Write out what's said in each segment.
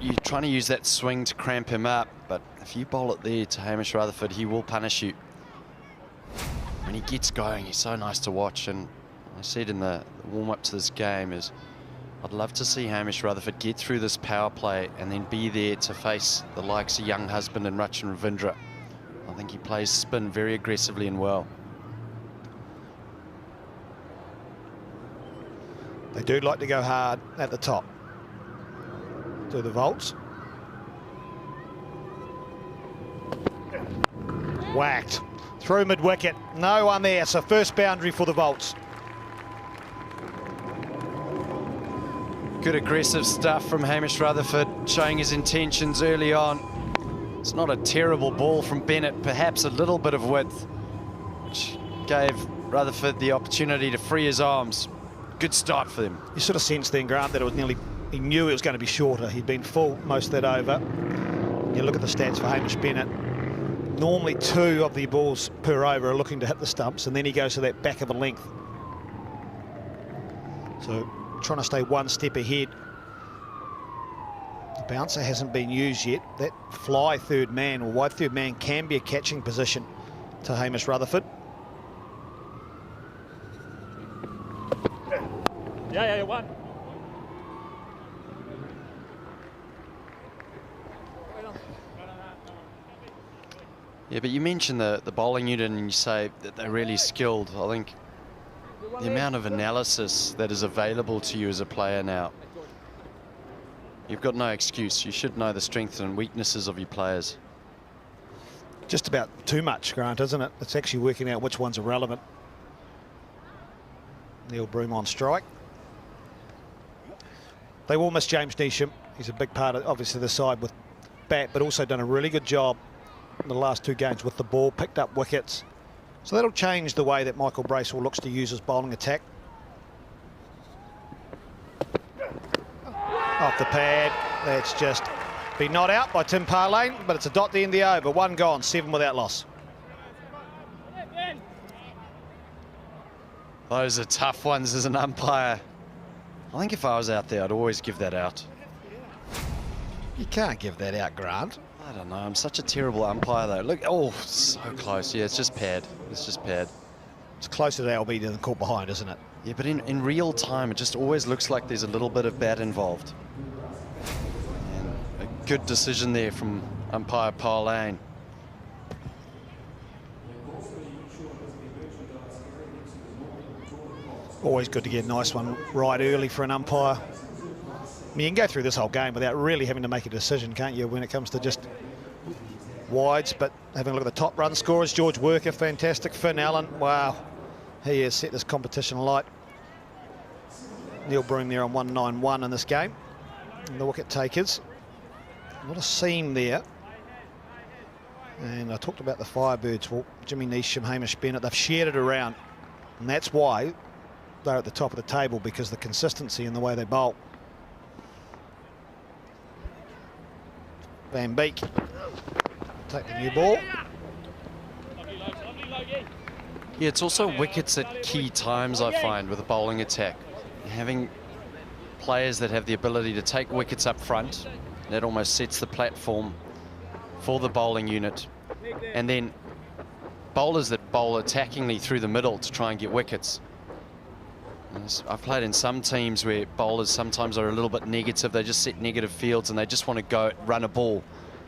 you're trying to use that swing to cramp him up, but if you bowl it there to Hamish Rutherford, he will punish you. When he gets going, he's so nice to watch, and I said in the warm-up to this game is I'd love to see Hamish Rutherford get through this power play and then be there to face the likes of Young Husband and Rachin Ravindra. I think he plays spin very aggressively and well. They do like to go hard at the top. Do the volts. Whacked. Through mid-wicket. No one there, so first boundary for the Volts. Good aggressive stuff from Hamish Rutherford, showing his intentions early on. It's not a terrible ball from Bennett, perhaps a little bit of width, which gave Rutherford the opportunity to free his arms. Good start for them. You sort of sensed then, Grant, that it was nearly, he knew it was going to be shorter. He'd been full most of that over. You look at the stats for Hamish Bennett. Normally 2 of the balls per over are looking to hit the stumps, and then he goes to that back of a length. So trying to stay one step ahead. The bouncer hasn't been used yet. That fly third man or wide third man can be a catching position to Hamish Rutherford. Yeah, one. Yeah, but you mentioned the bowling unit and you say that they're really skilled. I think the amount of analysis that is available to you as a player now, you've got no excuse. You should know the strengths and weaknesses of your players. Just about too much, Grant, isn't it? It's actually working out which ones are relevant. Neil Broom on strike. They will miss James Neesham. He's a big part of, obviously, the side with bat, but also done a really good job in the last 2 games with the ball, picked up wickets. So that'll change the way that Michael Bracewell looks to use his bowling attack. Off the pad, that's just been not out by Tim Parlane, but it's a dot to end the over. 1 gone, 7 without loss. Those are tough ones as an umpire. I think if I was out there, I'd always give that out. You can't give that out, Grant. I don't know, I'm such a terrible umpire though. Look, oh, so close. Yeah, it's just pad. It's just pad. It's closer to LB than caught behind, isn't it? Yeah, but in real time, it just always looks like there's a little bit of bat involved. And a good decision there from umpire Parlane. Always good to get a nice one right early for an umpire. I mean, you can go through this whole game without really having to make a decision, can't you, when it comes to just wides. But having a look at the top run scorers, George Worker, fantastic. Finn Allen, wow, he has set this competition alight. Neil Broom there on 191 in this game. And the wicket takers, not a seam there. And I talked about the Firebirds. Well, Jimmy Neesham, Hamish Bennett, they've shared it around, and that's why they're at the top of the table, because the consistency in the way they bowl. Van Beek, take the new ball. Yeah, it's also wickets at key times, I find, with a bowling attack. Having players that have the ability to take wickets up front, that almost sets the platform for the bowling unit. And then bowlers that bowl attackingly through the middle to try and get wickets. I've played in some teams where bowlers sometimes are a little bit negative. They just set negative fields and they just want to go run a ball,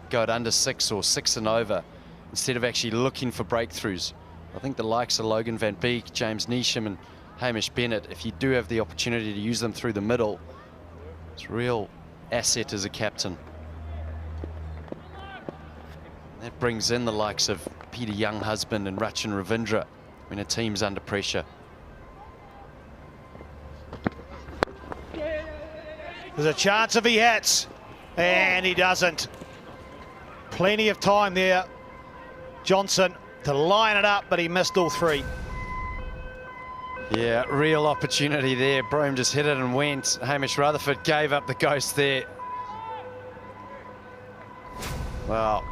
go at under 6 or 6 and over, instead of actually looking for breakthroughs. I think the likes of Logan Van Beek, James Neesham and Hamish Bennett, if you do have the opportunity to use them through the middle, it's a real asset as a captain. That brings in the likes of Peter Younghusband and Rachin Ravindra when a team's under pressure. There's a chance if he hits, and he doesn't. Plenty of time there, Johnson, to line it up, but he missed all 3. Yeah, real opportunity there. Broom just hit it and went. Hamish Rutherford gave up the ghost there. Well,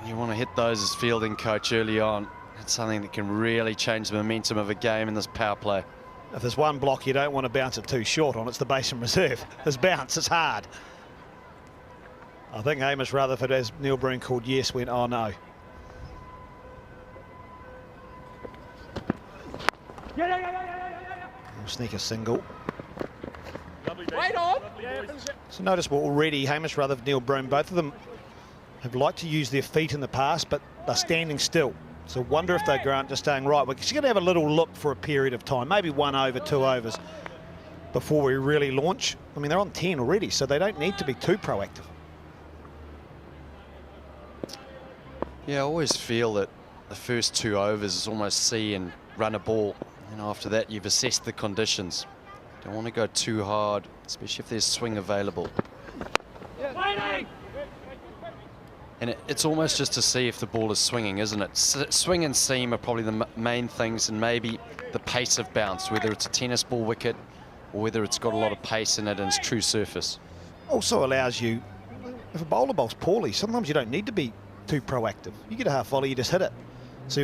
you want to hit those as fielding coach early on. It's something that can really change the momentum of a game in this power play. If there's one block you don't want to bounce it too short on, it's the Basin reserve. This bounce, it's hard. I think Hamish Rutherford, as Neil Breen called yes, went, oh no. We'll sneak a single. Wait on! So noticeable already, Hamish Rutherford, Neil Breen, both of them have liked to use their feet in the past, but they're standing still. So wonder if they grant just staying right. We're just going to have a little look for a period of time, maybe 1 over, 2 overs, before we really launch. I mean, they're on 10 already, so they don't need to be too proactive. Yeah, I always feel that the first 2 overs is almost see and run a ball. And after that, you've assessed the conditions. Don't want to go too hard, especially if there's swing available. And it's almost just to see if the ball is swinging, isn't it? Swing and seam are probably the main things, and maybe the pace of bounce, whether it's a tennis ball wicket or whether it's got a lot of pace in it and it's true surface. Also allows you, if a bowler bowls poorly, sometimes you don't need to be too proactive. You get a half volley, you just hit it. So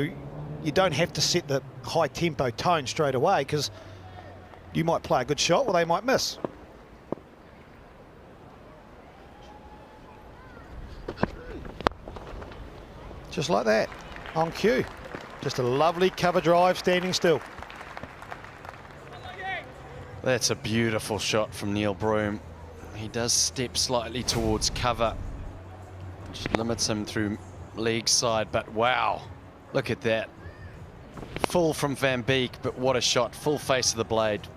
you don't have to set the high tempo tone straight away, because you might play a good shot or they might miss. Just like that, on cue. Just a lovely cover drive, standing still. That's a beautiful shot from Neil Breen. He does step slightly towards cover, which limits him through leg side, but wow, look at that. Full from Van Beek, but what a shot, full face of the blade.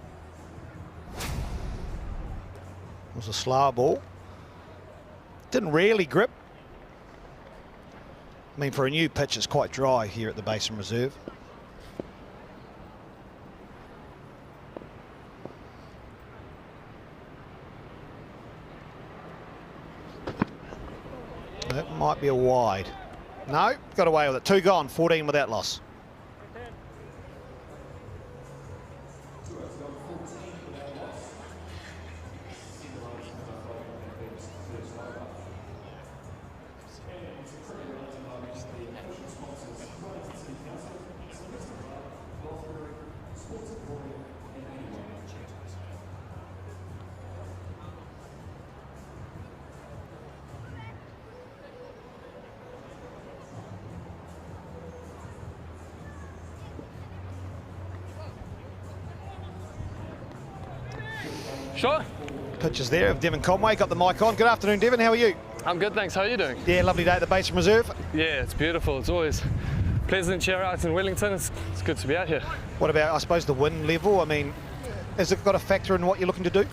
It was a slower ball. Didn't really grip. I mean, for a new pitch, it's quite dry here at the Basin Reserve. That might be a wide. No, got away with it. 2 gone, 14 without loss. Sure. Pitches there of Devon Conway, got the mic on. Good afternoon, Devon, how are you? I'm good, thanks. How are you doing? Yeah, lovely day at the Basin Reserve. Yeah, it's beautiful. It's always pleasant cheer out in Wellington. It's good to be out here. What about, I suppose, the wind level? I mean, has it got a factor in what you're looking to do?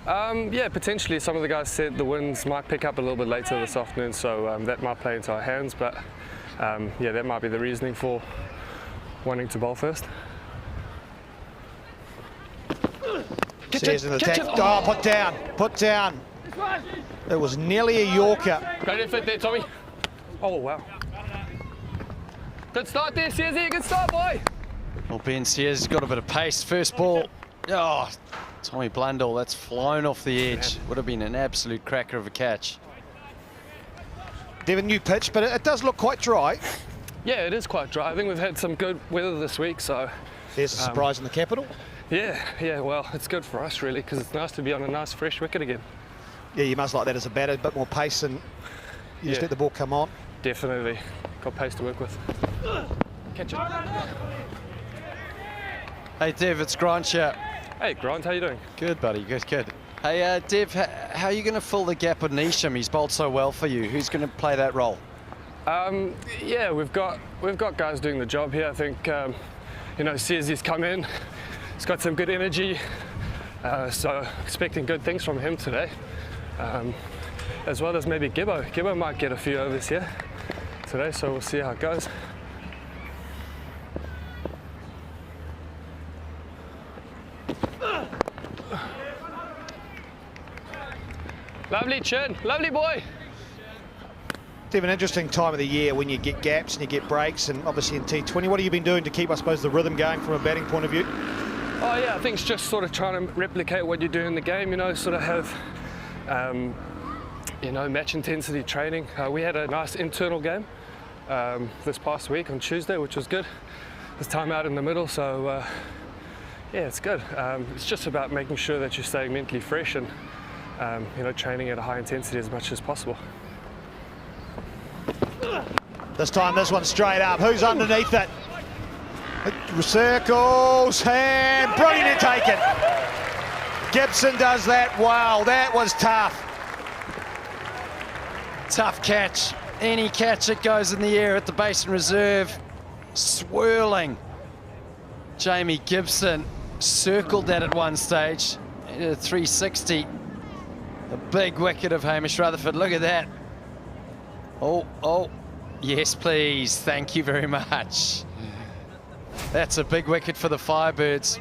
Yeah, potentially. Some of the guys said the winds might pick up a little bit later this afternoon, so that might play into our hands. But yeah, that might be the reasoning for wanting to bowl first. Says in the attack. Oh, put down, put down. It was nearly a Yorker. Great effort there, Tommy. Oh, wow. Good start there, Searsy. Good start, boy. Well, Ben Sears got a bit of pace. First ball. Oh, Tommy Blundell, that's flown off the edge. Would have been an absolute cracker of a catch. Devon, new pitch, but it does look quite dry. Yeah, it is quite dry. I think we've had some good weather this week, so... There's a surprise in the capital. Yeah, well, it's good for us, really, because it's nice to be on a nice, fresh wicket again. Yeah, you must like that as a batter, a bit more pace, and you just let the ball come on. Definitely. Got pace to work with. Catch it. Hey, Dev, it's Grant here. Hey, Grant, how you doing? Good, buddy, good. Hey, Dev, how are you going to fill the gap with Neesham? He's bowled so well for you. Who's going to play that role? Yeah, we've got guys doing the job here. I think, you know, Searsy's come in. He's got some good energy, so expecting good things from him today, as well as maybe Gibbo. Gibbo might get a few overs here today, so we'll see how it goes. Lovely chin, lovely boy. Devon, interesting time of the year when you get gaps and you get breaks, and obviously in T20. What have you been doing to keep, I suppose, the rhythm going from a batting point of view? Oh yeah, I think it's just sort of trying to replicate what you do in the game, you know, sort of have, you know, match intensity training. We had a nice internal game this past week on Tuesday, which was good. This time out in the middle, so yeah, it's good. It's just about making sure that you're staying mentally fresh and you know, training at a high intensity as much as possible. This time, this one's straight up. Who's underneath it? Circles, and brilliant to take it. Gibson does that. Wow, that was tough. Tough catch. Any catch that goes in the air at the Basin Reserve, swirling. Jamie Gibson circled that at one stage. 360. The big wicket of Hamish Rutherford. Look at that. Oh, yes, please. Thank you very much. That's a big wicket for the Firebirds.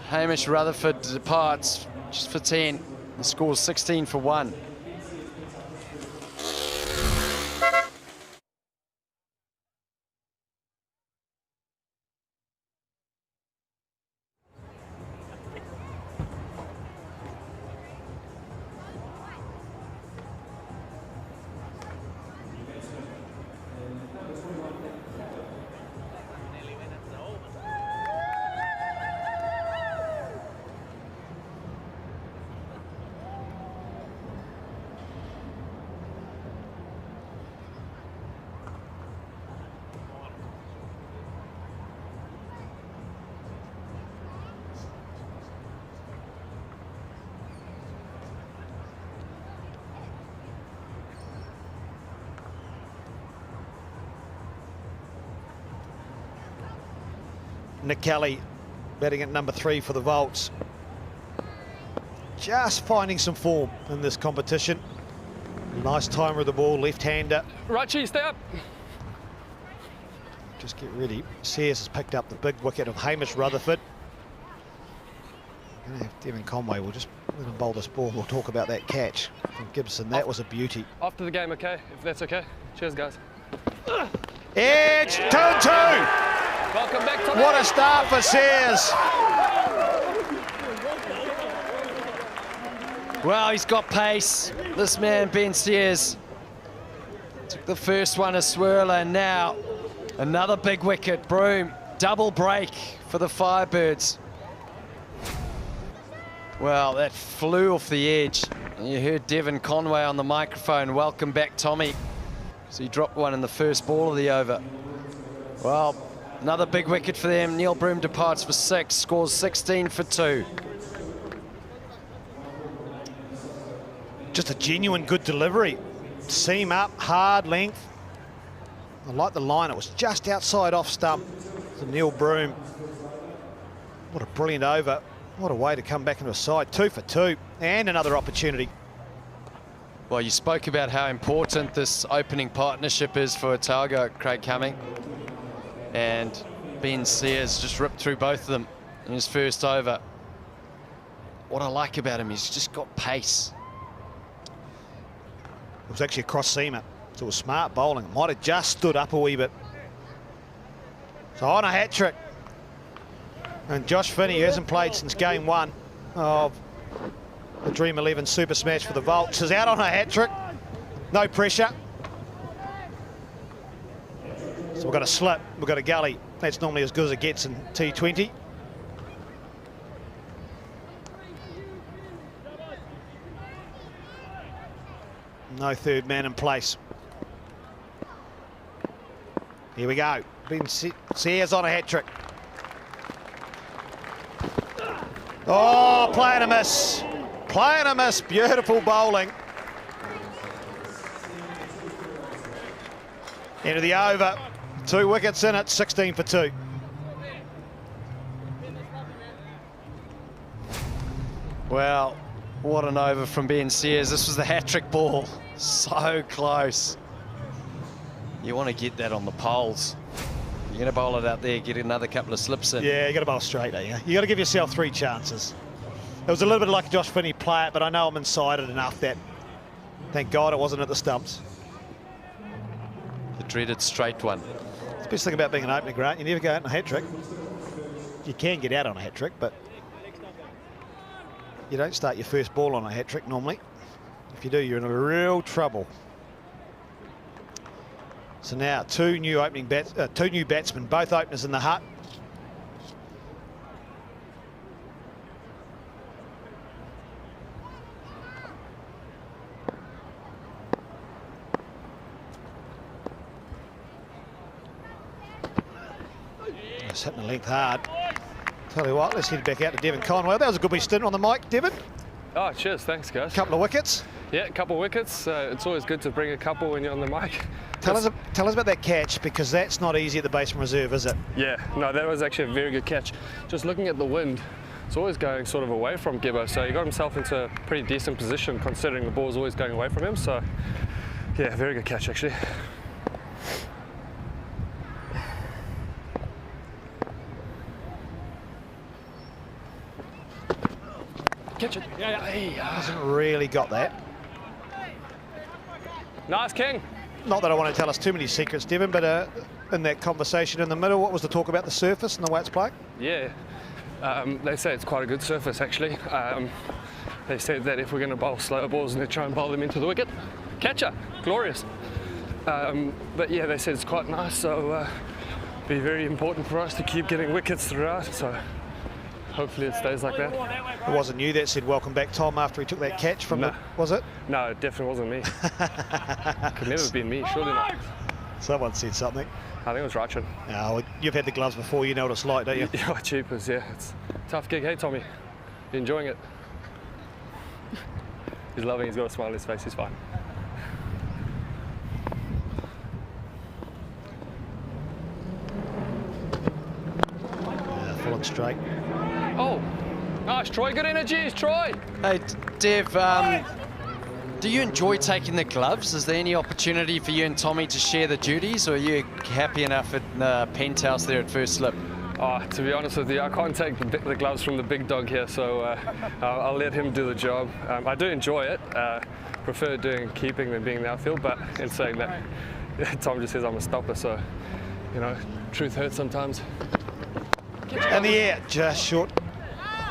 Hamish Rutherford departs just for 10 and scores 16 for 1. Nick Kelly batting at number 3 for the Volts. Just finding some form in this competition. Nice timer of the ball, left-hander. Rachi, stay up. Just get ready. Sears has picked up the big wicket of Hamish Rutherford. Going to have Devon Conway. We'll just let him bowl this ball. We'll talk about that catch from Gibson. That was a beauty. After the game, okay? If that's okay. Cheers, guys. Edge, 2-2. Welcome back, Tommy. What a start for Sears. Well, he's got pace. This man, Ben Sears, took the first one a swirler, and now another big wicket. Broom, double break for the Firebirds. Well, that flew off the edge. And you heard Devon Conway on the microphone. Welcome back, Tommy. So he dropped one in the first ball of the over. Well, another big wicket for them. Neil Broom departs for 6, scores 16 for 2. Just a genuine good delivery. Seam up, hard length. I like the line. It was just outside off stump to Neil Broom. What a brilliant over. What a way to come back into a side. 2 for 2 and another opportunity. Well, you spoke about how important this opening partnership is for Otago, Craig Cumming. And Ben Sears just ripped through both of them in his first over. What I like about him, he's just got pace. It was actually a cross seamer, so it was smart bowling. Might have just stood up a wee bit. So on a hat-trick. And Josh Finney, who hasn't played since game 1 of the Dream11 Super Smash for the Volts, is out on a hat-trick. No pressure. So we've got a slip, we've got a gully. That's normally as good as it gets in T20. No third man in place. Here we go. Ben Sears on a hat-trick. Oh, playing a miss. Playing a miss. Beautiful bowling. End of the over. 2 wickets in it, 16 for 2. Well, what an over from Ben Sears. This was the hat-trick ball. So close. You want to get that on the poles. You're going to bowl it out there, get another couple of slips in. Yeah, you got to bowl straight, eh? You got to give yourself 3 chances. It was a little bit like Josh Finney play it, but I know I'm inside it enough that, thank God, it wasn't at the stumps. The dreaded straight one. The best thing about being an opener, Grant, you never go out on a hat-trick. You can get out on a hat-trick, but you don't start your first ball on a hat-trick normally. If you do, you're in a real trouble. So now two new batsmen, both openers in the hut. Just hitting the length hard. Tell you what, let's head back out to Devon Conway. That was a good wee stint on the mic, Devon. Oh, cheers. Thanks, guys. Couple of wickets. Yeah, a couple of wickets. It's always good to bring a couple when you're on the mic. Tell us about that catch, because that's not easy at the Basin Reserve, is it? Yeah, no, that was actually a very good catch. Just looking at the wind, it's always going sort of away from Gibbo, so he got himself into a pretty decent position considering the ball's always going away from him. So, yeah, very good catch actually. Catch it. Yeah. Hasn't really got that. Nice, King. Not that I want to tell us too many secrets, Devon, but in that conversation in the middle, what was the talk about the surface and the way it's playing? Yeah, they say it's quite a good surface actually. They said that if we're going to bowl slow balls and they try and bowl them into the wicket, catcher, glorious. But yeah, they said it's quite nice, so be very important for us to keep getting wickets throughout. So hopefully it stays like that. It wasn't you that said welcome back, Tom, after he took that catch from the, was it? No, it definitely wasn't me. Could never have been me, surely not. Someone said something. I think it was Rachin. Oh, well, you've had the gloves before, you know what it's like, don't you? Yeah, cheapers, yeah. It's a tough gig. Hey, Tommy, you enjoying it? He's loving, he's got a smile on his face, he's fine. Yeah, full on straight. Oh, nice, Troy. Good energies, Troy. Hey, Dev, do you enjoy taking the gloves? Is there any opportunity for you and Tommy to share the duties, or are you happy enough at the penthouse there at first slip? To be honest with you, I can't take the gloves from the big dog here, so I'll let him do the job. I do enjoy it. Prefer keeping than being in the outfield, but in saying that, Tom just says I'm a stopper, so, you know, truth hurts sometimes. In the air, just short.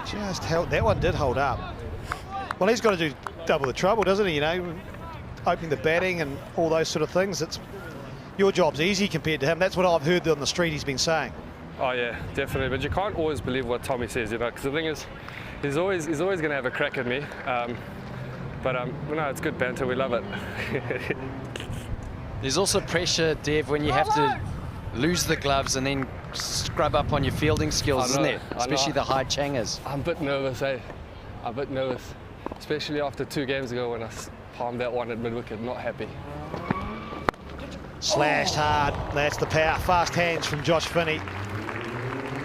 Just held, that one did hold up. Well, he's got to do double the trouble, doesn't he? You know, opening the batting and all those sort of things. It's your job's easy compared to him. That's what I've heard on the street he's been saying. Oh yeah, definitely. But you can't always believe what Tommy says, you know, because the thing is, he's always going to have a crack at me. No, it's good banter. We love it. There's also pressure, Dev, when you have to lose the gloves and then scrub up on your fielding skills, isn't it? Especially the high changers. I'm a bit nervous, eh? I'm a bit nervous. Especially after 2 games ago when I palmed that one at mid-wicket. Not happy. Slashed hard. That's the power. Fast hands from Josh Finney.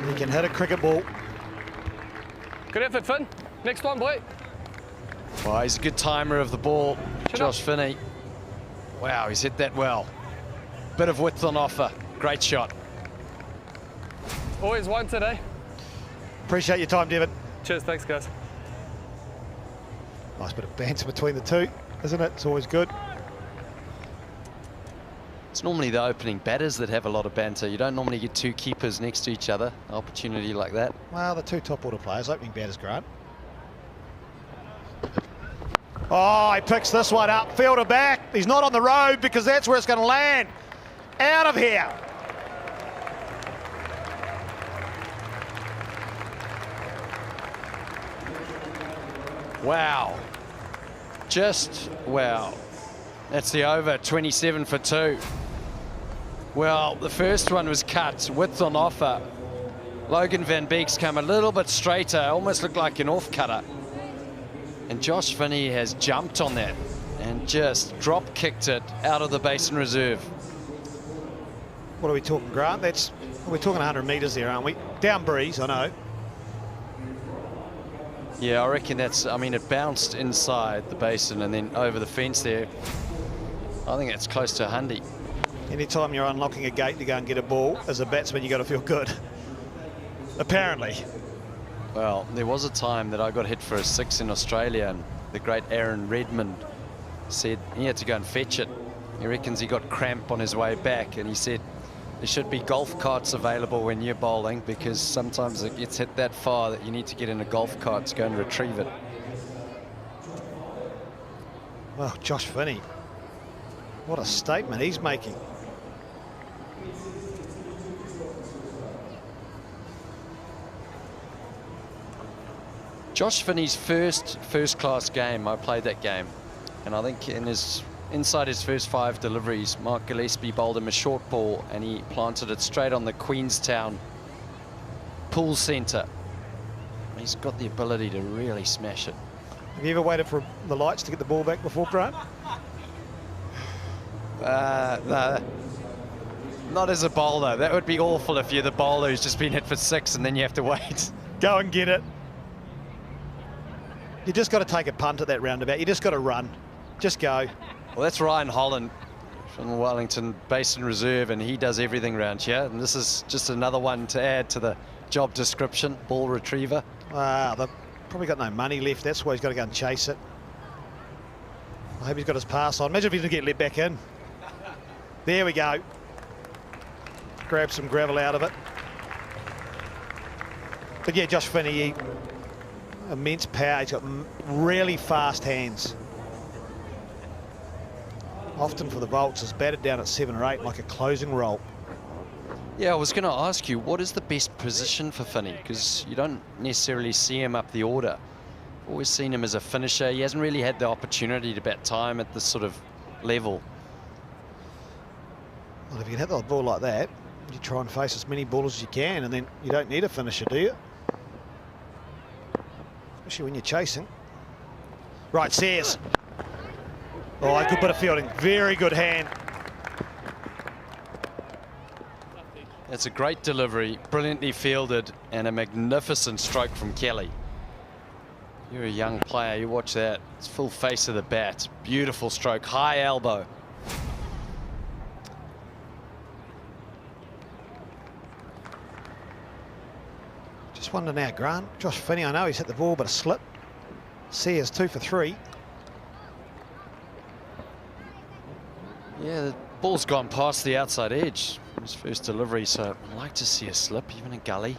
He can hit a cricket ball. Good effort, Finn. Next one, boy. Well, he's a good timer of the ball, Josh Finney. Wow, he's hit that well. Bit of width on offer. Great shot. Always one today. Appreciate your time, Devon. Cheers, thanks, guys. Nice bit of banter between the two, isn't it? It's always good. It's normally the opening batters that have a lot of banter. You don't normally get 2 keepers next to each other. An opportunity like that. Well, the 2 top order players, opening batters, Grant. Oh, he picks this one up. Fielder back. He's not on the road because that's where it's going to land. Out of here. Wow. Just wow. That's the over, 27 for 2. Well, the first one was cut, width on offer. Logan Van Beek's come a little bit straighter, almost looked like an off-cutter. And Josh Finney has jumped on that and just drop-kicked it out of the Basin Reserve. What are we talking, Grant? We're talking 100 metres there, aren't we? Down breeze, I know. Yeah, I reckon that's, I mean, it bounced inside the basin and then over the fence there. I think that's close to 100. Anytime you're unlocking a gate to go and get a ball, as a batsman, you got to feel good. Apparently. Well, there was a time that I got hit for a 6 in Australia, and the great Aaron Redmond said he had to go and fetch it. He reckons he got cramp on his way back, and he said there should be golf carts available when you're bowling, because sometimes it gets hit that far that you need to get in a golf cart to go and retrieve it. Well, Josh Finney, what a statement he's making. Josh Finney's first-class game, I played that game, and I think inside his first 5 deliveries, Mark Gillespie bowled him a short ball and he planted it straight on the Queenstown pool centre. He's got the ability to really smash it. Have you ever waited for the lights to get the ball back before, Grant? No. Not as a bowler. That would be awful if you're the bowler who's just been hit for 6 and then you have to wait. Go and get it. You just got to take a punt at that roundabout. You just got to run. Just go. Well, that's Ryan Holland from the Wellington Basin Reserve, and he does everything around here. And this is just another one to add to the job description, ball retriever. They've probably got no money left. That's why he's got to go and chase it. I hope he's got his pass on. Imagine if he didn't get let back in. There we go. Grab some gravel out of it. But yeah, Josh Finney, immense power. He's got really fast hands. Often for the Volts, is batted down at 7 or 8 like a closing roll. Yeah, I was going to ask you, what is the best position for Finney? Because you don't necessarily see him up the order. Always seen him as a finisher. He hasn't really had the opportunity to bat time at this sort of level. Well, if you can hit the ball like that, you try and face as many balls as you can, and then you don't need a finisher, do you? Especially when you're chasing. Right, Sears. Oh, a good bit of fielding. Very good hand. It's a great delivery, brilliantly fielded, and a magnificent stroke from Kelly. You're a young player, you watch that. It's full face of the bat. Beautiful stroke, high elbow. Just wonder now, Grant. Josh Finney, I know he's hit the ball, but a slip. Sears 2 for 3. Yeah, the ball's gone past the outside edge. His first delivery, so I'd like to see a slip, even a gully.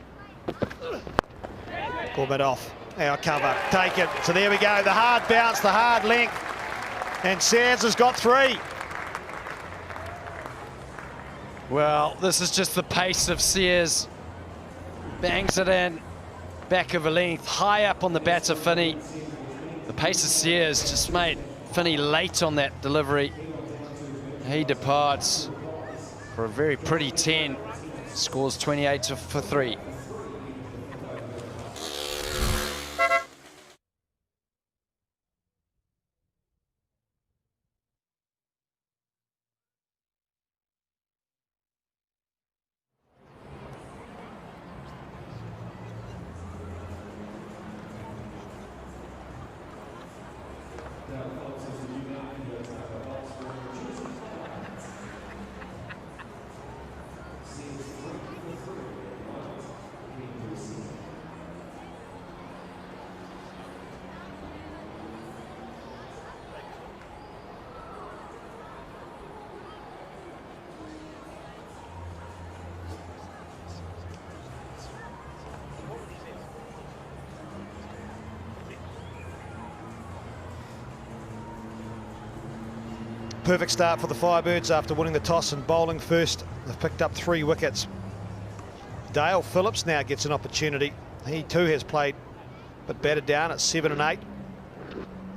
Ball bit off. Our cover, take it. So there we go, the hard bounce, the hard length. And Sears has got 3. Well, this is just the pace of Sears. Bangs it in, back of a length, high up on the batter Finney. The pace of Sears just made Finney late on that delivery. He departs for a very pretty 10, scores 28 for 3. Perfect start for the Firebirds after winning the toss and bowling first. They've picked up 3 wickets. Dale Phillips now gets an opportunity. He too has played, but batted down at 7 and 8.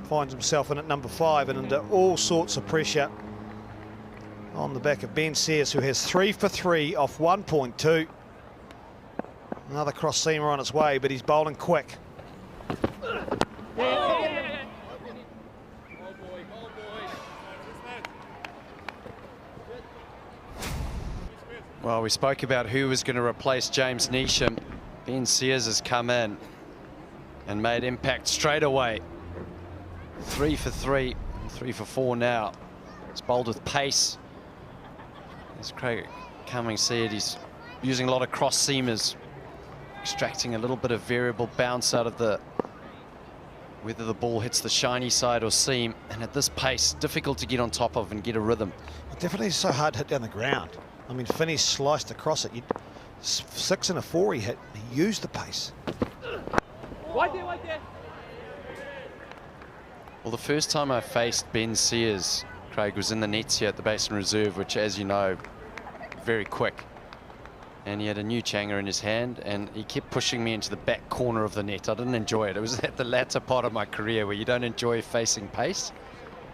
Finds himself in at number 5 and under all sorts of pressure on the back of Ben Sears, who has 3 for 3 off 1.2. Another cross seamer on its way, but he's bowling quick. Well, we spoke about who was going to replace James Neesham. Ben Sears has come in and made impact straight away. 3 for 3, 3 for 4 now. It's bowled with pace. As Craig Cummings said, he's using a lot of cross seamers, extracting a little bit of variable bounce out of whether the ball hits the shiny side or seam. And at this pace, difficult to get on top of and get a rhythm. Definitely so hard to hit down the ground. I mean, Finney sliced across it. 6 and a 4 he hit. He used the pace. Right there. Well, the first time I faced Ben Sears, Craig, was in the nets here at the Basin Reserve, which, as you know, very quick. And he had a new changer in his hand, and he kept pushing me into the back corner of the net. I didn't enjoy it. It was at the latter part of my career where you don't enjoy facing pace.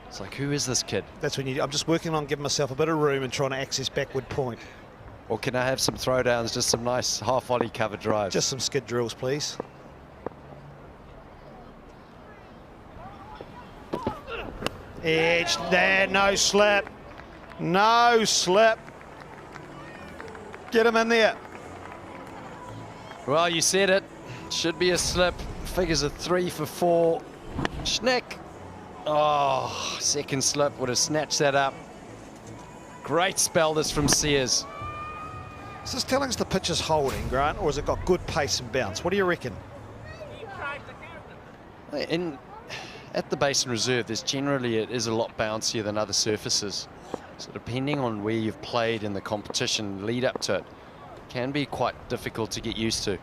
It's like, who is this kid? That's when I'm just working on giving myself a bit of room and trying to access backward point. Or can I have some throwdowns, just some nice half-volley cover drives? Just some skid drills, please. Edge there, no slip. No slip. Get him in there. Well, you said it. Should be a slip. Figures a 3 for 4. Schneck. Oh, second slip. Would have snatched that up. Great spell this from Sears. Is this telling us the pitch is holding, Grant, or has it got good pace and bounce? What do you reckon? At the Basin Reserve, it is a lot bouncier than other surfaces. So depending on where you've played in the competition lead up to it, can be quite difficult to get used to.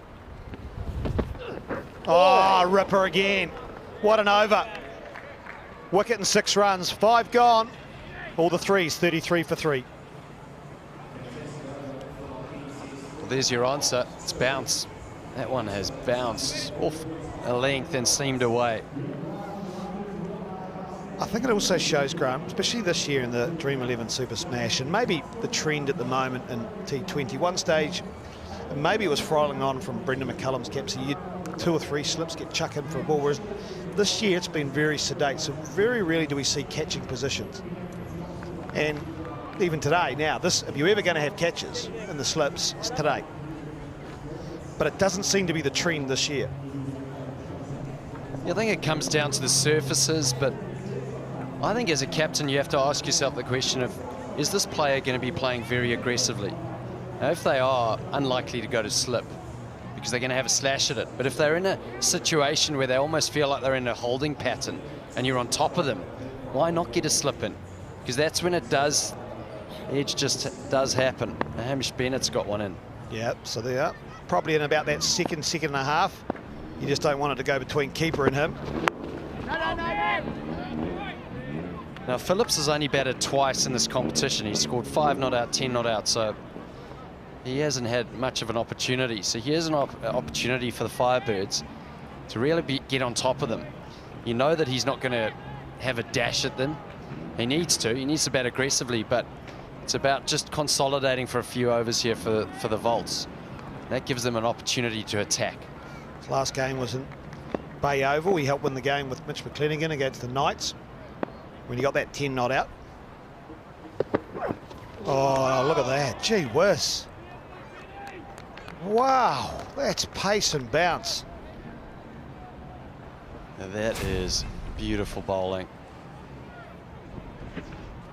Oh, ripper again. What an over. Wicket and 6 runs, 5 gone. All the threes, 33 for 3. Well, there's your answer. It's bounce. That one has bounced off a length and seamed away. I think it also shows, Grant, especially this year in the Dream11 Super Smash, and maybe the trend at the moment in T20. One stage, maybe it was filing on from Brendan McCullum's captaincy. You'd 2 or 3 slips get chucked in for a ball, whereas this year it's been very sedate, so very rarely do we see catching positions. And even today, now, this, if you're ever going to have catches in the slips, it's today. But it doesn't seem to be the trend this year. I think it comes down to the surfaces, but I think as a captain you have to ask yourself the question of, is this player going to be playing very aggressively? Now, if they are, unlikely to go to slip because they're going to have a slash at it. But if they're in a situation where they almost feel like they're in a holding pattern and you're on top of them, why not get a slip in? Because that's when it does, edge just does happen. Now, Hamish Bennett's got one in. Yep, so they are probably in about that second and a half. You just don't want it to go between keeper and him. Now, Phillips has only batted twice in this competition. He scored 5 not out, 10 not out, so he hasn't had much of an opportunity. So here's an opportunity for the Firebirds to really get on top of them. You know that he's not going to have a dash at them. He needs to bat aggressively, but it's about just consolidating for a few overs here for the Volts. That gives them an opportunity to attack. His last game was in Bay Oval. He helped win the game with Mitch McClenaghan against the Knights when he got that 10 not out. Oh, look at that. Gee whiz. Wow, that's pace and bounce. Now that is beautiful bowling.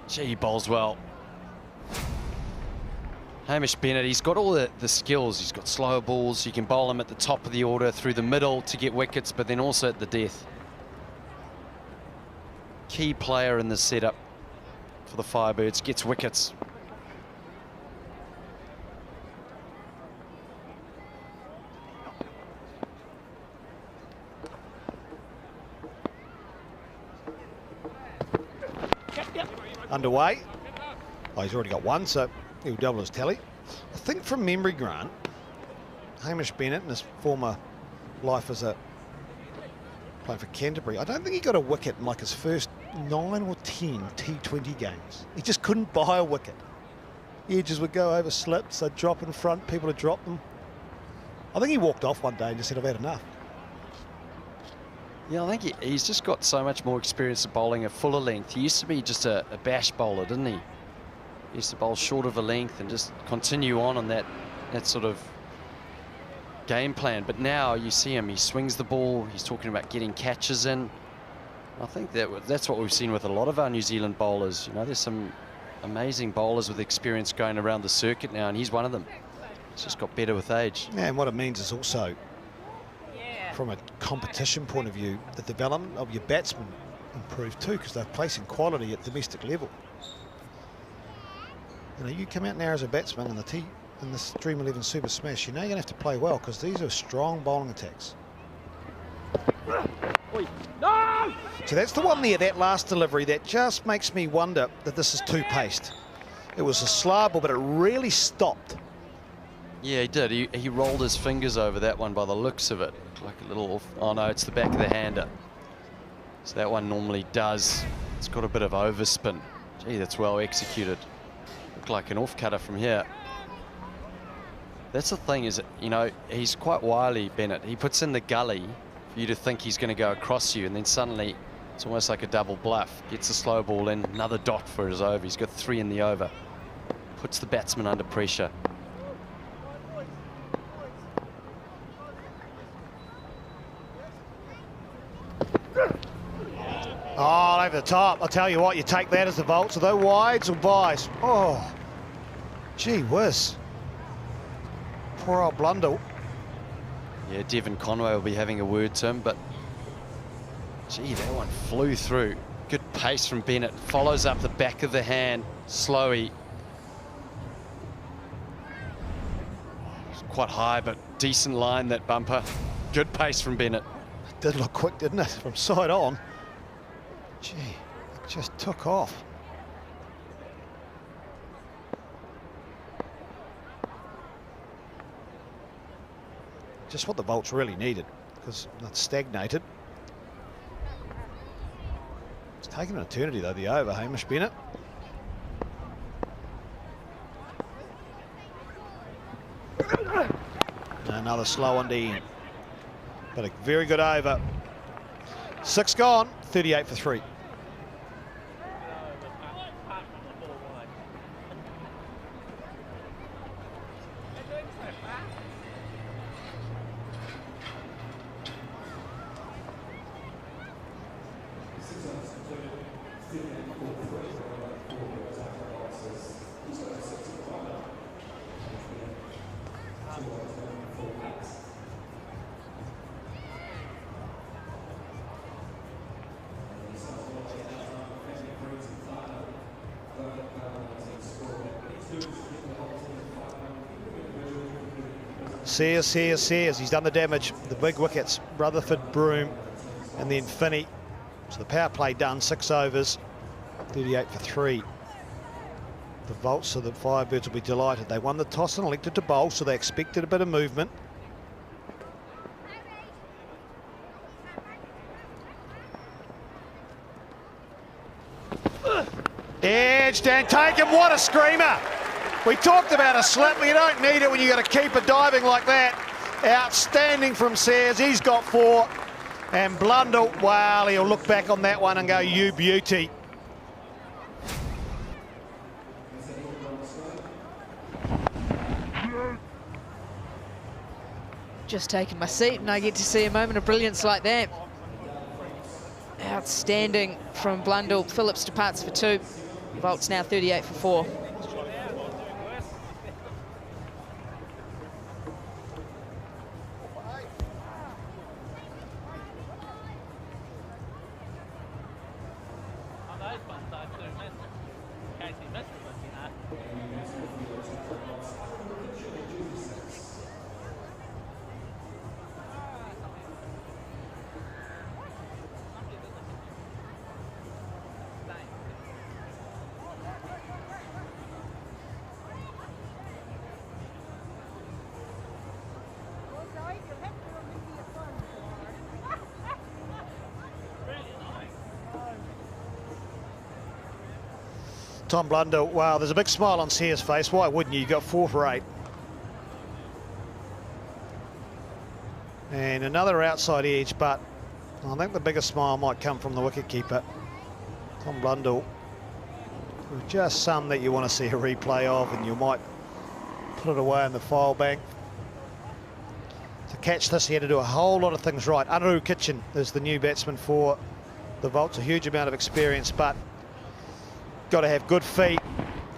Gee, he bowls well. Hamish Bennett, he's got all the skills. He's got slower balls. You can bowl him at the top of the order, through the middle to get wickets, but then also at the death. Key player in this setup for the Firebirds, gets wickets. Underway. Oh, he's already got one, so he'll double his tally. I think from memory, Grant, Hamish Bennett in his former life as a playing for Canterbury, I don't think he got a wicket in like his first 9 or 10 T20 games. He just couldn't buy a wicket. Edges would go over slips, they'd drop in front, people would drop them. I think he walked off one day and just said, I've had enough. Yeah, I think he's just got so much more experience of bowling a fuller length. He used to be just a bash bowler, didn't he? He used to bowl short of a length and just continue on that sort of game plan. But now you see him, he swings the ball, he's talking about getting catches in. I think that's what we've seen with a lot of our New Zealand bowlers. You know, there's some amazing bowlers with experience going around the circuit now, and he's one of them. He's just got better with age. Yeah, and what it means is also, from a competition point of view, the development of your batsmen improved too, because they're placing quality at domestic level. You know, you come out now as a batsman in this Dream11 Super Smash, you know you're going to have to play well, because these are strong bowling attacks. No! So that's the one there, that last delivery, that just makes me wonder that this is too paced. It was a slow ball, but it really stopped. Yeah, he did. He rolled his fingers over that one by the looks of it. Like a little, oh no, it's the back of the hander. So that one normally does. It's got a bit of overspin. Gee, that's well executed. Looked like an off cutter from here. That's the thing, is, you know, he's quite wily, Bennett. He puts in the gully for you to think he's going to go across you, and then suddenly it's almost like a double bluff. Gets the slow ball in, another dot for his over. He's got 3 in the over. Puts the batsman under pressure. Oh, over the top. I'll tell you what, you take that as the Volts. Are they wides or byes? Oh, gee whiz. Poor old Blundell. Yeah, Devon Conway will be having a word to him, but gee, that one flew through. Good pace from Bennett. Follows up the back of the hand. Slowy. It's quite high, but decent line, that bumper. Good pace from Bennett. It did look quick, didn't it? From side on. Gee, it just took off. Just what the Volts really needed, because that's stagnated. It's taken an eternity though, the over, Hamish Bennett. Another slow one to end. But a very good over. 6 gone, 38 for 3. Sears, he's done the damage. The big wickets, Rutherford, Broome, and then Finney. So the power play done, 6 overs, 38 for 3. The Volts, so the Firebirds will be delighted. They won the toss and elected to bowl, so they expected a bit of movement. Edged and taken, what a screamer! We talked about a slip, but you don't need it when you've got a keeper diving like that. Outstanding from Sears, he's got 4. And Blundell, well, he'll look back on that one and go, you beauty. Just taking my seat and I get to see a moment of brilliance like that. Outstanding from Blundell. Phillips departs for 2. Volts now 38 for 4. Tom Blundell, wow, there's a big smile on Sears' face. Why wouldn't you? You got 4 for 8. And another outside edge, but I think the biggest smile might come from the wicketkeeper, Tom Blundell. Just some that you want to see a replay of, and you might put it away in the file bank. To catch this, he had to do a whole lot of things right. Anaru Kitchen is the new batsman for the Volts, a huge amount of experience, but got to have good feet,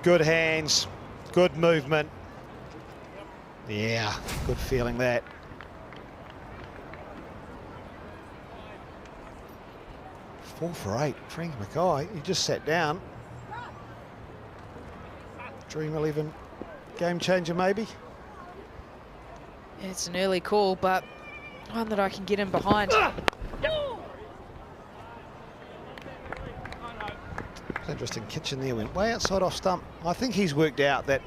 good hands, good movement. Yeah, good feeling that. Four for 8, Frank Mackay, he just sat down. Dream11 game changer maybe. It's an early call, but one that I can get in behind. Interesting, Kitchen there went way outside off stump. I think he's worked out that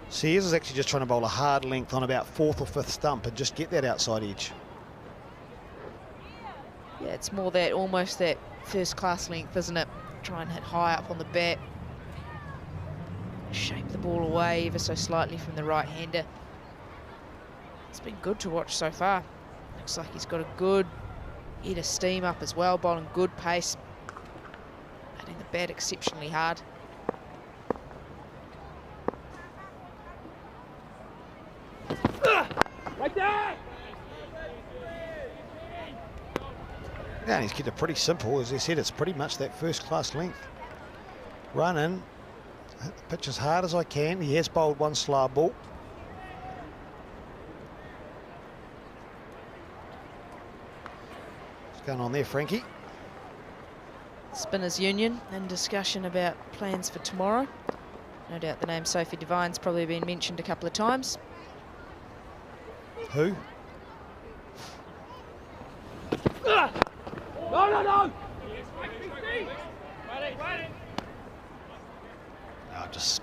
Sears is actually just trying to bowl a hard length on about 4th or 5th stump and just get that outside edge. Yeah, it's more that, almost that first class length, isn't it? Try and hit high up on the bat. Shape the ball away ever so slightly from the right-hander. It's been good to watch so far. Looks like he's got a good head of steam up as well, bowling good pace, hitting the bat exceptionally hard. Right there! Yeah, and he's kept it pretty simple. As I said, it's pretty much that first-class length. Run in, hit the pitch as hard as I can. He has bowled one slow ball. What's going on there, Frankie? Spinners Union in discussion about plans for tomorrow. No doubt the name Sophie Devine's probably been mentioned a couple of times. Who? No, no, no! I'm just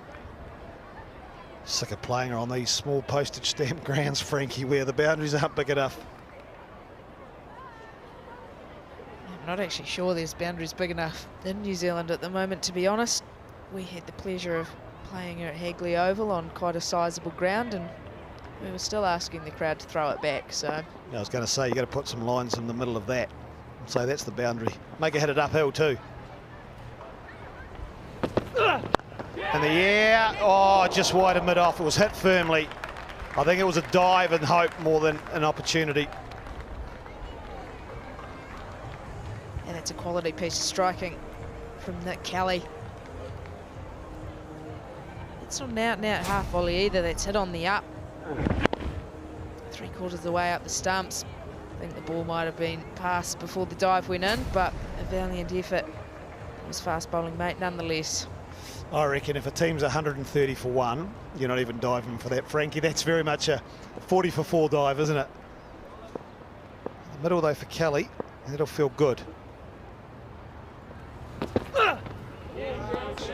sick of playing her on these small postage stamp grounds, Frankie, where the boundaries aren't big enough. I'm not actually sure there's boundaries big enough in New Zealand at the moment, to be honest. We had the pleasure of playing her at Hagley Oval on quite a sizable ground, and we were still asking the crowd to throw it back, so... I was going to say, you've got to put some lines in the middle of that. So that's the boundary. Make her hit it uphill too. In the air, oh, just wide of mid-off. It was hit firmly. I think it was a dive and hope more than an opportunity. And it's a quality piece of striking from Nick Kelly. It's not an out-and-out half volley either. That's hit on the up. 3/4 of the way up the stumps. I think the ball might have been passed before the dive went in, but a valiant effort. It was fast bowling mate nonetheless. I reckon if a team's 130 for 1, you're not even diving for that, Frankie. That's very much a 40 for 4 dive, isn't it? The middle though for Kelly, that'll feel good.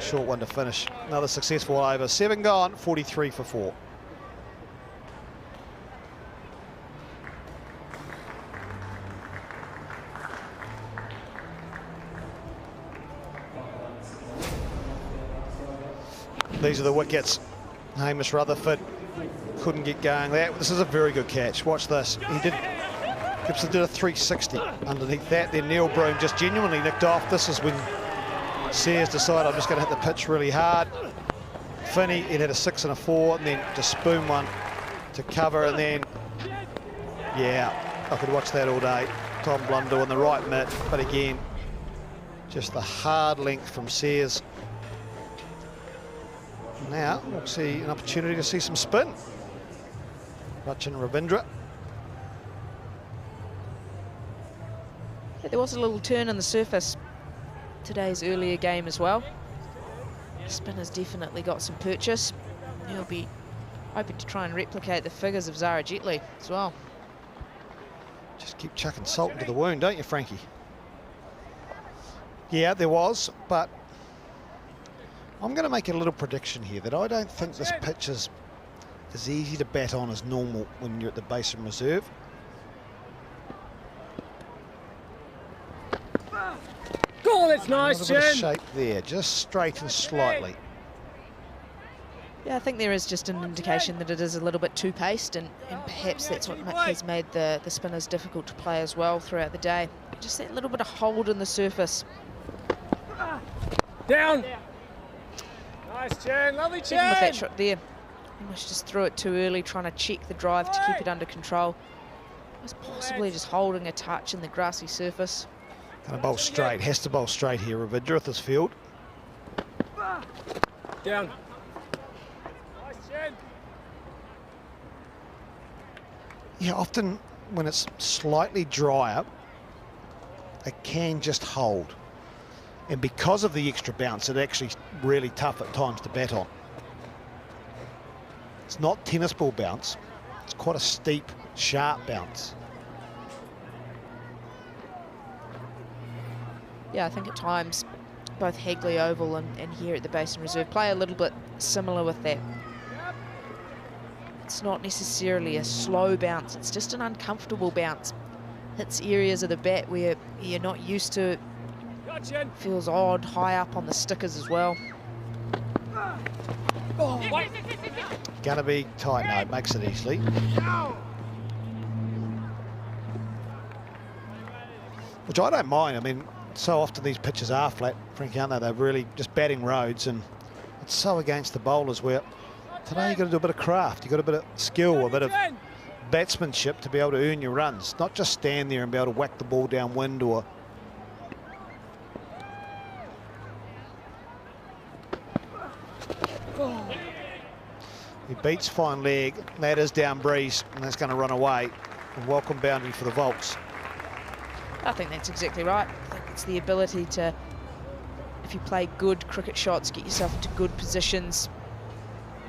Short one to finish. Another successful over. 7 gone, 43 for 4. These are the wickets. Hamish Rutherford couldn't get going. This is a very good catch. Watch this. Gibson did a 360 underneath that. Then Neil Broom just genuinely nicked off. This is when Sears decided, I'm just going to hit the pitch really hard. Finney, it had a 6 and a 4, and then just spoon one to cover, and then, yeah, I could watch that all day. Tom Blundell in the right mitt, but again, just the hard length from Sears. Now we'll see an opportunity to see some spin. Rachin Ravindra. Yeah, there was a little turn on the surface today's earlier game as well. Spinner's definitely got some purchase. He'll be hoping to try and replicate the figures of Zara Jetley as well. Just keep chucking salt into the wound, don't you, Frankie? Yeah, there was, but I'm going to make a little prediction here that I don't think this pitch is as easy to bat on as normal when you're at the Basin Reserve. Go on, that's nice, a little bit of Jen. shape there, just straighten slightly. Yeah, I think there is just an indication that it is a little bit too paced, and perhaps that's what has made the spinners difficult to play as well throughout the day. Just that little bit of hold in the surface. Down. Nice, Jen. Lovely, Jen. Even with that shot there, almost just threw it too early, trying to check the drive to keep it under control. Was possibly just holding a touch in the grassy surface. Going to bowl straight, has to bowl straight here, Ravindra at this field. Down. Nice, Jen. Yeah, often when it's slightly drier, it can just hold. And because of the extra bounce, it's actually really tough at times to bat on. It's not tennis ball bounce. It's quite a steep, sharp bounce. Yeah, I think at times both Hagley Oval and here at the Basin Reserve play a little bit similar with that. It's not necessarily a slow bounce, it's just an uncomfortable bounce. Hits areas of the bat where you're not used to. Feels odd, high up on the stickers as well. Gonna be tight, no, it makes it easily. which I don't mind. I mean, so often these pitches are flat, Frankie, aren't they? They're really just batting roads, and it's so against the bowlers where today you've got to do a bit of craft, you've got a bit of skill, a bit of batsmanship to be able to earn your runs, not just stand there and be able to whack the ball downwind or... He beats fine leg, that is down breeze, and that's going to run away. And welcome boundary for the Volts. I think that's exactly right. I think it's the ability to, if you play good cricket shots, get yourself into good positions,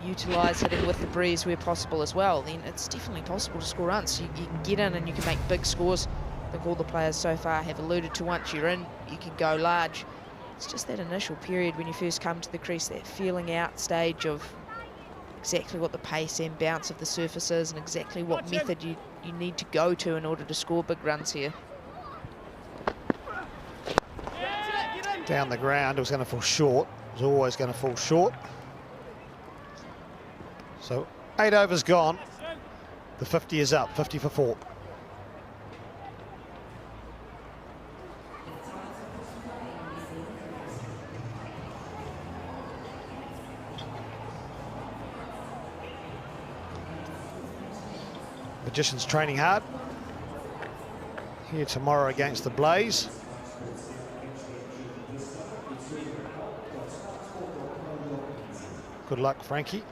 utilise hitting with the breeze where possible as well, then it's definitely possible to score runs. You can get in and you can make big scores. I think all the players so far have alluded to once you're in, you can go large. It's just that initial period when you first come to the crease, that feeling out stage of exactly what the pace and bounce of the surface is and exactly what method you need to go to in order to score big runs here. Down the ground, it was going to fall short. It was always going to fall short. So 8 overs gone. The 50 is up, 50 for 4. Magician's training hard. Here tomorrow against the Blaze. Good luck, Frankie.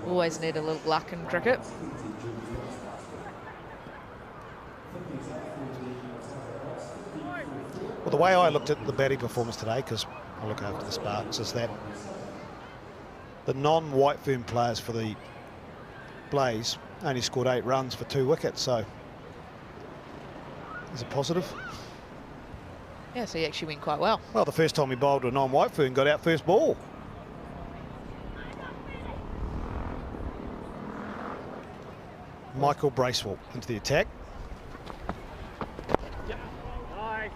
Always need a little luck in cricket. Well, the way I looked at the batting performance today, because I look after the Sparks, is that the non-white firm players for the Blaze only scored 8 runs for 2 wickets, so is it positive? Yeah, so he actually went quite well. Well, the first time he bowled to a non-white fern, got out first ball. Michael Bracewell into the attack. Nice.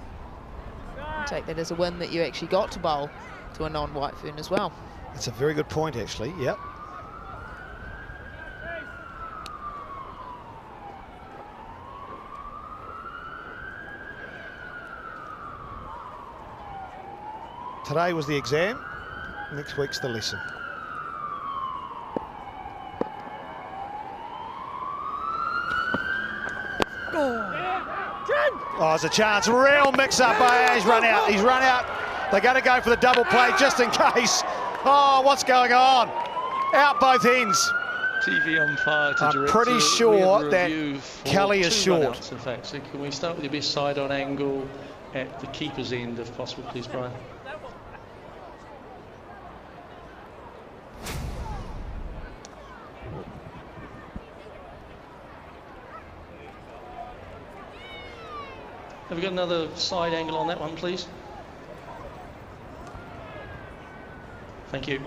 Take that as a win that you actually got to bowl to a non-white fern as well. That's a very good point, actually. Yep. Today was the exam, next week's the lesson. Oh, there's a chance. Real mix-up. Oh, he's run out. He's run out. They're going to go for the double play just in case. Oh, what's going on? Out both ends. TV umpire to I'm pretty sure that Kelly is short. Runouts, in fact. So can we start with your best side-on angle at the keeper's end, if possible, please, Brian? Have we got another side angle on that one, please? Thank you.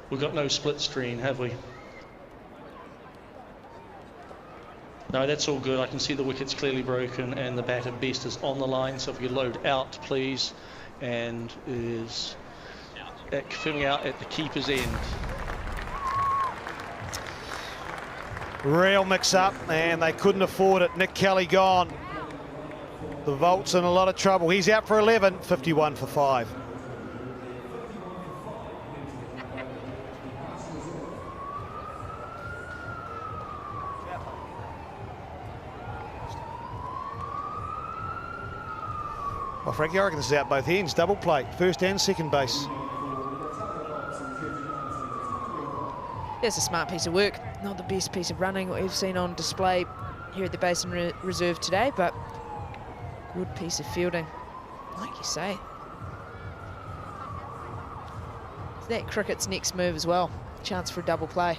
We've got no split screen, have we? No, that's all good. I can see the wicket's clearly broken and the bat at best is on the line. So if you load out, please, and is filling out at the keeper's end. Real mix-up, and they couldn't afford it. Nick Kelly gone. The Volt's in a lot of trouble. He's out for 11, 51 for 5. Well, Frankie, I reckon this is out both ends. Double play, first and second base. It's a smart piece of work. Not the best piece of running we've seen on display here at the Basin Reserve today, but good piece of fielding, like you say. It's that cricket's next move as well. Chance for a double play.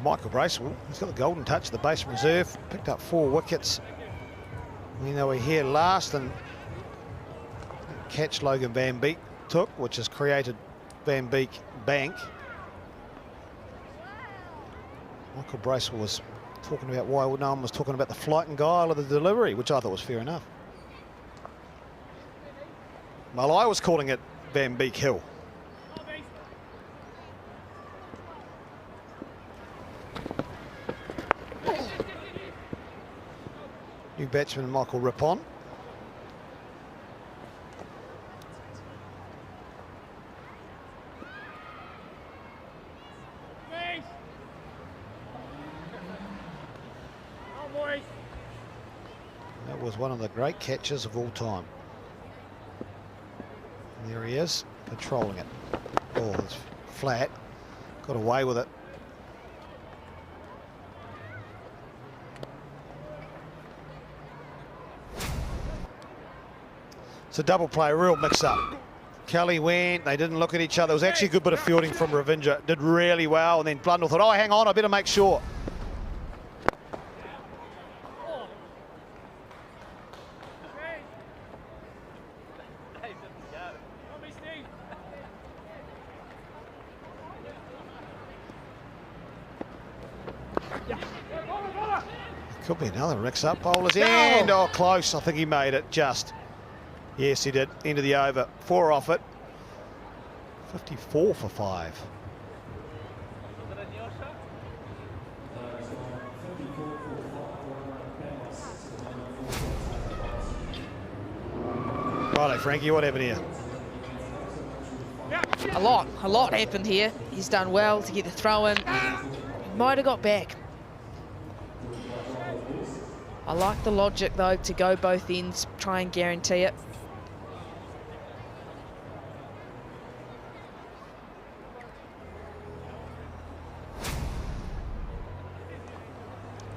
Michael Bracewell, he's got the golden touch of the Basin reserve, picked up 4 wickets. We know we're here last, and catch Logan Van Beek took, which has created Van Beek Bank. Michael Bracewell was talking about why no one was talking about the flight and guile of the delivery, which I thought was fair enough. Well, I was calling it Van Beek Hill. New batsman Michael Rippon. That was one of the great catches of all time. And there he is, patrolling it. Oh, it's flat. Got away with it. It's a double play, a real mix-up. Kelly went, they didn't look at each other. It was actually a good bit of fielding from Ravinder. Did really well, and then Blundell thought, oh, hang on, I better make sure. Could be another mix-up. Bowler's end. Oh, close. I think he made it just. Yes, he did. End of the over. 4 off it. 54 for 5. Righto, Frankie, what happened here? A lot happened here. He's done well to get the throw in. He might have got back. I like the logic, though, to go both ends, try and guarantee it.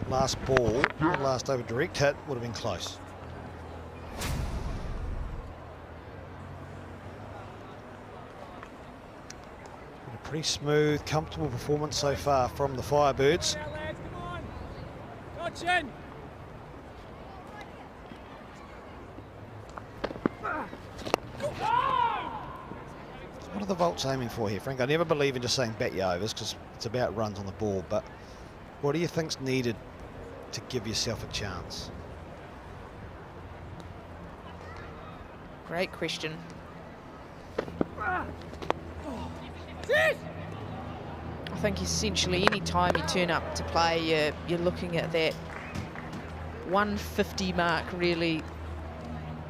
Last ball, last over direct hit, would have been close. A pretty smooth, comfortable performance so far from the Firebirds. What are the Volts aiming for here, Frank? I never believe in just saying bat your overs because it's about runs on the ball, but what do you think's needed to give yourself a chance? Great question. I think essentially any time you turn up to play, you're looking at that 150 mark. Really,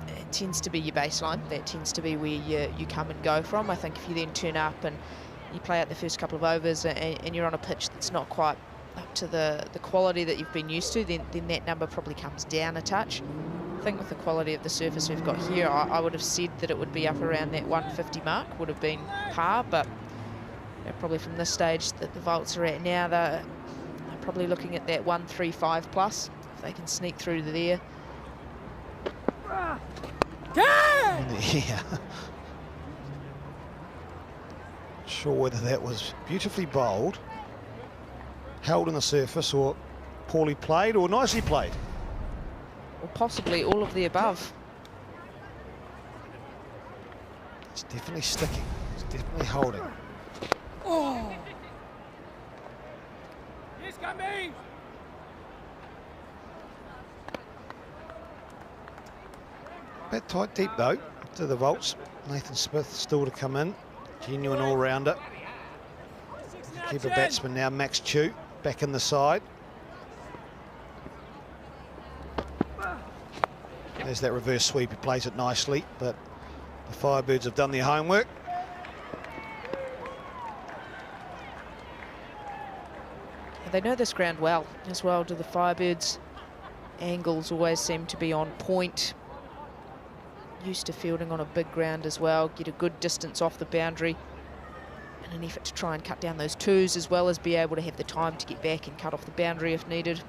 it tends to be your baseline. That tends to be where you come and go from. I think if you then turn up and you play out the first couple of overs and you're on a pitch that's not quite up to the quality that you've been used to, then that number probably comes down a touch. I think with the quality of the surface we've got here, I would have said that it would be up around that 150 mark, would have been par, but probably from this stage that the Volts are at now, they're probably looking at that 135 plus, if they can sneak through to there. Yeah. Not sure whether that was beautifully bowled, held in the surface, or poorly played, or nicely played. Or possibly all of the above. It's definitely sticking. It's definitely holding. Oh! Yes, coming! Bit tight deep though to the Volts. Nathan Smith still to come in. Genuine all-rounder. Keeper batsman now, Max Chew, back in the side. There's that reverse sweep, he plays it nicely, but the Firebirds have done their homework. They know this ground well as well, do the Firebirds. Angles always seem to be on point. Used to fielding on a big ground as well, get a good distance off the boundary in an effort to try and cut down those twos, as well as be able to have the time to get back and cut off the boundary if needed.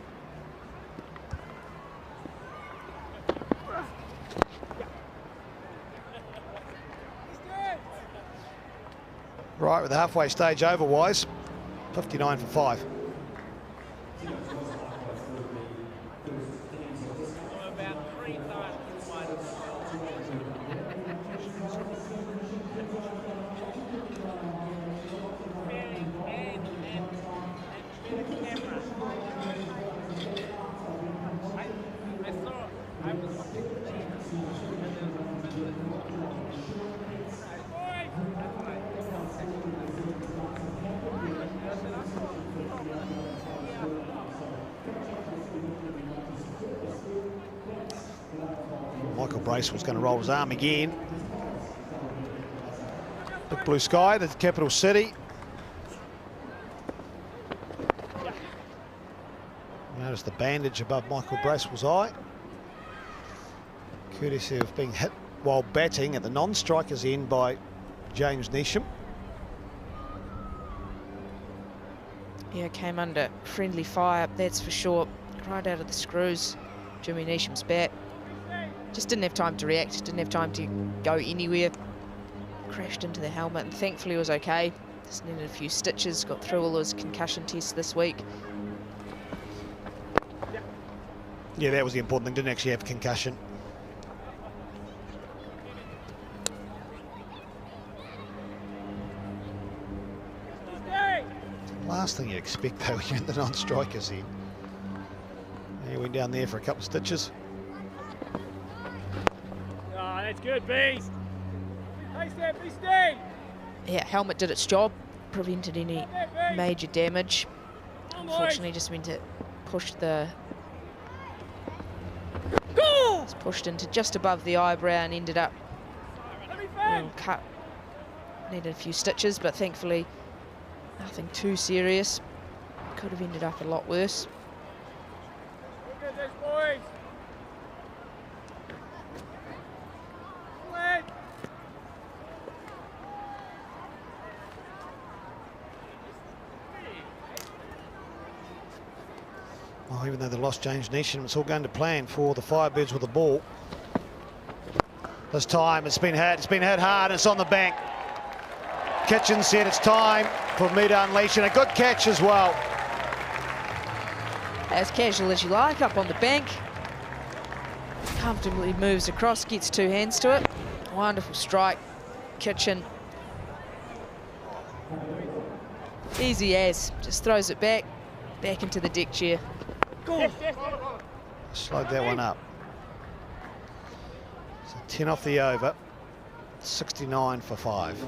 Right, with the halfway stage over, Wise, 59 for 5. Michael Brace was going to roll his arm again. Big blue sky, the capital city. Notice the bandage above Michael Bracewell's eye. Courtesy of being hit while batting at the non-striker's end by James Neesham. Yeah, came under friendly fire, that's for sure. Right out of the screws, Jimmy Neesham's bat. Just didn't have time to react, didn't have time to go anywhere. Crashed into the helmet and thankfully was okay. Just needed a few stitches, got through all his concussion tests this week. Yeah, that was the important thing, didn't actually have concussion. Last thing you expect though when you're in the non-strikers end. He went down there for a couple of stitches. Oh, that's good, Beast. Hey, Steph, stay. Yeah, helmet did its job, prevented any major damage. Unfortunately, just meant to push the... It's pushed into just above the eyebrow and ended up cut. Needed a few stitches, but thankfully nothing too serious. Could have ended up a lot worse. Look at this, boys. Well, even though they lost James Neesham, it's all going to plan for the Firebirds with the ball. This time it's been hit hard, and it's on the bank. Kitchen said it's time for me to unleash, and a good catch as well. As casual as you like, up on the bank. Comfortably moves across, gets two hands to it. Wonderful strike, Kitchen. Easy as, just throws it back into the deck chair. Slowed that one up. So 10 off the over, 69 for 5.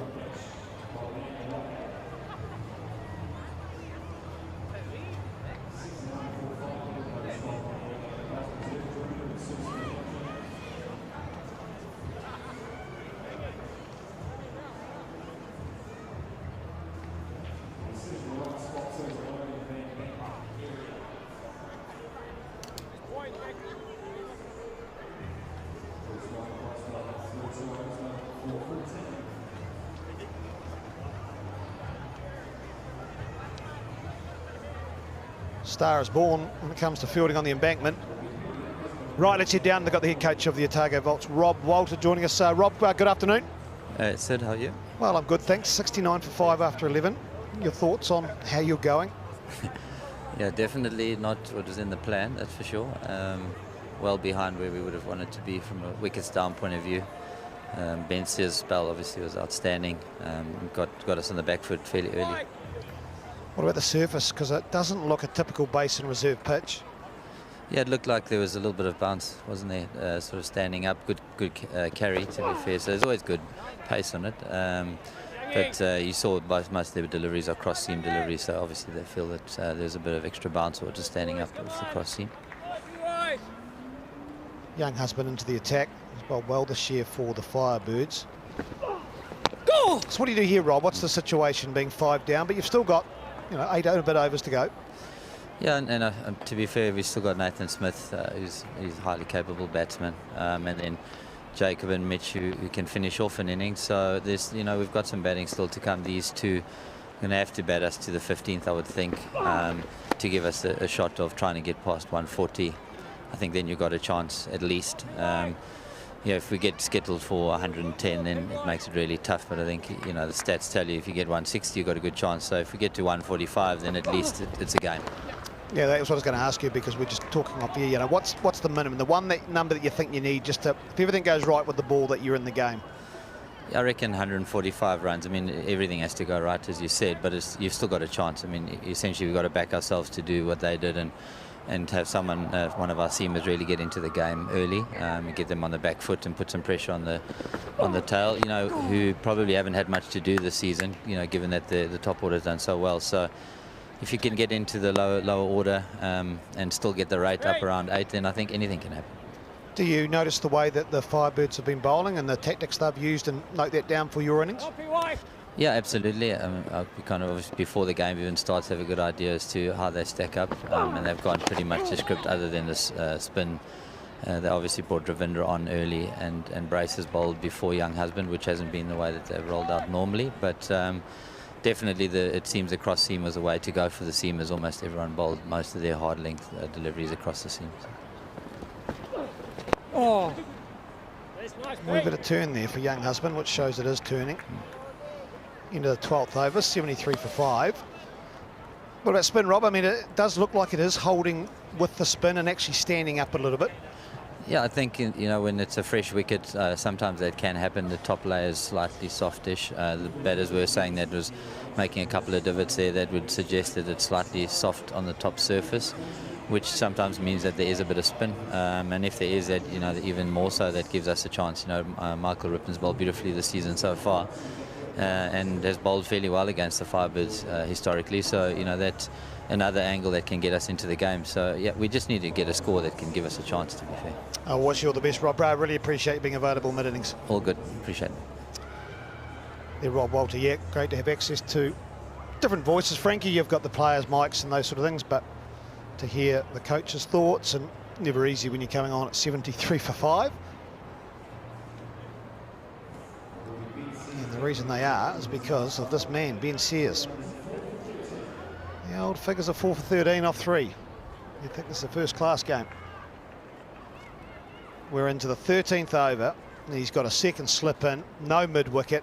Star is born when it comes to fielding on the embankment. Right, let's head down. They've got the head coach of the Otago Volts, Rob Walter, joining us. Rob, good afternoon. Sid, how are you? Well, I'm good, thanks. 69 for 5 after 11. Your thoughts on how you're going? Yeah, definitely not what was in the plan, that's for sure. Well behind where we would have wanted to be from a wickets down point of view. Ben Sears' spell obviously was outstanding. Got us on the back foot fairly early. What about the surface? Because it doesn't look a typical Basin reserve pitch. Yeah, it looked like there was a little bit of bounce, wasn't there? Sort of standing up, good carry, to be fair. So there's always good pace on it. But you saw most of their deliveries are cross-seam deliveries, so obviously they feel that there's a bit of extra bounce or just standing up with the cross-seam. Young husband into the attack. He's bowled well this year for the Firebirds. Go! So what do you do here, Rob? What's the situation being 5 down, but you've still got, 8 bit overs to go? Yeah, and to be fair, we've still got Nathan Smith, who's a highly capable batsman, and then Jacob and Mitch, who can finish off an innings. So there's, we've got some batting still to come. These two are going to have to bat us to the 15th, I would think, to give us a shot of trying to get past 140. I think then you've got a chance at least. If we get scheduled for 110, then it makes it really tough. But I think, the stats tell you if you get 160, you've got a good chance. So if we get to 145, then at least it's a game. Yeah, that was what I was going to ask you, because we're just talking off here. What's the minimum, the number that you think you need just to, if everything goes right with the ball, that you're in the game? I reckon 145 runs. I mean, everything has to go right, as you said, but you've still got a chance. I mean, essentially, we've got to back ourselves to do what they did and have someone, one of our seamers, really get into the game early and get them on the back foot and put some pressure on the tail, you know, who probably haven't had much to do this season, you know, given that the top order's done so well. So if you can get into the lower order and still get the rate up around 8, then I think anything can happen. Do you notice the way that the Firebirds have been bowling and the tactics they've used, and note that down for your innings? Yeah, absolutely. We kind of, before the game even starts, have a good idea as to how they stack up, and they've gone pretty much to script other than this spin. They obviously brought Ravindra on early, and Brace has bowled before Young Husband, which hasn't been the way that they've rolled out normally. But definitely, it seems the cross seam was a way to go for the seamers. Almost everyone bowled most of their hard length deliveries across the seams. Oh, a wee bit of turn there for Young Husband, which shows it is turning. Into the 12th over, 73 for 5. What about spin, Rob? I mean, it does look like it is holding with the spin and actually standing up a little bit. Yeah, I think, you know, when it's a fresh wicket, sometimes that can happen. The top layer is slightly softish. The batters were saying that was making a couple of divots there that would suggest that it's slightly soft on the top surface, which sometimes means that there is a bit of spin. And if there is that, you know, even more so, that gives us a chance. You know, Michael Rippon's bowled beautifully this season so far and has bowled fairly well against the Firebirds historically. So, you know, that's another angle that can get us into the game. So, yeah, we just need to get a score that can give us a chance, to be fair. I wish you all the best, Rob. I really appreciate you being available mid-innings. All good. Appreciate it. Yeah, Rob Walter, yeah, great to have access to different voices. Frankie, you've got the players' mics and those sort of things, but to hear the coach's thoughts, and never easy when you're coming on at 73 for 5. And the reason they are is because of this man, Ben Sears. The old figures are 4 for 13 off 3. You'd think this is a first-class game. We're into the 13th over, and he's got a second slip in, no mid-wicket.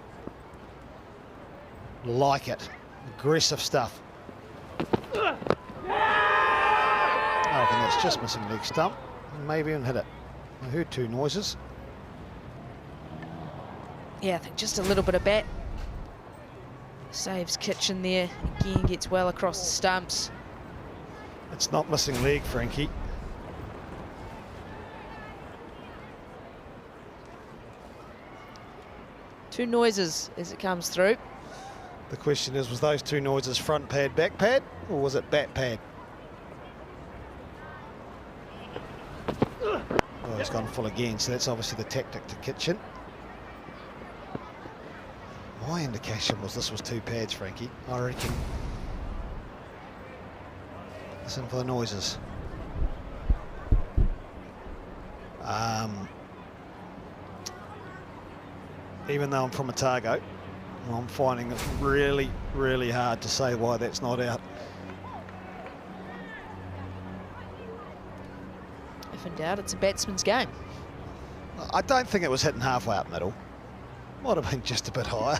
Like it. Aggressive stuff. Oh, and that's just missing leg stump. Maybe even hit it. I heard 2 noises. Yeah, I think just a little bit of bat. Saves Kitchen there. Again, gets well across the stumps. It's not missing leg, Frankie. Two noises as it comes through. The question is, was those 2 noises front pad, back pad, or was it bat pad? Oh, he's gone full again, so that's obviously the tactic to Kitchen. My indication was this was 2 pads, Frankie. I reckon. Listen for the noises. Even though I'm from Otago, I'm finding it really, really hard to say why that's not out. If in doubt, it's a batsman's game. I don't think it was hitting halfway up middle. Might have been just a bit higher.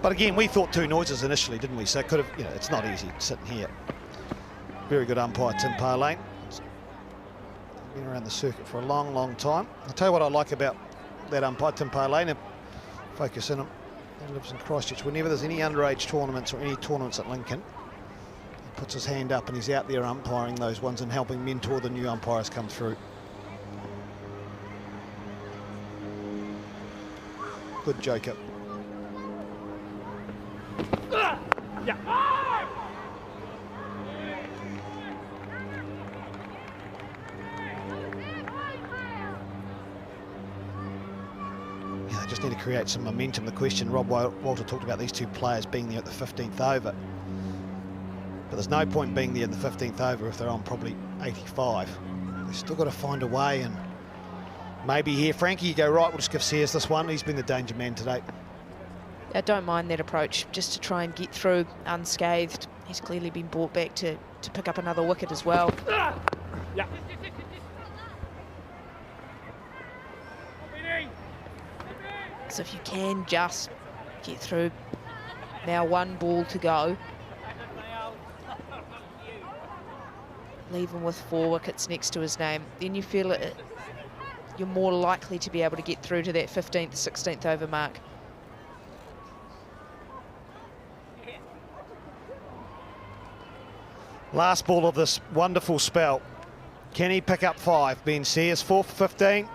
But again, we thought 2 noises initially, didn't we? So it could have, you know, it's not easy sitting here. Very good umpire, Tim Parlane. Been around the circuit for a long, long time. I'll tell you what I like about that umpire, Tim Parlane. Focus in him. He lives in Christchurch. Whenever there's any underage tournaments or any tournaments at Lincoln, he puts his hand up and he's out there umpiring those ones and helping mentor the new umpires come through. Good joker. Just need to create some momentum. The question, Rob Walter talked about these 2 players being there at the 15th over. But there's no point being there in the 15th over if they're on probably 85. They've still got to find a way, and maybe here, Frankie, you go, right, we'll just give Sears this one. He's been the danger man today. I don't mind that approach, just to try and get through unscathed. He's clearly been brought back to pick up another wicket as well. Yeah. So if you can just get through. Now 1 ball to go. Leave him with 4 wickets next to his name. Then you feel it. you're more likely to be able to get through to that 15th, 16th over mark. Last ball of this wonderful spell. Can he pick up 5? Ben Sears, 4 for 15.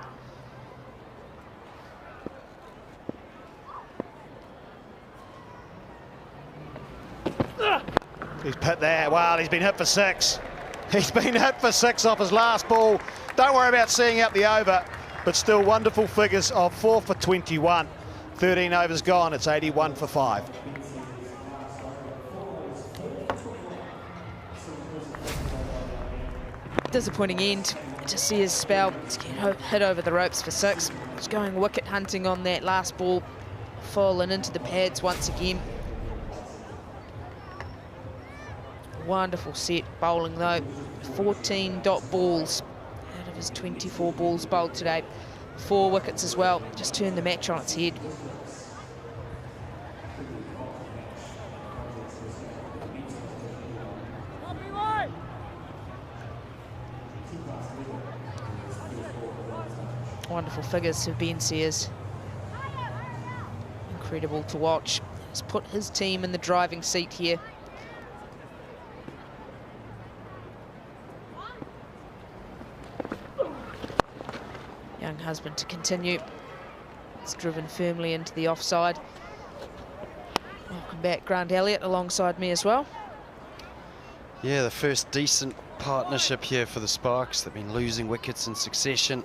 He's put there. Wow, he's been hit for 6. He's been hit for 6 off his last ball. Don't worry about seeing out the over, but still wonderful figures of 4 for 21. 13 overs gone, it's 81 for 5. Disappointing end to see his spell get hit over the ropes for 6. He's going wicket hunting on that last ball, falling into the pads once again. Wonderful set bowling though. 14 dot balls out of his 24 balls bowled today. 4 wickets as well. Just turned the match on its head. Wonderful figures of Ben Sears. Incredible to watch. He's put his team in the driving seat here. Young husband to continue. It's driven firmly into the offside. Welcome back, Grant Elliott, alongside me as well. Yeah, the first decent partnership here for the Sparks. They've been losing wickets in succession.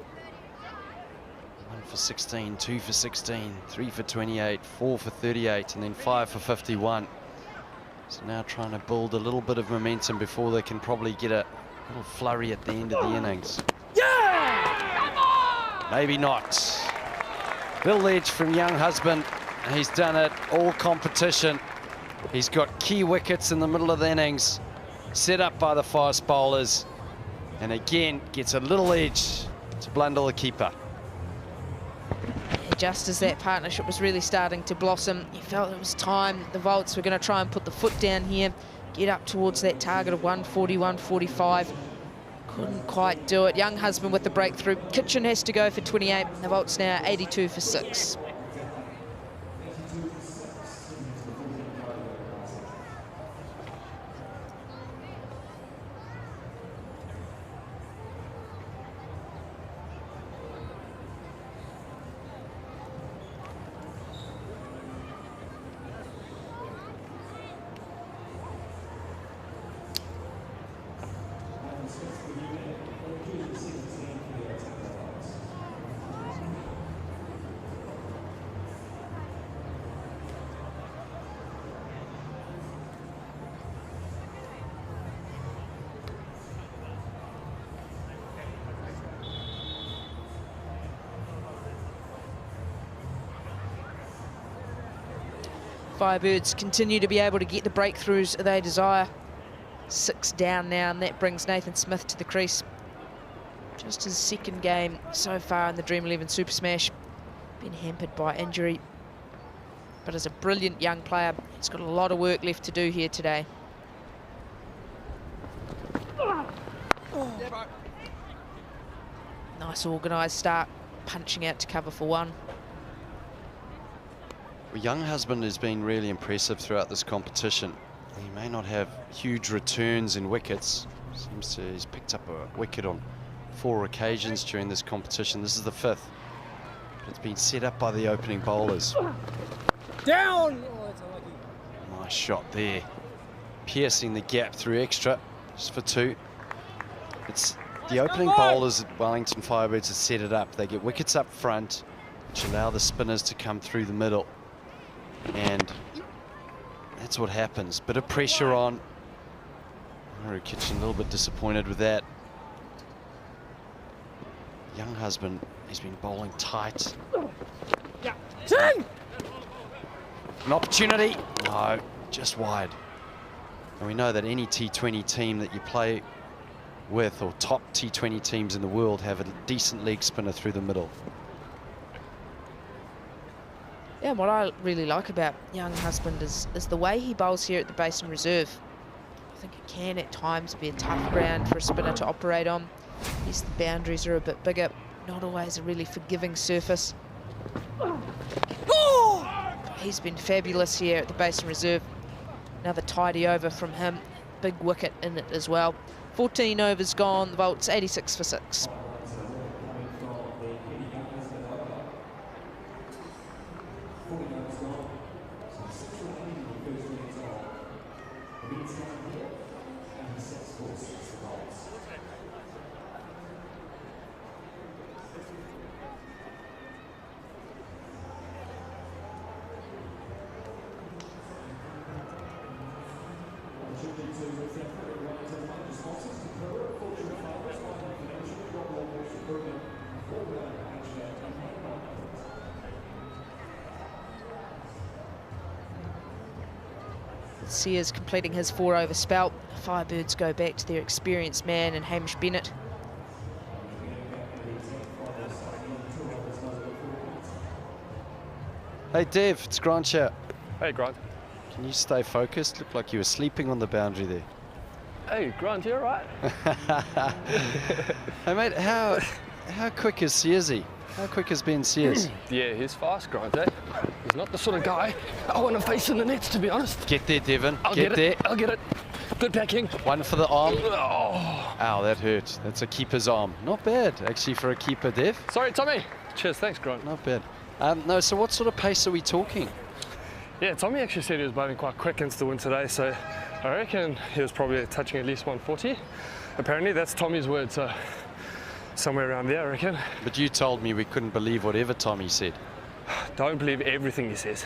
1 for 16, 2 for 16, 3 for 28, 4 for 38, and then 5 for 51. So now trying to build a little bit of momentum before they can probably get a little flurry at the end of the innings. Maybe not. Little edge from young husband. He's done it all competition. He's got key wickets in the middle of the innings, set up by the fast bowlers, and again gets a little edge to Blundell, the keeper. Just as that partnership was really starting to blossom, you felt it was time. The Volts were going to try and put the foot down here, get up towards that target of 140, 145. Couldn't quite do it. Young husband with the breakthrough. Kitchen has to go for 28. The Volts now 82 for 6. Firebirds continue to be able to get the breakthroughs they desire. 6 down now, and that brings Nathan Smith to the crease. Just his second game so far in the Dream11 Super Smash. Been hampered by injury, but as a brilliant young player, he's got a lot of work left to do here today. Nice organised start, punching out to cover for 1. Well, young husband has been really impressive throughout this competition. He may not have huge returns in wickets. Seems to he's picked up a wicket on 4 occasions during this competition. This is the 5th. But it's been set up by the opening bowlers. Down! Nice shot there. Piercing the gap through extra, just for 2. It's the opening bowlers at Wellington Firebirds have set it up. They get wickets up front, which allow the spinners to come through the middle. And that's what happens. Bit of pressure on. Murray Kitchen a little bit disappointed with that. Young husband, he's been bowling tight. An opportunity. No, just wide. And we know that any T20 team that you play with, or top T20 teams in the world, have a decent leg spinner through the middle. Yeah, and what I really like about young husband is the way he bowls here at the Basin Reserve. I think it can at times be a tough ground for a spinner to operate on. Yes, the boundaries are a bit bigger, not always a really forgiving surface. He's been fabulous here at the Basin Reserve. Another tidy over from him. Big wicket in it as well. 14 overs gone, the Volts 86 for 6. Sears completing his 4-over spell. Firebirds go back to their experienced man and Hamish Bennett. Hey Dev, it's Grant here. Hey, Grant. Can you stay focused? Looked like you were sleeping on the boundary there. Hey, Grant, you all right? Hey mate, how quick is Searsy? How quick has Ben Sears? Yeah, he's fast, Grant, eh? He's not the sort of guy I want to face in the nets, to be honest. Get there, Devon. I'll get there. I'll get it. Good backing. One for the arm. Oh. Ow, that hurt. That's a keeper's arm. Not bad, actually, for a keeper, Dev. Sorry, Tommy. Cheers, thanks, Grant. Not bad. No, so what sort of pace are we talking? Yeah, Tommy actually said he was bowling quite quick into the wind today, so I reckon he was probably touching at least 140. Apparently, that's Tommy's word, so somewhere around there, I reckon. But you told me we couldn't believe whatever Tommy said. Don't believe everything he says.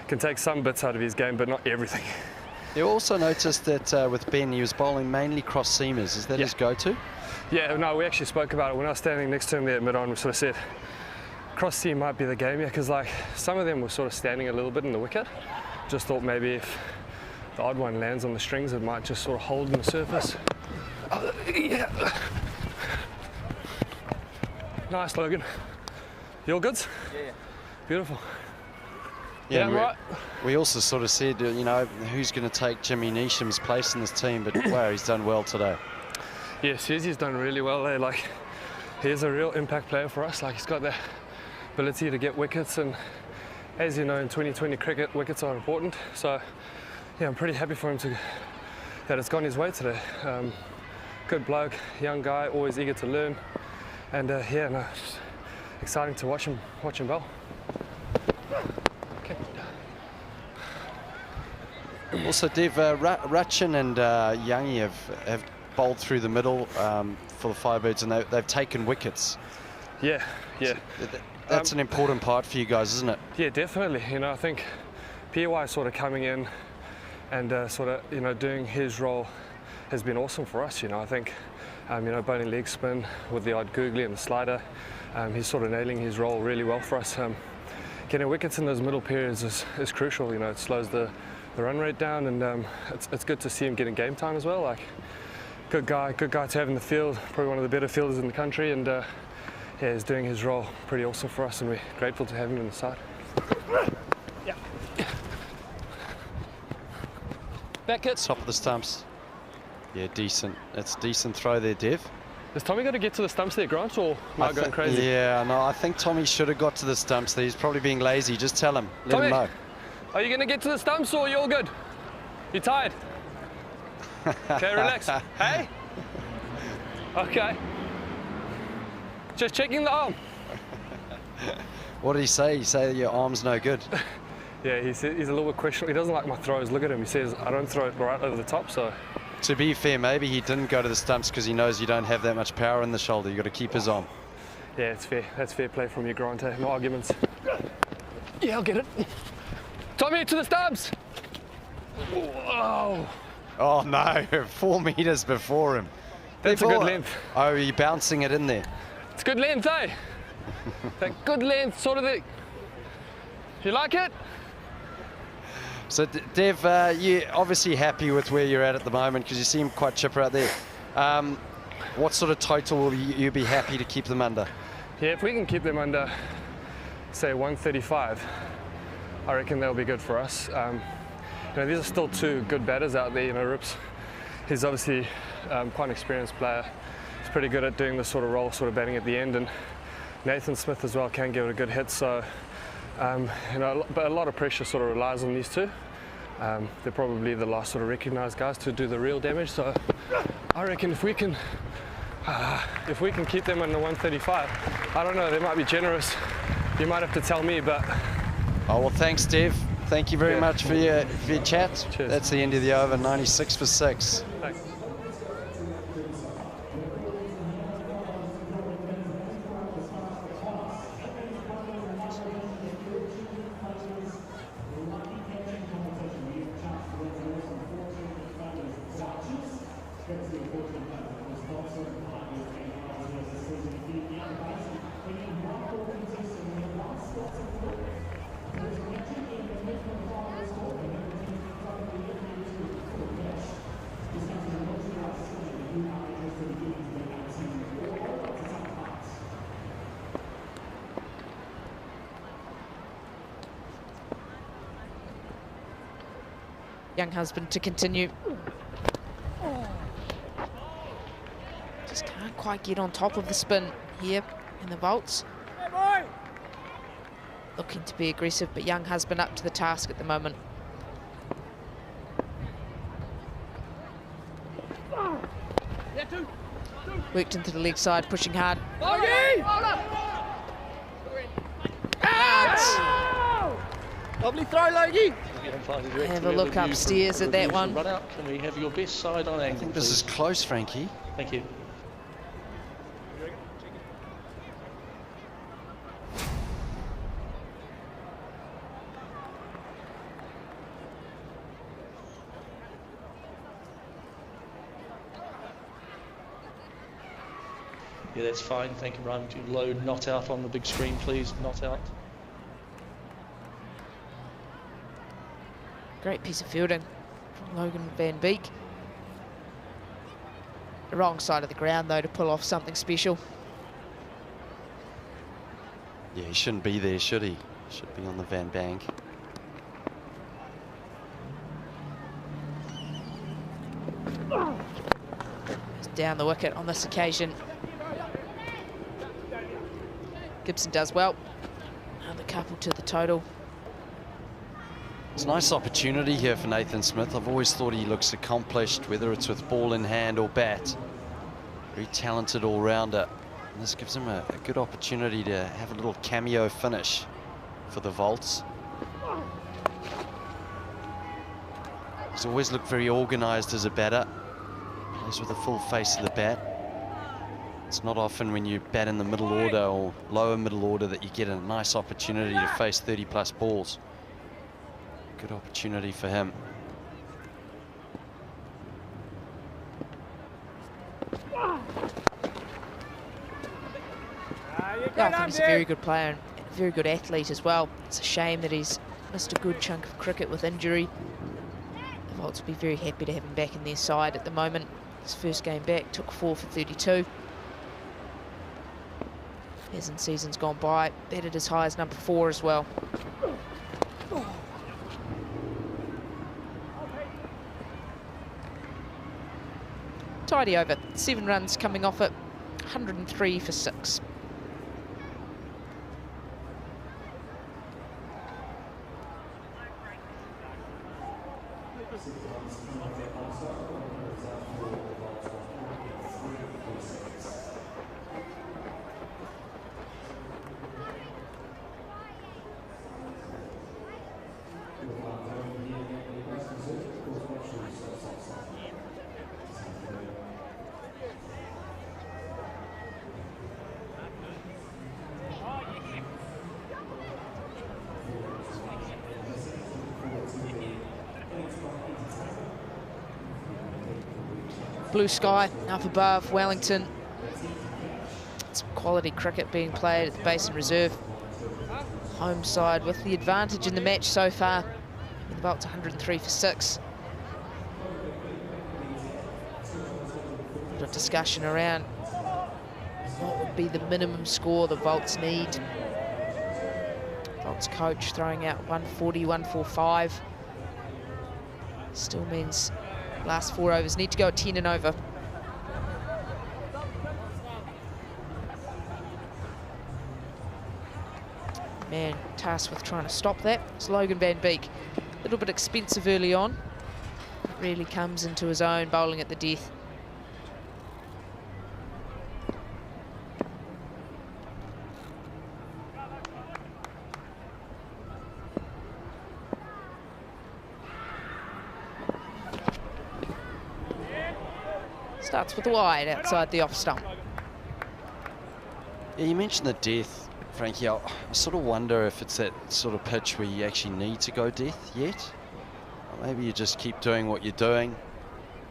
Can take some bits out of his game, but not everything. You also noticed that with Ben, he was bowling mainly cross seamers. Is that his go-to? Yeah, no, we actually spoke about it when I was standing next to him there at mid-on. We sort of said cross seam might be the game here, because like some of them were sort of standing a little bit in the wicket. Just thought maybe if the odd one lands on the strings, it might just sort of hold in the surface. Oh, yeah. Nice, Logan. You all good? Yeah. Beautiful. Yeah, I'm right. We also sort of said, you know, who's going to take Jimmy Neesham's place in this team, but wow, he's done well today. Yes, he's done really well there. Like, he's a real impact player for us. Like, he's got the ability to get wickets, and as you know, in 2020 cricket, wickets are important. So, yeah, I'm pretty happy for him that it's gone his way today. Good bloke, young guy, always eager to learn, and yeah, no, just exciting to watch him bowl. Okay. Also, Dev, Rachin and Youngie have bowled through the middle for the Firebirds, and they've taken wickets. Yeah. That's an important part for you guys, isn't it? Yeah, definitely. You know, I think PY sort of coming in and sort of, you know, doing his role has been awesome for us. You know, I think, you know, bowling leg spin with the odd googly and the slider, he's sort of nailing his role really well for us. Getting wickets in those middle periods is crucial. You know, it slows the run rate down, and it's good to see him getting game time as well. Like, good guy to have in the field, probably one of the better fielders in the country, and yeah, he's doing his role pretty awesome for us, and we're grateful to have him in the side. Yeah. Back it. Top of the stumps. Yeah, decent. That's a decent throw there, Dev. Has Tommy got to get to the stumps there, Grant, or am I going crazy? Yeah, no, I think Tommy should have got to the stumps there. He's probably being lazy. Just tell him. Let Tommy, him know. Are you going to get to the stumps, or you're good? You tired? Okay, relax. Hey? Okay. Just checking the arm. What did he say? He said your arm's no good. Yeah, he's a little bit questionable. He doesn't like my throws. Look at him. He says, I don't throw it right over the top, so... To be fair, maybe he didn't go to the stumps because he knows you don't have that much power in the shoulder. You've got to keep his arm. Yeah, it's fair. That's fair play from you, Grant. No arguments. Yeah, I'll get it. Tommy, to the stumps! Whoa! Oh, no. 4 meters before him. That's a good length. Oh, you're bouncing it in there. It's good length, eh? That good length, sort of the... You like it? So, Dev, you're obviously happy with where you're at the moment because you seem quite chipper out there. What sort of total will you be happy to keep them under? Yeah, if we can keep them under, say, 135, I reckon that'll be good for us. You know, these are still two good batters out there. You know, Rips, he's obviously quite an experienced player. He's pretty good at doing the sort of roll, sort of batting at the end, and Nathan Smith as well can give it a good hit. So, you know, but a lot of pressure sort of relies on these two. They're probably the last sort of recognised guys to do the real damage. So, I reckon if we can keep them under 135, I don't know, they might be generous. You might have to tell me, but. Oh well, thanks, Dev. Thank you very much for your chat. Cheers. That's the end of the over. 96 for 6. Thanks. Young husband to continue. Just can't quite get on top of the spin here in the vaults. Looking to be aggressive, but young husband up to the task at the moment. Worked into the leg side, pushing hard. Lovely throw, Logie. Have a look upstairs at that one. Run out. Can we have your best side on angle, I think this is close, Frankie. Thank you. Yeah, that's fine. Thank you, Ryan. Would you load not out on the big screen, please? Not out. Great piece of fielding from Logan Van Beek. The wrong side of the ground, though, to pull off something special. Yeah, he shouldn't be there, should he? Should be on the Van Bank. He's down the wicket on this occasion. Gibson does well. Another couple to the total. It's a nice opportunity here for Nathan Smith. I've always thought he looks accomplished, whether it's with ball in hand or bat. Very talented all-rounder. And this gives him a good opportunity to have a little cameo finish for the vaults. He's always looked very organised as a batter. Plays with the full face of the bat. It's not often when you bat in the middle order or lower middle order that you get a nice opportunity to face 30-plus balls. Good opportunity for him. Yeah, I think he's a very good player and a very good athlete as well. It's a shame that he's missed a good chunk of cricket with injury. The Vaults will be very happy to have him back in their side at the moment. His first game back took 4 for 32. As in seasons gone by, batted as high as number 4 as well. Tidy over, 7 runs coming off it, 103 for 6. Blue sky up above Wellington. Some quality cricket being played at the Basin Reserve. Home side with the advantage in the match so far. The Vaults 103 for 6. A lot of discussion around what would be the minimum score the Vaults need. Vaults coach throwing out 140, 145. Still means last 4 overs need to go at 10 and over. Man tasked with trying to stop that. It's Logan van Beek. A little bit expensive early on. Really comes into his own bowling at the death. Starts with wide outside the off stump. Yeah, you mentioned the death, Frankie. I sort of wonder if it's that sort of pitch where you actually need to go death yet. Or maybe you just keep doing what you're doing.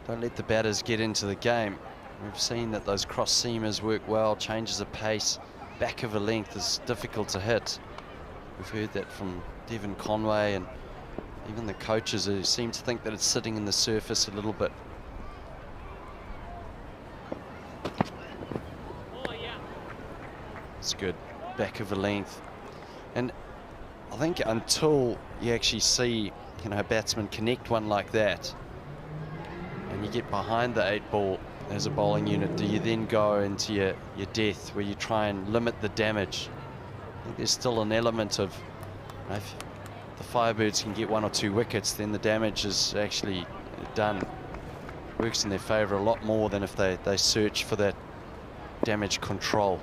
Don't let the batters get into the game. We've seen that those cross seamers work well, changes of pace. Back of a length is difficult to hit. We've heard that from Devon Conway and even the coaches who seem to think that it's sitting in the surface a little bit. It's good, back of a length. And I think until you actually see, you know, a batsman connect one like that, and you get behind the 8 ball as a bowling unit, do you then go into your death where you try and limit the damage? I think there's still an element of, you know, if the Firebirds can get 1 or 2 wickets, then the damage is actually done. Works in their favour a lot more than if they search for that damage control.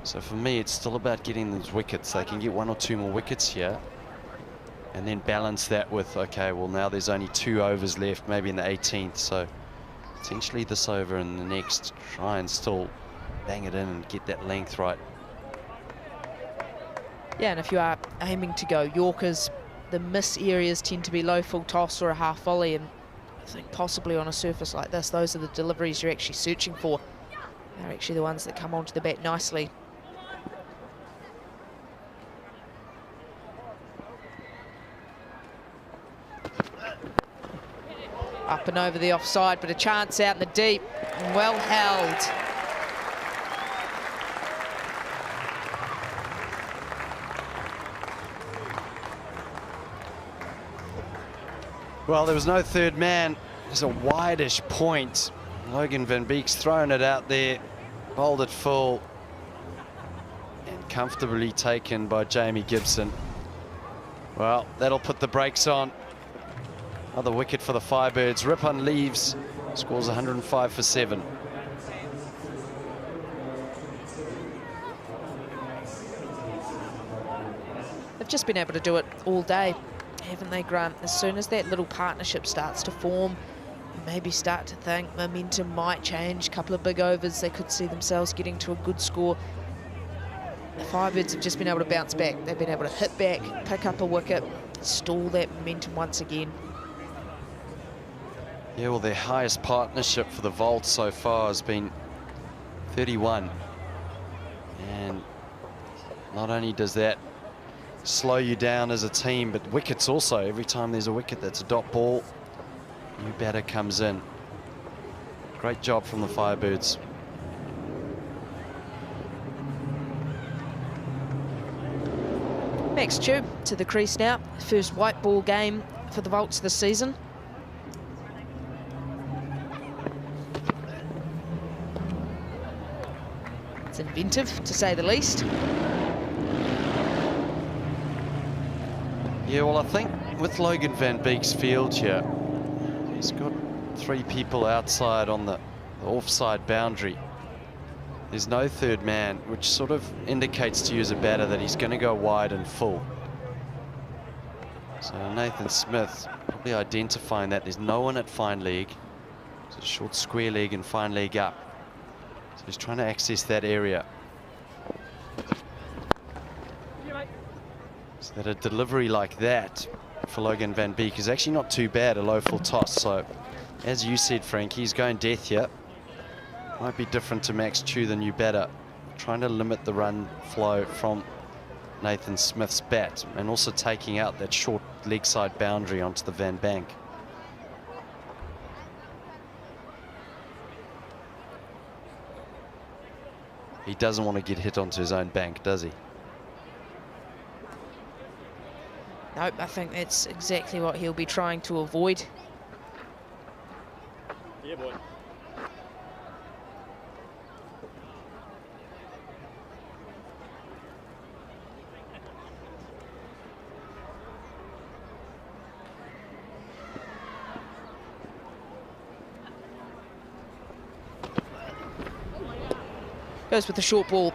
So for me, it's still about getting those wickets. They can get 1 or 2 more wickets here and then balance that with, okay, well, now there's only 2 overs left, maybe in the 18th. So potentially this over and the next, try and still bang it in and get that length right. Yeah, and if you are aiming to go Yorkers, the miss areas tend to be low full toss or a half volley, and I think possibly on a surface like this, those are the deliveries you're actually searching for. They're actually the ones that come onto the bat nicely. Up and over the offside, but a chance out in the deep, and well held. Well, there was no third man. There's a wide-ish point. Logan van Beek's thrown it out there, bowled it full, and comfortably taken by Jamie Gibson. Well, that'll put the brakes on. Another wicket for the Firebirds. Ripon leaves, scores 105 for 7. They've just been able to do it all day, haven't they, Grant? As soon as that little partnership starts to form, you maybe start to think momentum might change. A couple of big overs, they could see themselves getting to a good score. The Firebirds have just been able to bounce back. They've been able to hit back, pick up a wicket, stall that momentum once again. Yeah, well, their highest partnership for the vault so far has been 31. And not only does that slow you down as a team, but wickets also. Every time there's a wicket that's a dot ball, new batter comes in. Great job from the Firebirds. Max Chu to the crease now. First white ball game for the Vaults this season. It's inventive, to say the least. Yeah, well, I think with Logan van Beek's field here, he's got 3 people outside on the offside boundary. There's no third man, which sort of indicates to you as a batter that he's going to go wide and full. So Nathan Smith probably identifying that there's no one at fine leg. It's a short square leg and fine leg up. So he's trying to access that area. So that a delivery like that for Logan van Beek is actually not too bad, a low full toss. So as you said, Frank, he's going death here. Might be different to Max Chu, the new batter, trying to limit the run flow from Nathan Smith's bat and also taking out that short leg side boundary onto the Van Bank. He doesn't want to get hit onto his own bank, does he? Nope, I think that's exactly what he'll be trying to avoid. Yeah, boy. Goes with the short ball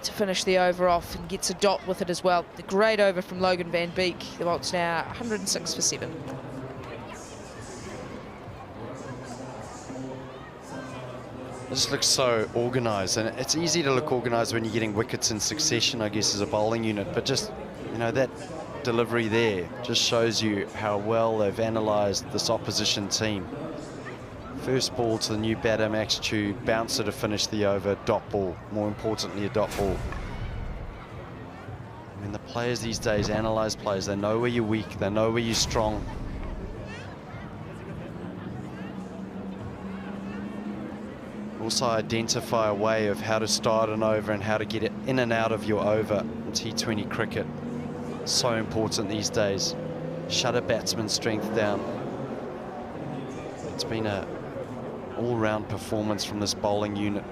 to finish the over off and gets a dot with it as well. The great over from Logan van Beek. The Volts now 106 for 7. This looks so organised, and it's easy to look organised when you're getting wickets in succession, I guess, as a bowling unit. But just, you know, that delivery there just shows you how well they've analysed this opposition team. First ball to the new batter, Max Chu, bouncer to finish the over, dot ball, more importantly a dot ball. I mean, the players these days analyse players. They know where you're weak, they know where you're strong. Also identify a way of how to start an over and how to get it in and out of your over in T20 cricket. So important these days. Shut a batsman's strength down. It's been a all-round performance from this bowling unit.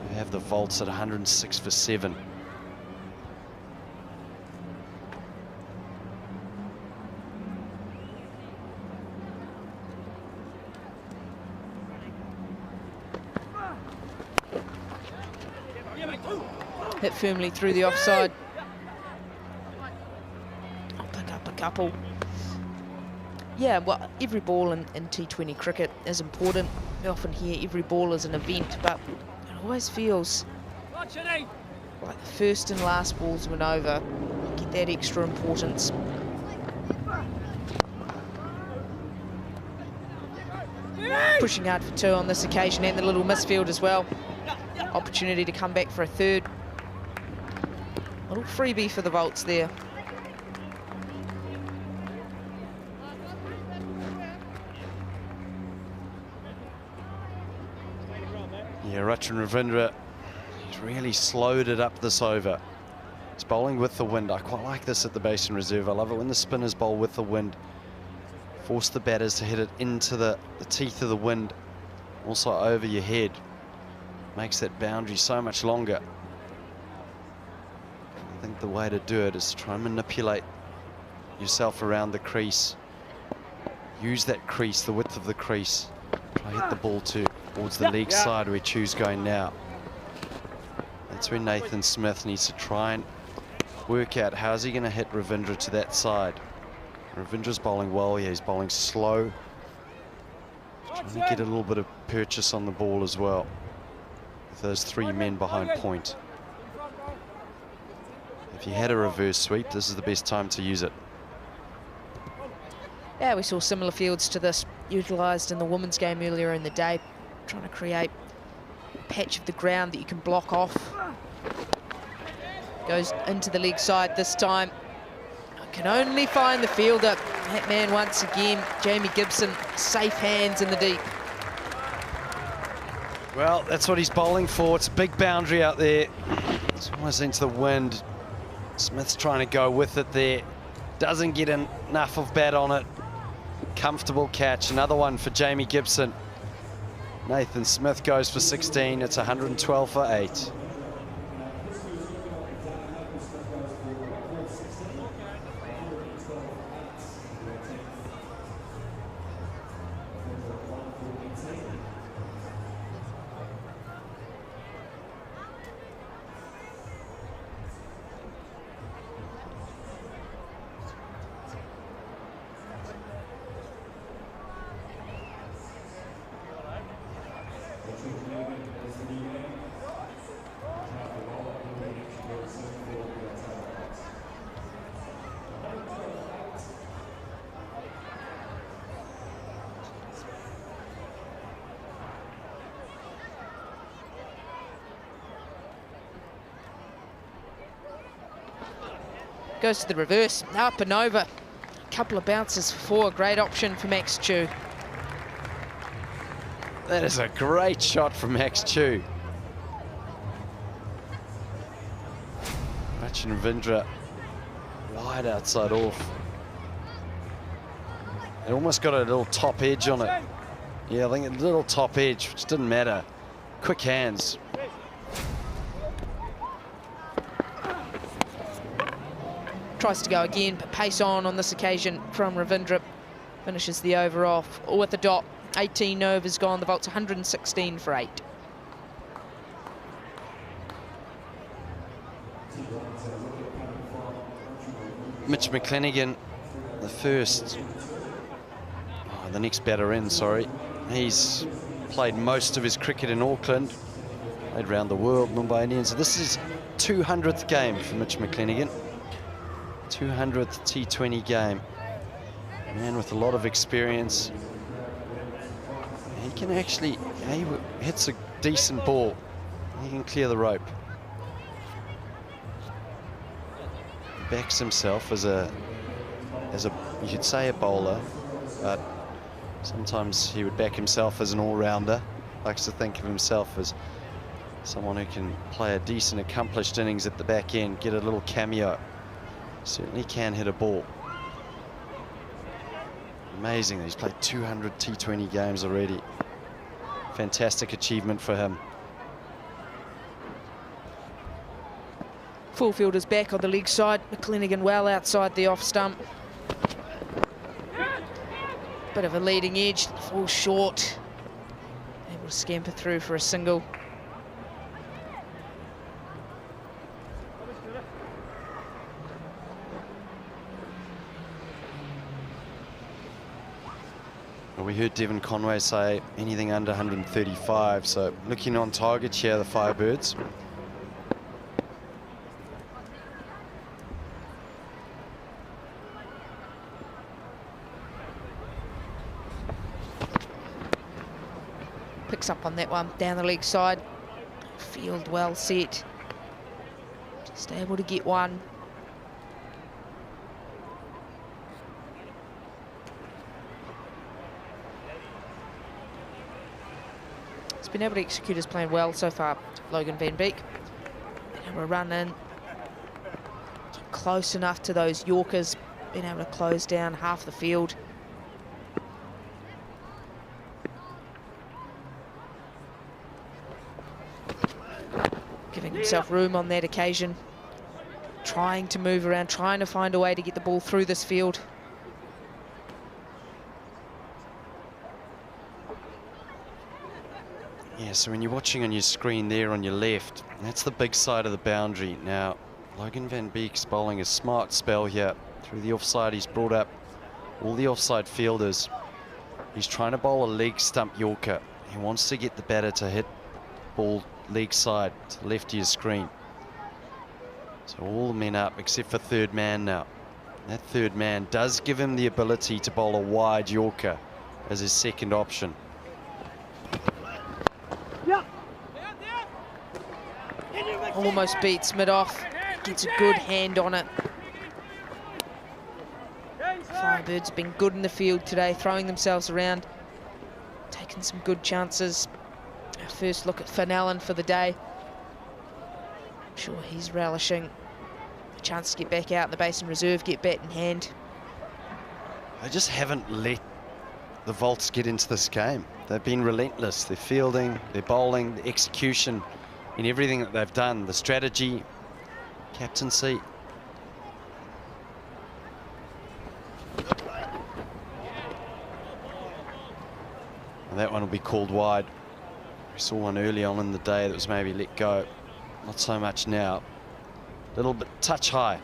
We have the Volts at 106 for 7. Hit firmly through the offside. I'll pick up a couple. Yeah, well, every ball in T20 cricket is important. We often hear every ball is an event, but it always feels like the first and last balls of an over get that extra importance. Pushing hard for 2 on this occasion, and the little misfield as well. Opportunity to come back for a 3rd. Little freebie for the Volts there. Yeah, Rachin Ravindra, he's really slowed it up this over. He's bowling with the wind. I quite like this at the Basin Reserve. I love it when the spinners bowl with the wind. Force the batters to hit it into the teeth of the wind, also over your head. Makes that boundary so much longer. I think the way to do it is to try and manipulate yourself around the crease. Use that crease, the width of the crease. Try hit the ball towards the leg side where Chu's going now. That's where Nathan Smith needs to try and work out how's he going to hit Ravindra to that side. Ravindra's bowling well, yeah, he's bowling slow. Trying to get a little bit of purchase on the ball as well, with those 3 men behind point. If you had a reverse sweep, this is the best time to use it. Yeah, we saw similar fields to this utilised in the women's game earlier in the day, trying to create a patch of the ground that you can block off. Goes into the leg side this time. Can only find the fielder. That man once again, Jamie Gibson, safe hands in the deep. Well, that's what he's bowling for. It's a big boundary out there. It's almost into the wind. Smith's trying to go with it there. Doesn't get enough of bat on it. Comfortable catch. Another one for Jamie Gibson. Nathan Smith goes for 16. It's 112 for 8. Goes to the reverse, up and over. A couple of bounces for a great option for Max Chu. That is a great shot from Max Chu. Rachin Ravindra wide outside off. It almost got a little top edge on it. Yeah, I think a little top edge, which didn't matter. Quick hands. Tries to go again, but pace on this occasion from Ravindra. Finishes the over off with a dot. 18 overs gone. The Volts 116 for 8. Mitch McClenaghan, the next batter in, sorry. He's played most of his cricket in Auckland, played around the world, Mumbai Indians. So this is 200th game for Mitch McClenaghan. 200th T20 game. A man with a lot of experience. He can actually, he hits a decent ball. He can clear the rope. He backs himself as a, you could say a bowler, but sometimes he would back himself as an all-rounder. Likes to think of himself as someone who can play a decent, accomplished innings at the back end, get a little cameo. Certainly can hit a ball. Amazing that he's played 200 T20 games already. Fantastic achievement for him. Full fielders back on the leg side. McClenaghan well outside the off stump. Bit of a leading edge, falls short. Able to scamper through for a single. Well, we heard Devon Conway say anything under 135, so looking on target here, the Firebirds. Picks up on that one, down the leg side. Field well set. Just able to get one. He's been able to execute his plan well so far, Logan Van Beek. Been able to run in, get close enough to those Yorkers, been able to close down half the field. Giving himself room on that occasion, trying to move around, trying to find a way to get the ball through this field. Yeah, so when you're watching on your screen there on your left, that's the big side of the boundary. Now, Logan Van Beek's bowling a smart spell here. Through the offside, he's brought up all the offside fielders. He's trying to bowl a leg stump Yorker. He wants to get the batter to hit ball leg side to the left of your screen. So all the men up except for third man now. That third man does give him the ability to bowl a wide Yorker as his second option. Almost beats mid-off, gets a good hand on it. Firebirds have been good in the field today, throwing themselves around, taking some good chances. Our first look at Finn Allen for the day. I'm sure he's relishing the chance to get back out in the Basin Reserve, get bat in hand. They just haven't let the Volts get into this game. They've been relentless. Their fielding, their bowling, the execution in everything that they've done, the strategy, captaincy. And that one will be called wide. We saw one early on in the day that was maybe let go. Not so much now. A little bit touch high.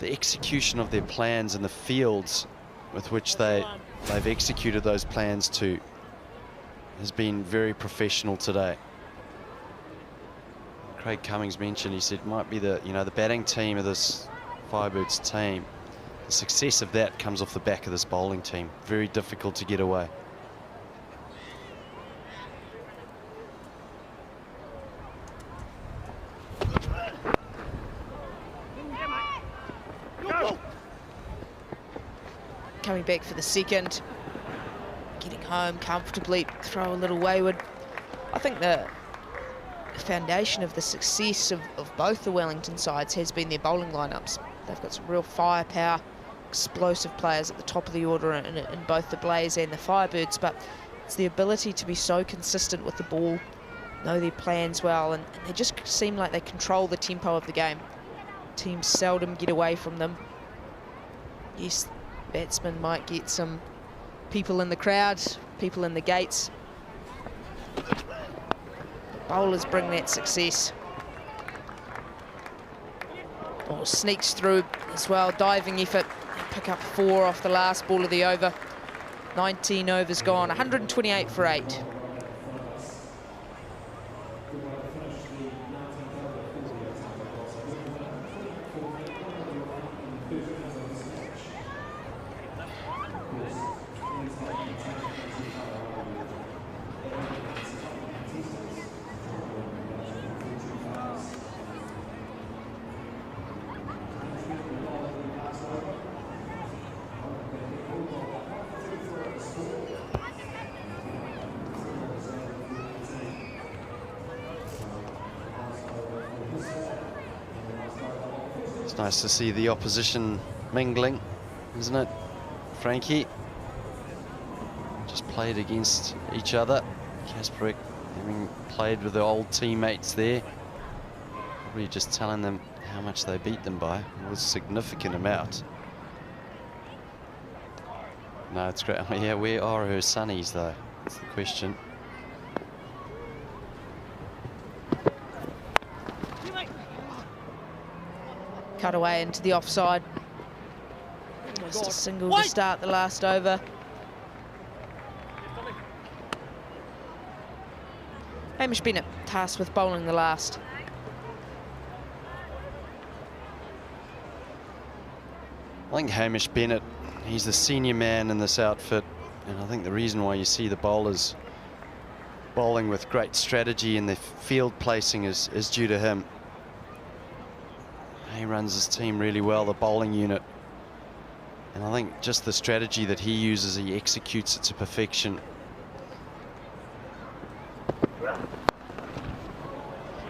The execution of their plans and the fields with which they've executed those plans to has been very professional today. Craig Cummings mentioned, he said, might be the batting team of this Firebirds team. The success of that comes off the back of this bowling team. Very difficult to get away. Coming back for the second, getting home comfortably, throw a little wayward. I think the foundation of the success of both the Wellington sides has been their bowling lineups. They've got some real firepower, explosive players at the top of the order in both the Blaze and the Firebirds, but it's the ability to be so consistent with the ball, know their plans well, and they just seem like they control the tempo of the game. Teams seldom get away from them. Yes, batsmen might get some people in the crowd, people in the gates. Bowlers bring that success. Oh, sneaks through as well, diving effort. Pick up 4 off the last ball of the over. 19 overs gone, 128 for 8. Nice to see the opposition mingling, isn't it, Frankie? Just played against each other. Kasparek having played with the old teammates there. Probably just telling them how much they beat them by. It was a significant amount. No, it's great. Yeah, where are her sunnies though? That's the question. Cut away into the offside. Just a single to start the last over. Hamish Bennett tasked with bowling the last. I think Hamish Bennett, he's the senior man in this outfit, and I think the reason why you see the bowlers bowling with great strategy and their field placing is due to him. He runs his team really well, the bowling unit. And I think just the strategy that he uses, he executes it to perfection.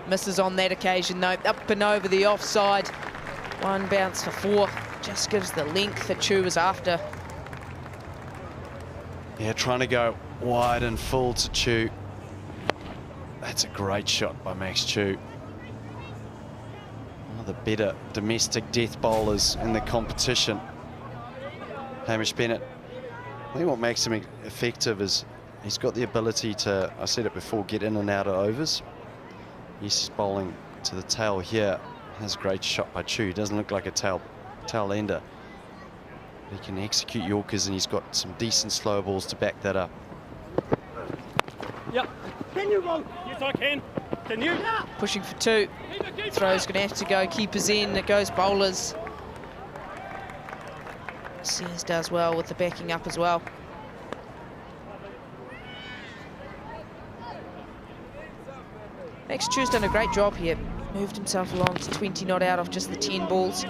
Misses on that occasion though, up and over the offside. One bounce for 4, just gives the length that Chu was after. Yeah, trying to go wide and full to Chu. That's a great shot by Max Chu. The better domestic death bowlers in the competition. Hamish Bennett, I think what makes him effective is he's got the ability to, I said it before, get in and out of overs. He's bowling to the tail here. That's a great shot by Chu. He doesn't look like a tail ender. He can execute Yorkers and he's got some decent slow balls to back that up. Yep. Can you roll? Yes, I can. Can you? Pushing for 2. Throw's going to have to go keepers in. It goes bowlers. Sears does well with the backing up as well. Max Chu's done a great job here. Moved himself along to 20 not out off just the 10 balls.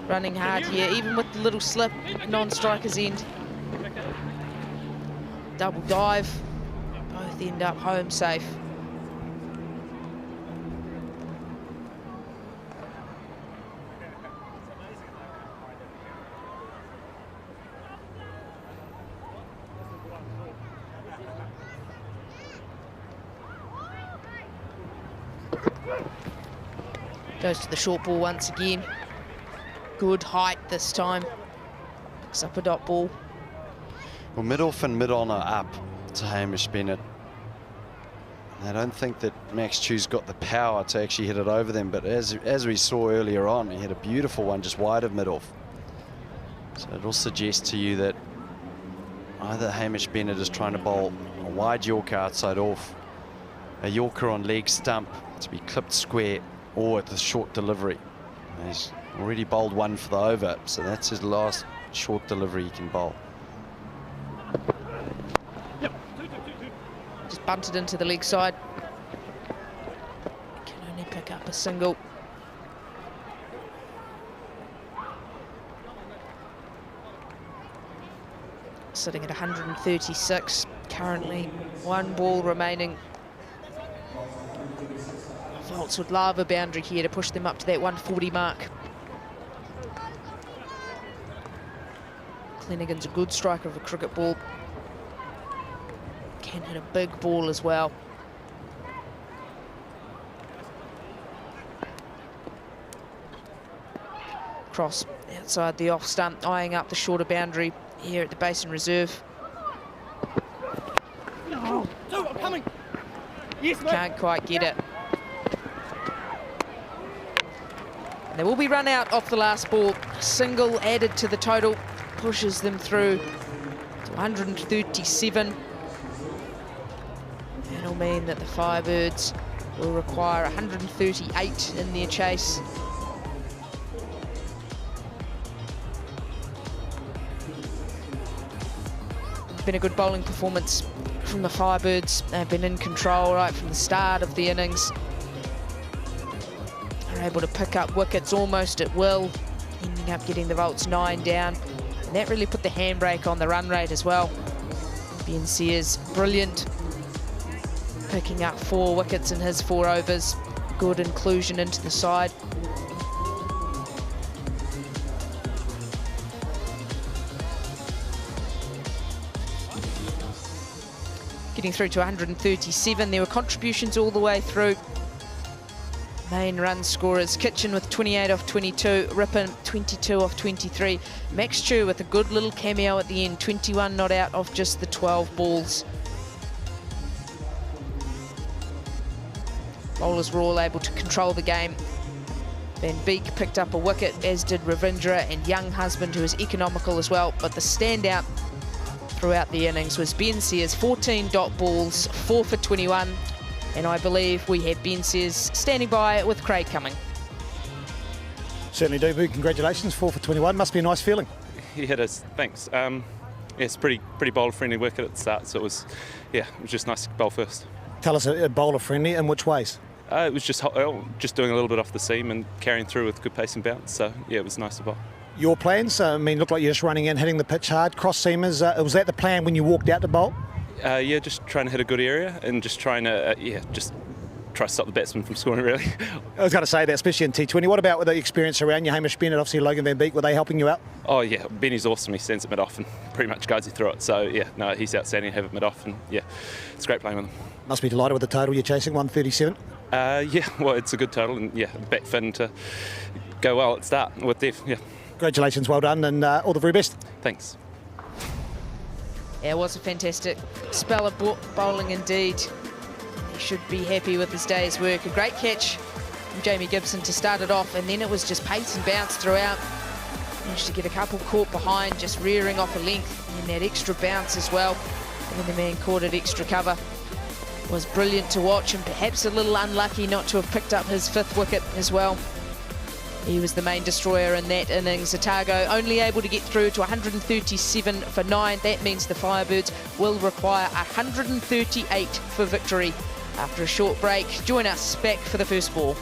Running hard here, even with the little slip, non-striker's end. Double dive. Both end up home safe. Goes to the short ball once again. Good height this time. Picks up a dot ball. Well, mid-off and mid-on are up to Hamish Bennett. I don't think that Max Chu's got the power to actually hit it over them, but as we saw earlier on, he had a beautiful one just wide of mid-off. So it'll suggest to you that either Hamish Bennett is trying to bowl a wide Yorker outside off, a Yorker on leg stump to be clipped square, or at the short delivery. He's already bowled 1 for the over, so that's his last short delivery he can bowl. Yep. Just bunted into the leg side. Can only pick up a single. Sitting at 136. Currently 1 ball remaining. Volts would love a boundary here to push them up to that 140 mark. Flanagan's a good striker of a cricket ball. Can hit a big ball as well. Cross outside the off stump, eyeing up the shorter boundary here at the Basin Reserve. No, I'm coming. Yes, mate. Can't quite get it. They will be run out off the last ball. A single added to the total pushes them through to 137. That'll mean that the Firebirds will require 138 in their chase. Been a good bowling performance from the Firebirds. They've been in control right from the start of the innings. They're able to pick up wickets almost at will, ending up getting the Volts 9 down. And that really put the handbrake on the run rate as well. Ben Sears, brilliant, picking up 4 wickets in his 4 overs. Good inclusion into the side. Getting through to 137. There were contributions all the way through. Main run scorers, Kitchen with 28 off 22, Rippon 22 off 23, Max Chu with a good little cameo at the end, 21 not out off just the 12 balls. Bowlers were all able to control the game. Van Beek picked up a wicket, as did Ravindra and Young Husband, who was economical as well, but the standout throughout the innings was Ben Sears, 14 dot balls, 4 for 21, and I believe we have Ben Sears standing by with Craig coming. Certainly do, Boo. Congratulations, 4 for 21. Must be a nice feeling. Yeah, it is. Thanks. Yeah, it's pretty bowler-friendly wicket at the start, so it was just nice to bowl first. Tell us a bowler-friendly, in which ways? It was just doing a little bit off the seam and carrying through with good pace and bounce, so yeah, it was nice to bowl. Your plans? I mean, looked like you're just running in, hitting the pitch hard, cross seamers. Was that the plan when you walked out to bowl? Yeah, just trying to hit a good area and just trying to, just try to stop the batsman from scoring, really. I was going to say that, especially in T20. What about with the experience around you, Hamish Bennett, obviously Logan Van Beek, were they helping you out? Oh, yeah, Benny's awesome. He sends it mid-off and pretty much guides you through it. So, yeah, no, he's outstanding, have it mid-off, and yeah, it's great playing with him. Must be delighted with the total you're chasing, 137. Yeah, well, it's a good total, and yeah, back fin to go well at start with Dev, yeah. Congratulations, well done, and all the very best. Thanks. Yeah, it was a fantastic spell of bowling indeed. He should be happy with his day's work. A great catch from Jamie Gibson to start it off, and then it was just pace and bounce throughout. Managed to get a couple caught behind, just rearing off a length, and that extra bounce as well. And then the man caught it extra cover. It was brilliant to watch, and perhaps a little unlucky not to have picked up his 5th wicket as well. He was the main destroyer in that innings. Otago only able to get through to 137 for 9. That means the Firebirds will require 138 for victory. After a short break, join us back for the first ball.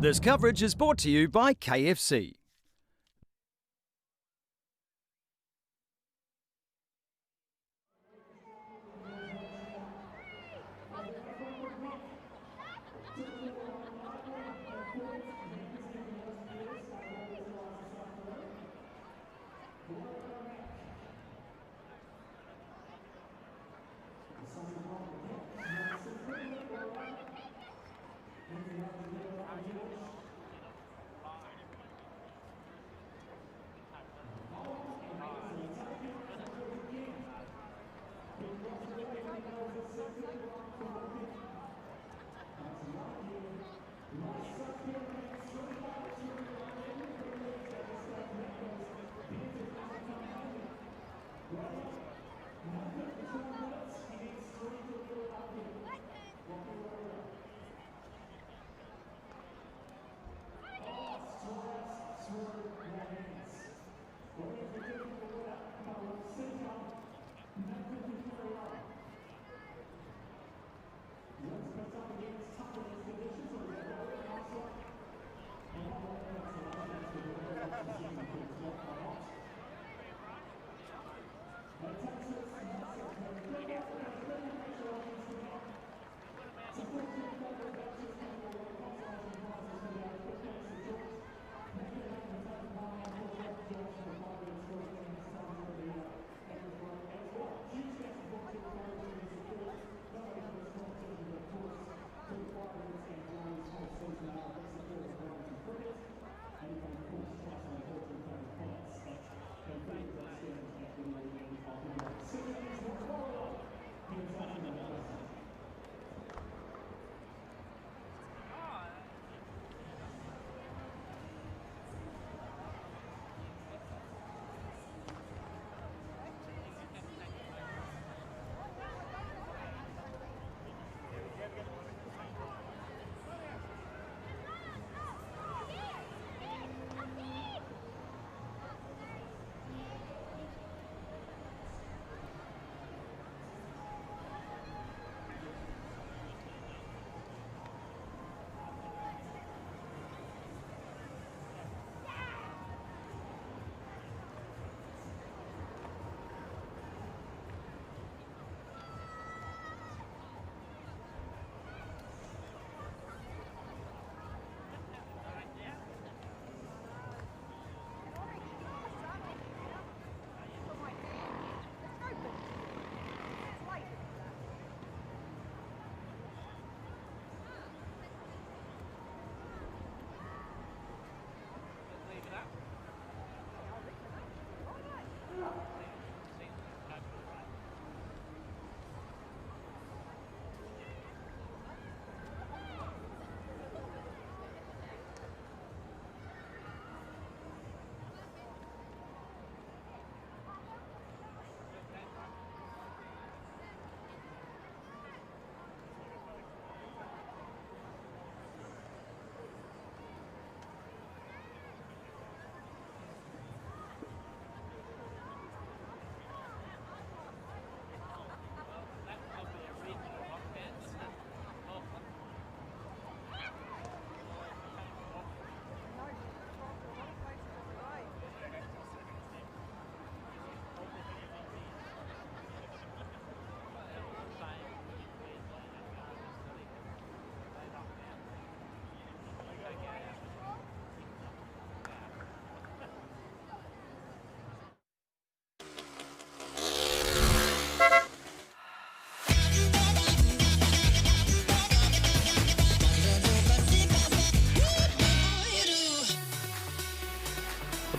This coverage is brought to you by KFC.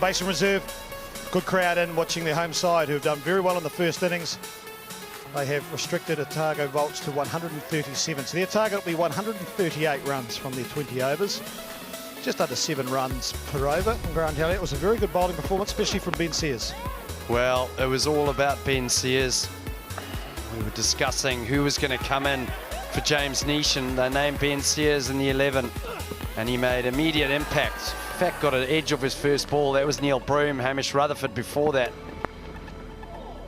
Basin reserve. Good crowd in watching their home side, who have done very well in the first innings. They have restricted Otago volts to 137. So their target will be 138 runs from their 20 overs. Just under 7 runs per over. And Grant Elliott, it was a very good bowling performance, especially from Ben Sears. Well, it was all about Ben Sears. We were discussing who was going to come in for James Neesham. They named Ben Sears in the 11, and he made immediate impact. In fact, got an edge of his first ball. That was Neil Broome, Hamish Rutherford before that.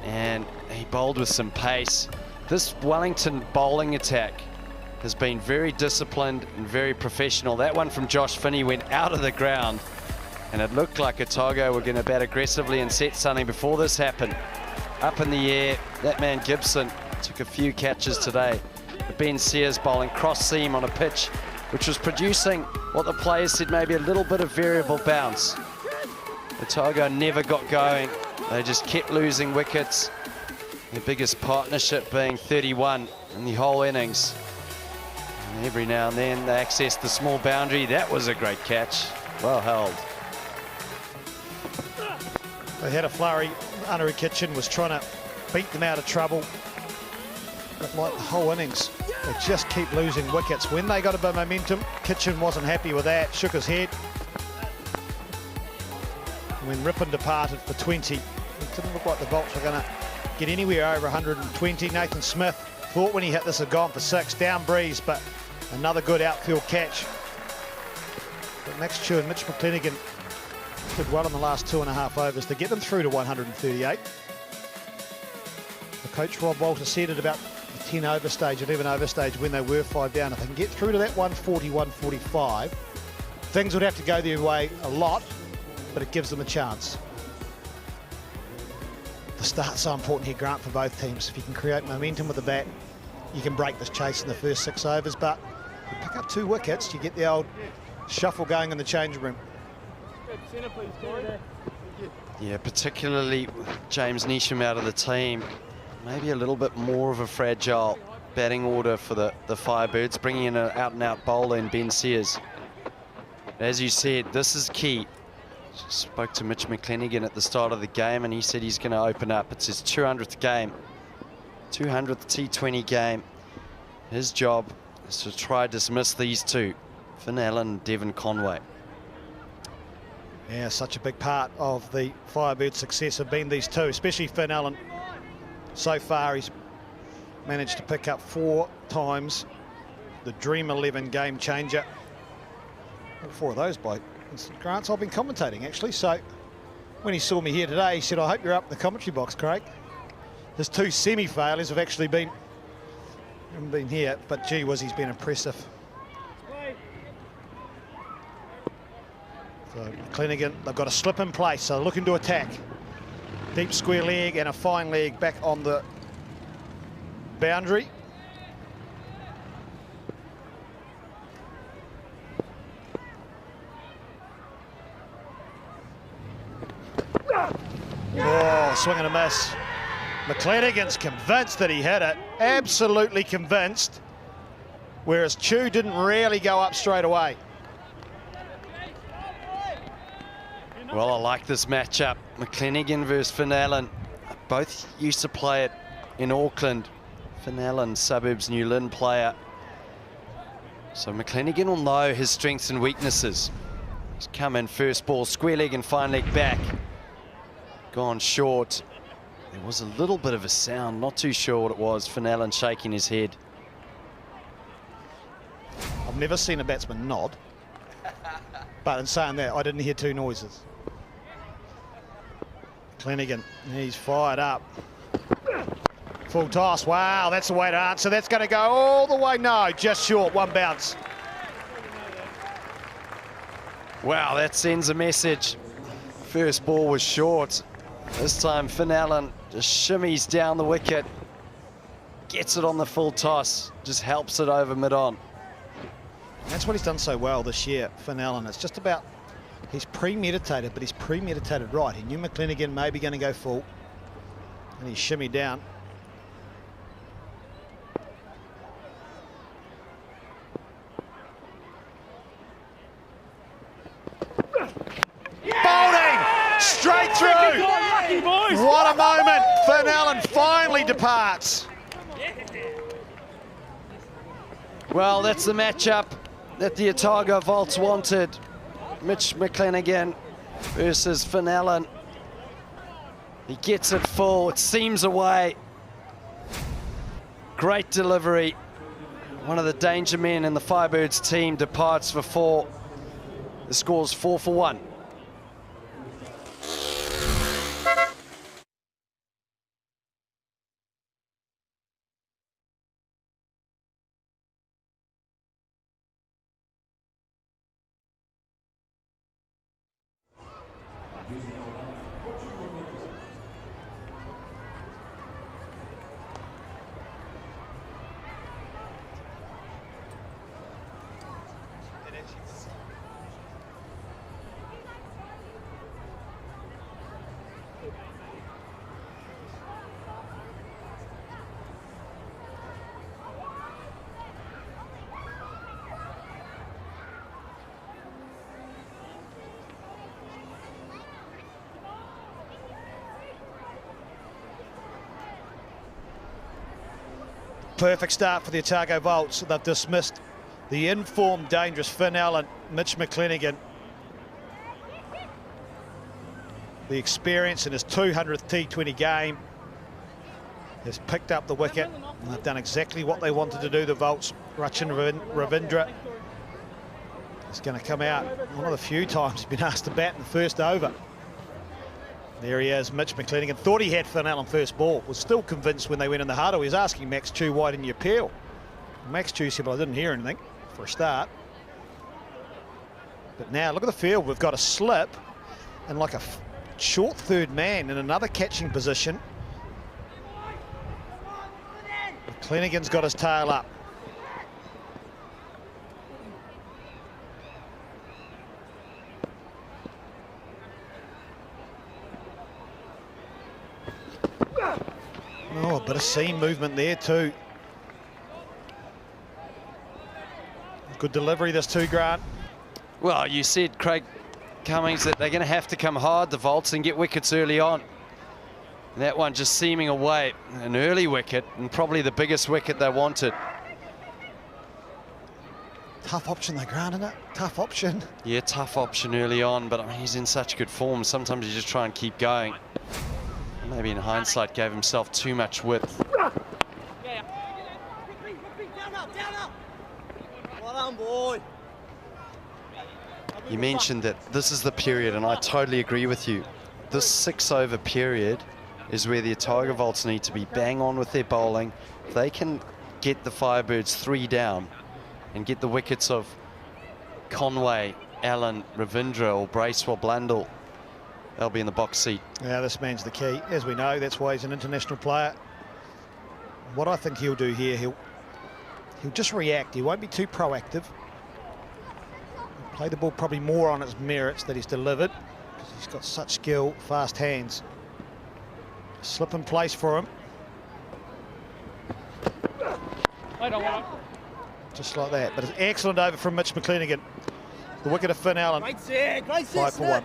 And he bowled with some pace. This Wellington bowling attack has been very disciplined and very professional. That one from Josh Finney went out of the ground, and it looked like Otago were going to bat aggressively and set something before this happened. Up in the air, that man Gibson took a few catches today. But Ben Sears bowling cross seam on a pitch which was producing what the players said maybe a little bit of variable bounce. Otago never got going. They just kept losing wickets. Their biggest partnership being 31 in the whole innings. And every now and then they accessed the small boundary. That was a great catch. Well held. They had a flurry. Anu Kitchen was trying to beat them out of trouble. But like the whole innings, they just keep losing wickets. When they got a bit of momentum, Kitchen wasn't happy with that, shook his head. When Rippon departed for 20, it didn't look like the Volts were going to get anywhere over 120. Nathan Smith thought when he hit this had gone for 6, down breeze, but another good outfield catch. But Max Chu and Mitch McClenaghan did well in the last 2.5 overs to get them through to 138. The coach Rob Walter said at about the 10 over stage, 11 over stage, when they were 5 down, if they can get through to that 140, 145, things would have to go their way a lot, but it gives them a chance. The start's so important here, Grant, for both teams. If you can create momentum with the bat, you can break this chase in the first 6 overs, but you pick up 2 wickets, you get the old shuffle going in the changing room. Yeah, particularly James Neesham out of the team. Maybe a little bit more of a fragile batting order for the Firebirds, bringing in an out-and-out bowler in Ben Sears. As you said, this is key. Spoke to Mitch McClenaghan at the start of the game, and he said he's going to open up. It's his 200th game, 200th T20 game. His job is to try dismiss these two, Finn Allen and Devon Conway. Yeah, such a big part of the Firebirds' success have been these two, especially Finn Allen. So far, he's managed to pick up 4 times the Dream11 game changer. 4 of those by Grants. I've been commentating, actually, so when he saw me here today, he said, I hope you're up in the commentary box, Craig. His 2 semi-failures have actually been, haven't been here, but gee whiz, he's been impressive. So McClenaghan, they've got a slip in place, so looking to attack. Deep square leg and a fine leg back on the boundary. Oh, swing and a miss. McClenaghan's convinced that he hit it, absolutely convinced, whereas Chu didn't really go up straight away. Well, I like this matchup. McClenaghan versus Finn Allen. Both used to play it in Auckland. Finn Allen, Suburbs New Lynn player. So McClenaghan will know his strengths and weaknesses. He's come in first ball, square leg and fine leg back. Gone short. There was a little bit of a sound, not too sure what it was. Finn Allen shaking his head. I've never seen a batsman nod. But in saying that, I didn't hear 2 noises. McClenaghan, he's fired up. Full toss, wow, that's the way to answer. That's going to go all the way, no, just short, 1 bounce. Wow, that sends a message. First ball was short. This time Finn Allen just shimmies down the wicket, gets it on the full toss, just helps it over mid-on. That's what he's done so well this year, Finn Allen. It's just about, he's premeditated, but he's premeditated right. He knew McClenaghan may be going to go full, and he shimmied down. Bowling! what a moment. Finn Allen finally departs. Well, that's the matchup that the Otago Vaults wanted. Mitch McClenaghan versus Finn Allen. He gets it full, it seams away. Great delivery. One of the danger men in the Firebirds team departs for 4. The score's 4-1. Perfect start for the Otago Vaults. They've dismissed the informed, dangerous Finn Allen, Mitch McClenaghan. The experience in his 200th T20 game has picked up the wicket. And they've done exactly what they wanted to do, the Vaults. Rachin Ravindra is going to come out one of the few times he's been asked to bat in the first over. There he is, Mitch McClenaghan. Thought he had Finn Allen first ball. Was still convinced when they went in the huddle. He was asking Max Chu, why didn't you appeal? Max Chu said, well, I didn't hear anything for a start. But now, look at the field. We've got a slip and like a short third man in another catching position. McClenaghan's got his tail up. Oh, a bit of seam movement there too. Good delivery this too, Grant. Well, you said, Craig Cummings, that they're going to have to come hard, the Vaults, and get wickets early on. And that one just seaming away, an early wicket, and probably the biggest wicket they wanted. Tough option though, Grant, isn't it? Tough option. Yeah, tough option early on, but I mean, he's in such good form. Sometimes you just try and keep going. Maybe in hindsight gave himself too much width. Well done, boy. You mentioned that this is the period, and I totally agree with you. This 6-over period is where the Otago Vaults need to be bang on with their bowling. If they can get the Firebirds 3 down and get the wickets of Conway, Allen, Ravindra or Bracewell Blundell, they'll be in the box seat. Yeah, this man's the key. As we know, that's why he's an international player. What I think he'll do here, he'll just react. He won't be too proactive. He'll play the ball probably more on its merits that he's delivered, because he's got such skill, fast hands. Slip in place for him. Just like that. But it's an excellent over from Mitch McClenaghan. The wicket of Finn Allen. Great set, 5 for 1.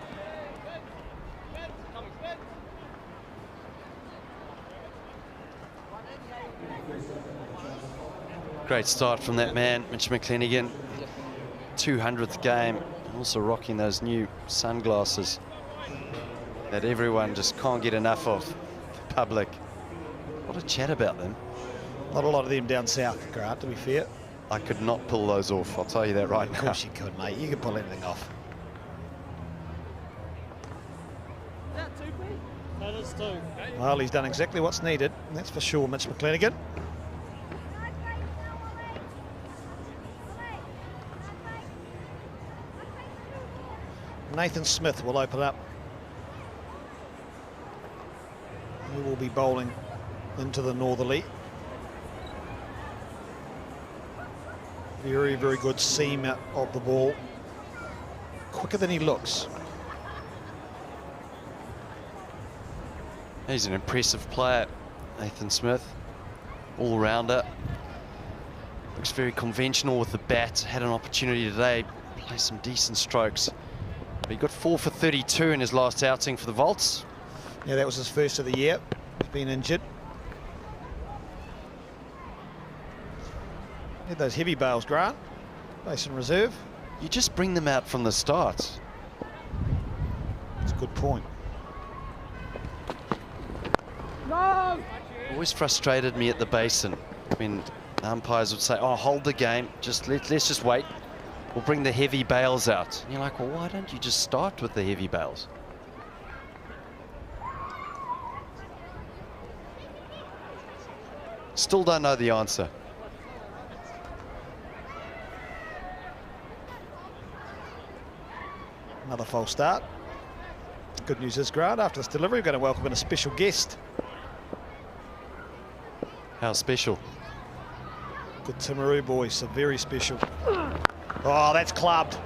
Great start from that man, Mitch McClenaghan. 200th game, also rocking those new sunglasses that everyone just can't get enough of, the public. What a chat about them. Not a lot of them down south, Grant, to be fair. I could not pull those off, I'll tell you that right now. Of course you could, mate. You can pull anything off. That is 2. Well, he's done exactly what's needed, that's for sure, Mitch McClenaghan. Nathan Smith will open up. He will be bowling into the northerly. Very, very good seam out of the ball. Quicker than he looks. He's an impressive player, Nathan Smith. All-rounder. Looks very conventional with the bat. Had an opportunity today, play some decent strokes. But he got 4 for 32 in his last outing for the Vaults. Yeah, that was his first of the year. He's been injured. Had those heavy bales, Grant. Basin reserve. You just bring them out from the start. That's a good point. Always frustrated me at the Basin when umpires would say, oh, hold the game, let's just wait. We'll bring the heavy bales out. And you're like, well, why don't you just start with the heavy bales? Still don't know the answer. Another false start. Good news is, Grant, after this delivery, we're going to welcome in a special guest. How special? Good Timaroo boys, so very special. Oh, that's clubbed.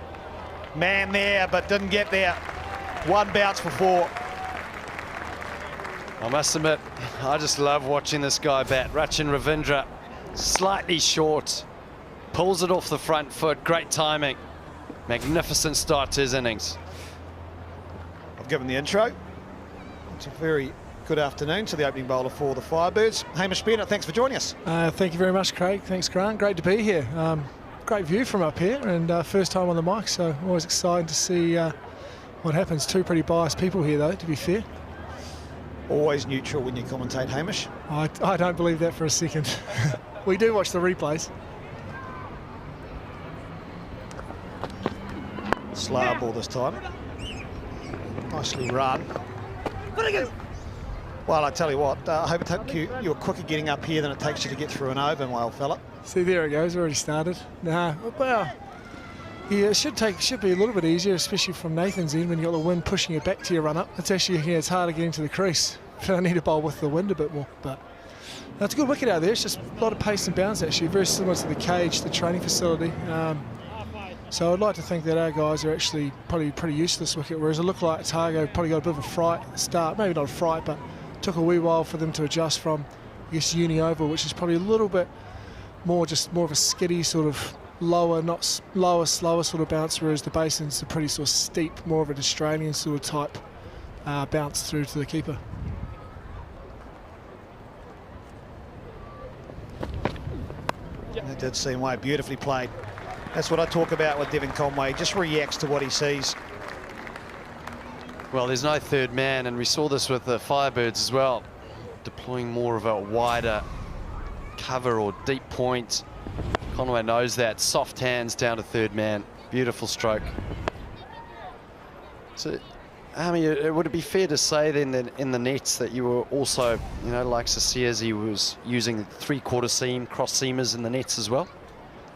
Man there, but didn't get there. One bounce for 4. I must admit, I just love watching this guy bat. Rachin Ravindra, slightly short, pulls it off the front foot, great timing. Magnificent start to his innings. I've given the intro. It's a very good afternoon to the opening bowler for the Firebirds. Hamish Bennett, thanks for joining us. Thank you very much, Craig. Thanks, Grant. Great to be here. Great view from up here, and first time on the mic, so always excited to see what happens. Two pretty biased people here, though, to be fair. Always neutral when you commentate, Hamish. I don't believe that for a second. We do watch the replays. Slower ball this time. Nicely run. Well, I tell you what, I hope you're quicker getting up here than it takes you to get through an over, my old fella. See, there it goes, already started. Nah, well, yeah, it should be a little bit easier, especially from Nathan's end when you've got the wind pushing you back to your run-up. It's actually, yeah, it's harder getting to the crease. I need to bowl with the wind a bit more, but that's a good wicket out there. It's just a lot of pace and bounce, actually, very similar to the cage, the training facility. So I'd like to think that our guys are actually probably pretty used to this wicket, whereas it looked like Otago probably got a bit of a fright at the start. Maybe not a fright, but took a wee while for them to adjust from, I guess, uni oval, which is probably a little bit more of a skiddy sort of lower, not lower, slower sort of bounce, whereas the Basin's a pretty sort of steep, more of an Australian sort of type bounce through to the keeper. It did seem way beautifully played. That's what I talk about with Devon Conway. He just reacts to what he sees. Well, there's no third man, and we saw this with the Firebirds as well, deploying more of a wider cover or deep point. Conway knows that. Soft hands down to third man. Beautiful stroke. So, I mean, would it be fair to say then that in the nets that you were also, you know, like Sasiasi was using 3/4 seam, cross seamers in the nets as well?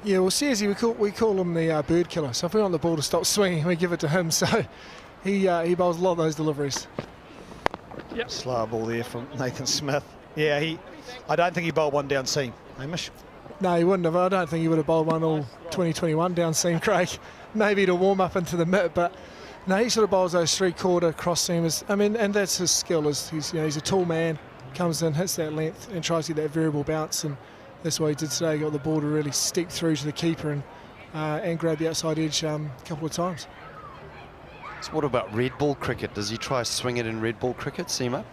Yeah, well, Sasiasi, we call him the bird killer. So if we want the ball to stop swinging, we give it to him. So he bowls a lot of those deliveries. Yep. Slow ball there from Nathan Smith. Yeah, I don't think he bowled one down seam, Hamish. No, he wouldn't have. I don't think he would have bowled one all 2021 down seam, Craig. Maybe to warm up into the mitt, but no, he sort of bowls those 3/4 cross seamers. I mean, and that's his skill. He's a tall man, comes in, hits that length, and tries to get that variable bounce, and that's what he did today. He got the ball to really stick through to the keeper and grab the outside edge a couple of times. So what about red ball cricket? Does he try swing it in red ball cricket, Seema?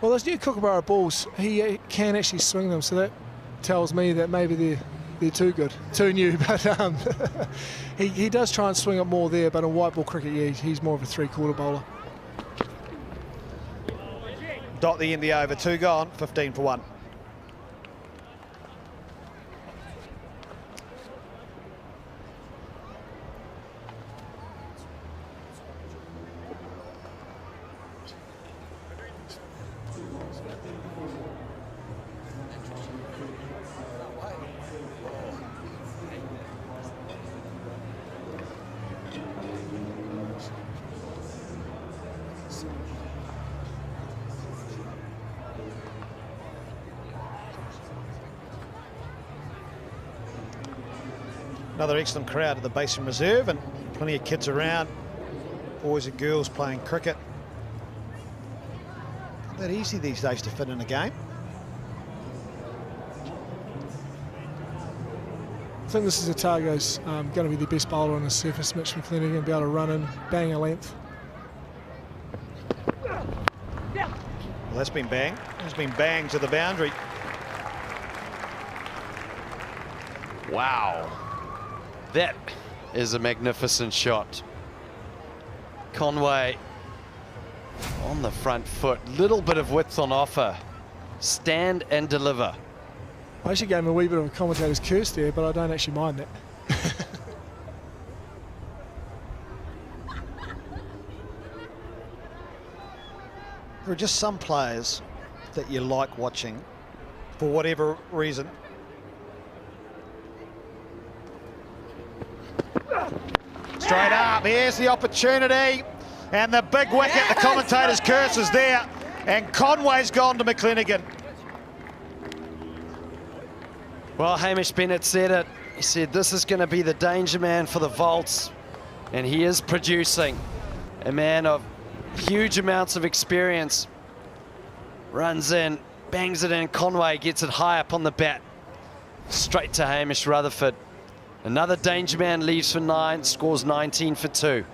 Well, those new Kookaburra balls, he can actually swing them, so that tells me that maybe they're too good, too new. But he does try and swing it more there, but in white ball cricket, yeah, he's more of a 3/4 bowler. Dot the end of the over, 2 gone, 15 for 1. Another excellent crowd at the Basin Reserve, and plenty of kids around, boys and girls playing cricket. Not that easy these days to fit in a game. I think this is Otago's going to be the best bowler on the surface. Mitch McClenaghan going to be able to run in, bang a length. That's been banged. It's been banged to the boundary. Wow. That is a magnificent shot. Conway on the front foot. Little bit of width on offer. Stand and deliver. I actually gave him a wee bit of a commentator's curse there, but I don't actually mind that. There are just some players that you like watching for whatever reason. Straight up, here's the opportunity. And the big wicket, the commentator's curse is there. And Conway's gone to McClenaghan. Well, Hamish Bennett said it. He said this is going to be the danger man for the vaults. And he is producing. A man of huge amounts of experience. Runs in, bangs it in. Conway gets it high up on the bat. Straight to Hamish Rutherford. Another danger man leaves for 9, scores 19 for 2.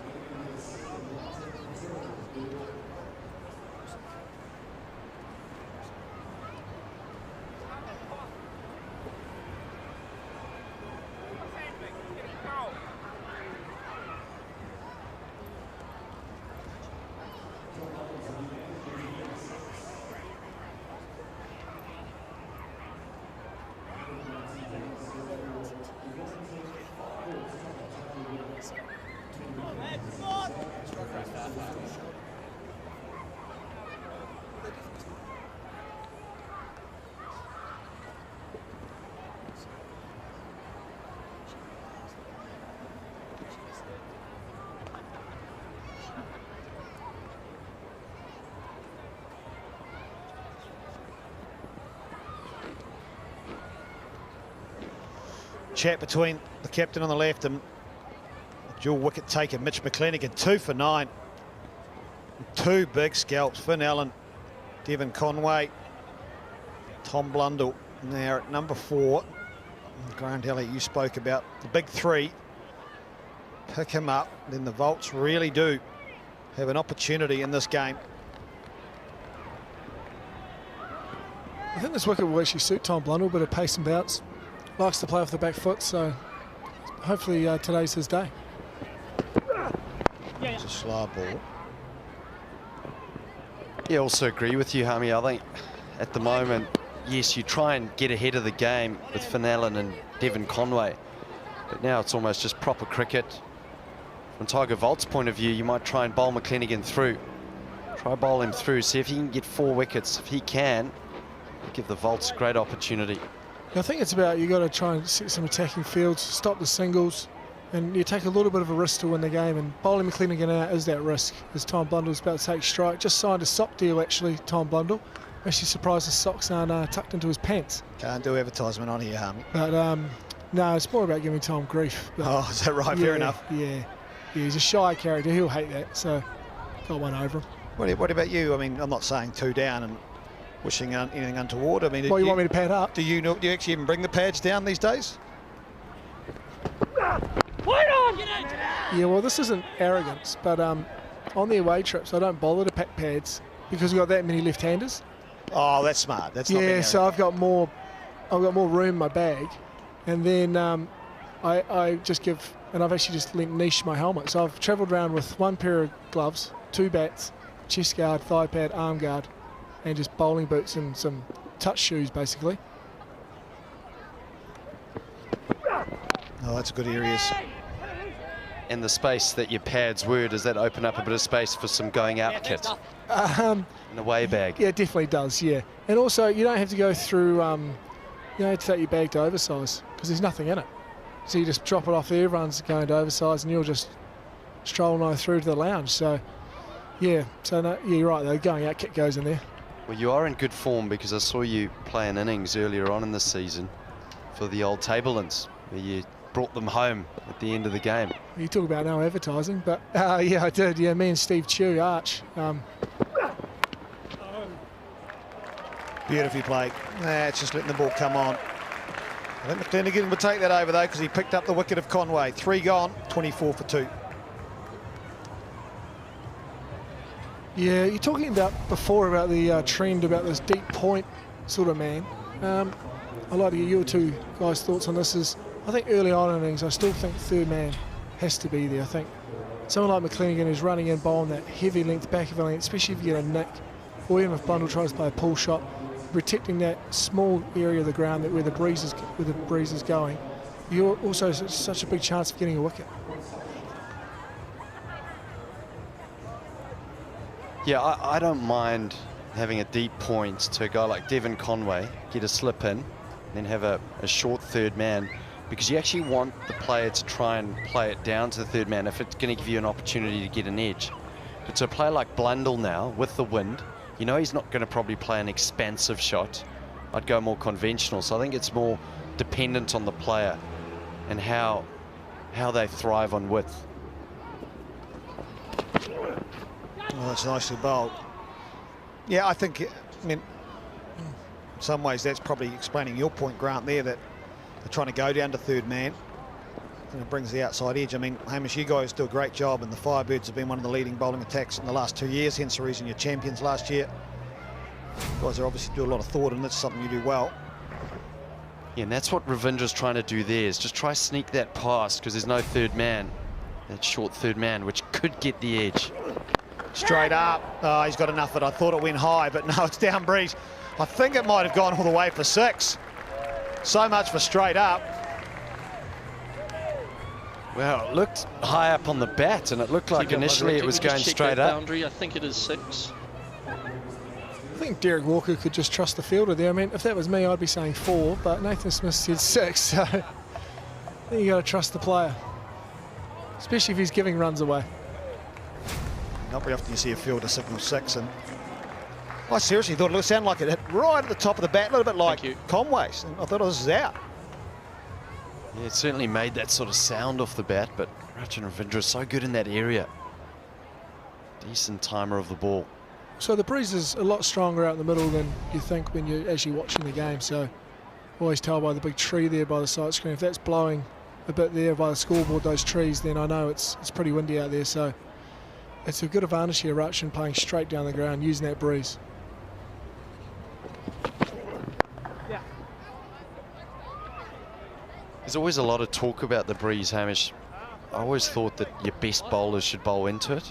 Chat between the captain on the left and dual wicket taker Mitch McClenaghan. 2 for 9. 2 big scalps. Finn Allen, Devon Conway, Tom Blundell now at number 4. Grant Elliott, you spoke about the big 3. Pick him up, then the Vaults really do have an opportunity in this game. I think this wicket will actually suit Tom Blundell, bit of pace and bounce. Likes to play off the back foot, so hopefully today's his day. It's a slow ball. Yeah, also agree with you, Hami. I think at the moment, yes, you try and get ahead of the game with Finn Allen and Devon Conway, but now it's almost just proper cricket. From Tiger Vault's point of view, you might try and bowl McClenaghan through. Try bowl him through, see if he can get 4 wickets. If he can, give the Vaults a great opportunity. I think it's about you got to try and set some attacking fields, stop the singles, and you take a little bit of a risk to win the game. And bowling McClenaghan out is that risk. As Tom Blundell's about to take strike, just signed a sock deal actually. Tom Blundell, actually surprised his socks aren't tucked into his pants. Can't do advertisement on here, Harmy. But no, it's more about giving Tom grief. But, oh, is that right? Yeah, fair enough. Yeah, he's a shy character. He'll hate that. So got one over him. What about you? I mean, I'm not saying 2 down and wishing anything untoward. I mean, well, you want me to pad up? Do you actually even bring the pads down these days? Yeah, well, this isn't arrogance, but on the away trips, I don't bother to pack pads because we've got that many left-handers. Oh, that's smart. That's not yeah. So I've got more room in my bag, and then I just give, and I've actually just niche my helmet. So I've travelled around with 1 pair of gloves, 2 bats, chest guard, thigh pad, arm guard, and just bowling boots and some touch shoes, basically. Oh, that's good areas. And the space that your pads were, does that open up a bit of space for some going out kit? In the way bag? Yeah, it definitely does, yeah. And also, you don't have to go through, you don't have to take your bag to oversize because there's nothing in it. So you just drop it off there, everyone's going to oversize, and you'll just stroll no through to the lounge. So, yeah, yeah, you're right, though, going out kit goes in there. Well, you are in good form because I saw you play an innings earlier on in the season for the old Tablelands, where you brought them home at the end of the game. You talk about no advertising, but yeah, I did. Yeah, me and Steve Chew, Arch. Beautifully played. It's just letting the ball come on. I think McClenaghan would take that over, though, because he picked up the wicket of Conway. 3 gone, 24 for 2. Yeah, you're talking about before about the trend about this deep point sort of man. I'd like to get your two guys' thoughts on this. I think early on in innings, I still think third man has to be there. I think someone like McClenaghan is running in, bowling that heavy length, back of a length, especially if you get a nick, or even if Blundell tries to play a pull shot, protecting that small area of the ground where the breeze is going. You're also such a big chance of getting a wicket. Yeah, I don't mind having a deep point to a guy like Devon Conway, get a slip in, then have a short third man, because you actually want the player to try and play it down to the third man if it's going to give you an opportunity to get an edge. But to a player like Blundell now, with the wind, you know he's not going to probably play an expansive shot. I'd go more conventional. So I think it's more dependent on the player and how they thrive on width. Oh, that's nicely bowled. Yeah, I think, I mean, in some ways that's probably explaining your point, Grant, there, that they're trying to go down to third man. And it brings the outside edge. I mean, Hamish, you guys do a great job, and the Firebirds have been one of the leading bowling attacks in the last 2 years, hence the reason you're champions last year. You guys are obviously do a lot of thought, and that's something you do well. Yeah, and that's what Ravindra's trying to do there, is just try sneak that past, because there's no third man, that short third man, which could get the edge. Straight up. Oh, he's got enough of it. I thought it went high, but no, it's down breeze. I think it might have gone all the way for 6. So much for straight up. Well, it looked high up on the bat, and it looked like initially it was going straight up. Boundary, I think it is 6. I think Derek Walker could just trust the fielder there. I mean, if that was me, I'd be saying 4, but Nathan Smith said 6, so I think you got to trust the player, especially if he's giving runs away. Not very often you see a fielder signal 6, and I seriously thought it sounded like it hit right at the top of the bat, a little bit like Conway's, and I thought it was out. Yeah, it certainly made that sort of sound off the bat, but Rachin Ravindra is so good in that area. Decent timer of the ball. So the breeze is a lot stronger out in the middle than you think when you're actually watching the game, so always tell by the big tree there by the side screen. If that's blowing a bit there by the scoreboard, those trees, then I know it's pretty windy out there, so it's a good advantage here, Rachin playing straight down the ground, using that breeze. Yeah. There's always a lot of talk about the breeze, Hamish. I always thought that your best bowlers should bowl into it,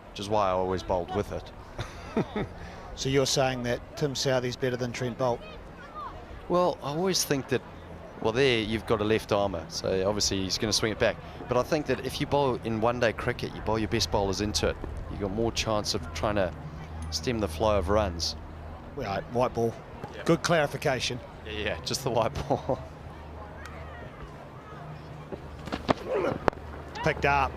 which is why I always bowled with it. So you're saying that Tim Southey's better than Trent Boult? Well, I always think that, well, there you've got a left armour, so obviously he's going to swing it back. But I think that if you bowl in one-day cricket, you bowl your best bowlers into it, you've got more chance of trying to stem the flow of runs. Right, white ball. Yeah. Good clarification. Yeah, just the white ball. Picked up.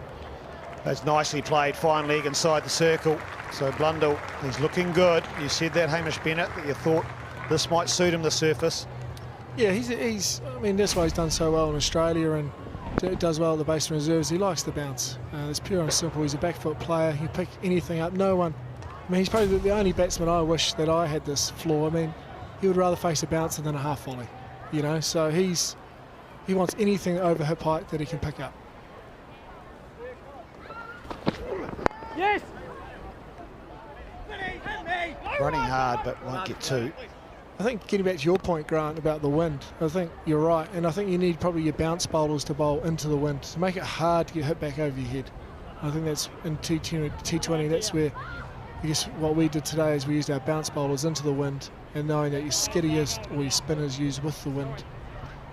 That's nicely played, fine leg inside the circle. So Blundell, he's looking good. You said that, Hamish Bennett, that you thought this might suit him, the surface. Yeah, he's I mean, that's why he's done so well in Australia and does well at the Basin reserves. He likes the bounce. It's pure and simple. He's a back foot player. He pick anything up. No one, I mean, he's probably the only batsman I wish that I had this flaw. I mean, he would rather face a bouncer than a half volley, you know, so he wants anything over hip height that he can pick up. Yes. Running hard, but won't get 2. I think getting back to your point, Grant, about the wind, I think you're right, and I think you need probably your bounce bowlers to bowl into the wind to make it hard to get hit back over your head. I think that's in T20, that's where I guess what we did today is we used our bounce bowlers into the wind, and knowing that your skiddiest or your spinners use with the wind,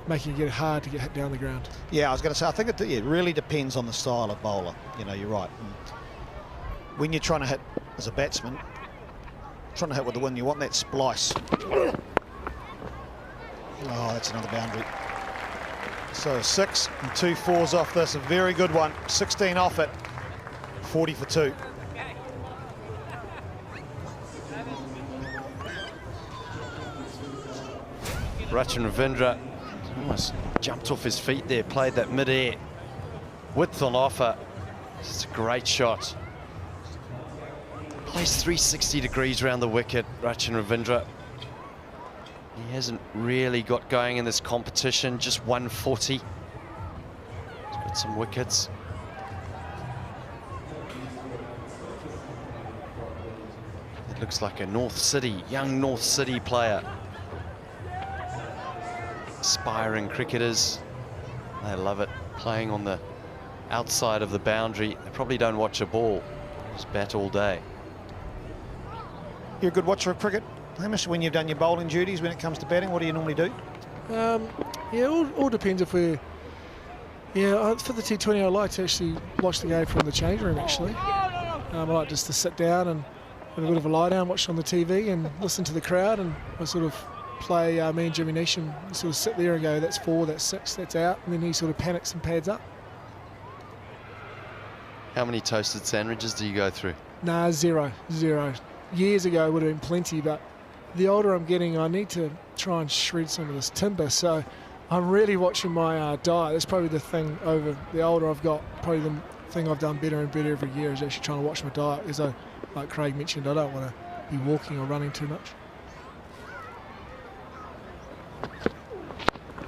making it hard to get hit down the ground. Yeah, I was going to say, I think it really depends on the style of bowler. You know, you're right. When you're trying to hit as a batsman, trying to hit with the wind, you want that splice. Oh, that's another boundary. So 6 and 2 4s off this, a very good one. 16 off it, 40 for 2. Rachin Ravindra almost jumped off his feet there, played that mid-air. Width on offer. It's a great shot. Plays 360 degrees around the wicket, Rachin Ravindra. He hasn't really got going in this competition, just 140. He's got some wickets. Looks like a young North City player. Aspiring cricketers. They love it, playing on the outside of the boundary. They probably don't watch a ball, just bat all day. You're a good watcher of cricket, Hamish, when you've done your bowling duties. When it comes to batting, what do you normally do? Yeah, all depends if we're... Yeah, for the T20, I like to actually watch the game from the change room, actually. I like just to sit down and have a bit of a lie down, watch on the TV and listen to the crowd, and I sort of play me and Jimmy Neesham sort of sit there and go, that's 4, that's 6, that's out, and then he sort of panics and pads up. How many toasted sandwiches do you go through? Nah, zero. Years ago would have been plenty, but the older I'm getting, I need to try and shred some of this timber, so I'm really watching my diet. That's probably the thing over the older I've got, probably the thing I've done better and better every year is actually trying to watch my diet, as like Craig mentioned, I don't want to be walking or running too much.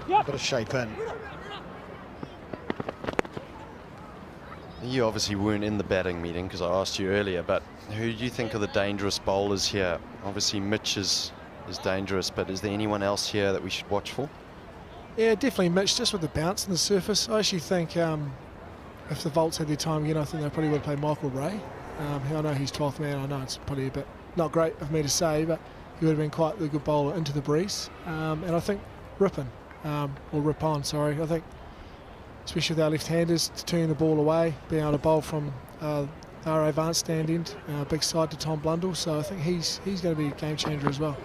Got to shape in. You obviously weren't in the batting meeting because I asked you earlier, but who do you think are the dangerous bowlers here? Obviously Mitch is dangerous, but is there anyone else here that we should watch for? Yeah, definitely Mitch, just with the bounce on the surface. I actually think if the Volts had their time again, I think they probably would play Michael Ray. I know he's 12th man, I know it's probably a bit not great of me to say, but he would have been quite the good bowler into the breeze. And I think Ripon, or Ripon, sorry, I think especially with our left-handers, to turn the ball away, being able to bowl from our advanced stand end, big side to Tom Blundell, so I think he's going to be a game changer as well.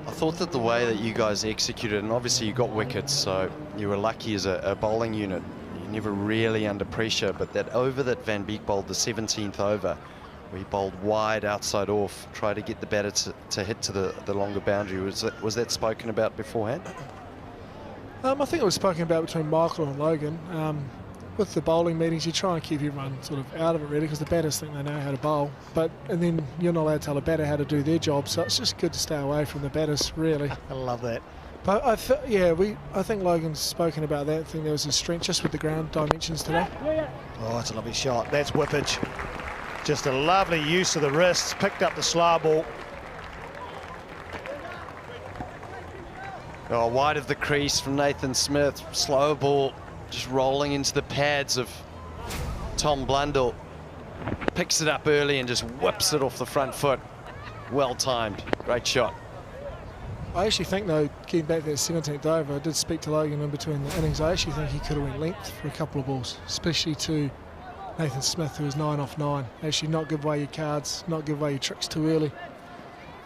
I thought that the way that you guys executed, and obviously you got wickets, so you were lucky as a bowling unit. You're never really under pressure, but that over that Van Beek bowled, the 17th over, where he bowled wide outside off, try to get the batter to hit to the longer boundary. Was that spoken about beforehand? I think it was spoken about between Michael and Logan. With the bowling meetings, you try and keep everyone sort of out of it really, because the batters think they know how to bowl, and then you're not allowed to tell a batter how to do their job, so it's just good to stay away from the batters really. I love that. But I think Logan's spoken about that. I think there was a strength just with the ground dimensions today. Oh, it's a lovely shot. That's whippage. Just a lovely use of the wrists, picked up the slow ball. Oh, wide of the crease from Nathan Smith, slow ball, just rolling into the pads of Tom Blundell. Picks it up early and just whips it off the front foot. Well timed, great shot. I actually think though, getting back to that 17th over, I did speak to Logan in between the innings, I actually think he could have went length for a couple of balls, especially to Nathan Smith, who was 9 off 9. Actually not give away your cards, not give away your tricks too early.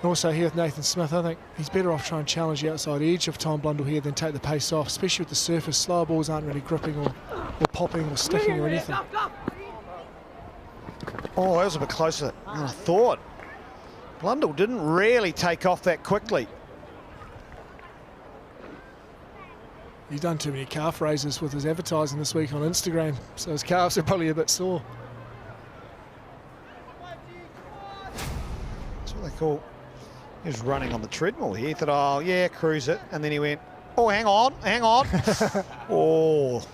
And also here with Nathan Smith, I think he's better off trying to challenge the outside edge of Tom Blundell here than take the pace off, especially with the surface. Slower balls aren't really gripping or popping or sticking or anything. Oh, that was a bit closer than I thought. Blundell didn't really take off that quickly. He's done too many calf raises with his advertising this week on Instagram, so his calves are probably a bit sore. That's what they call... He was running on the treadmill here. He thought, oh, yeah, cruise it. And then he went, oh, hang on. Oh.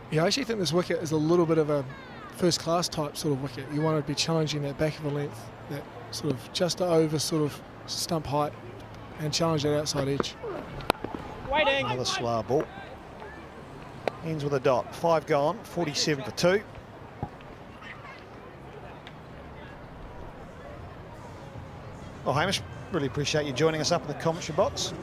Yeah, I actually think this wicket is a little bit of a first-class type sort of wicket. You want to be challenging that back of the length, that sort of just over sort of stump height, and challenge that outside edge. Waiting. Another slow ball. Ends with a dot. 5 gone, 47 for 2. Well, Hamish, really appreciate you joining us up in the commentary box.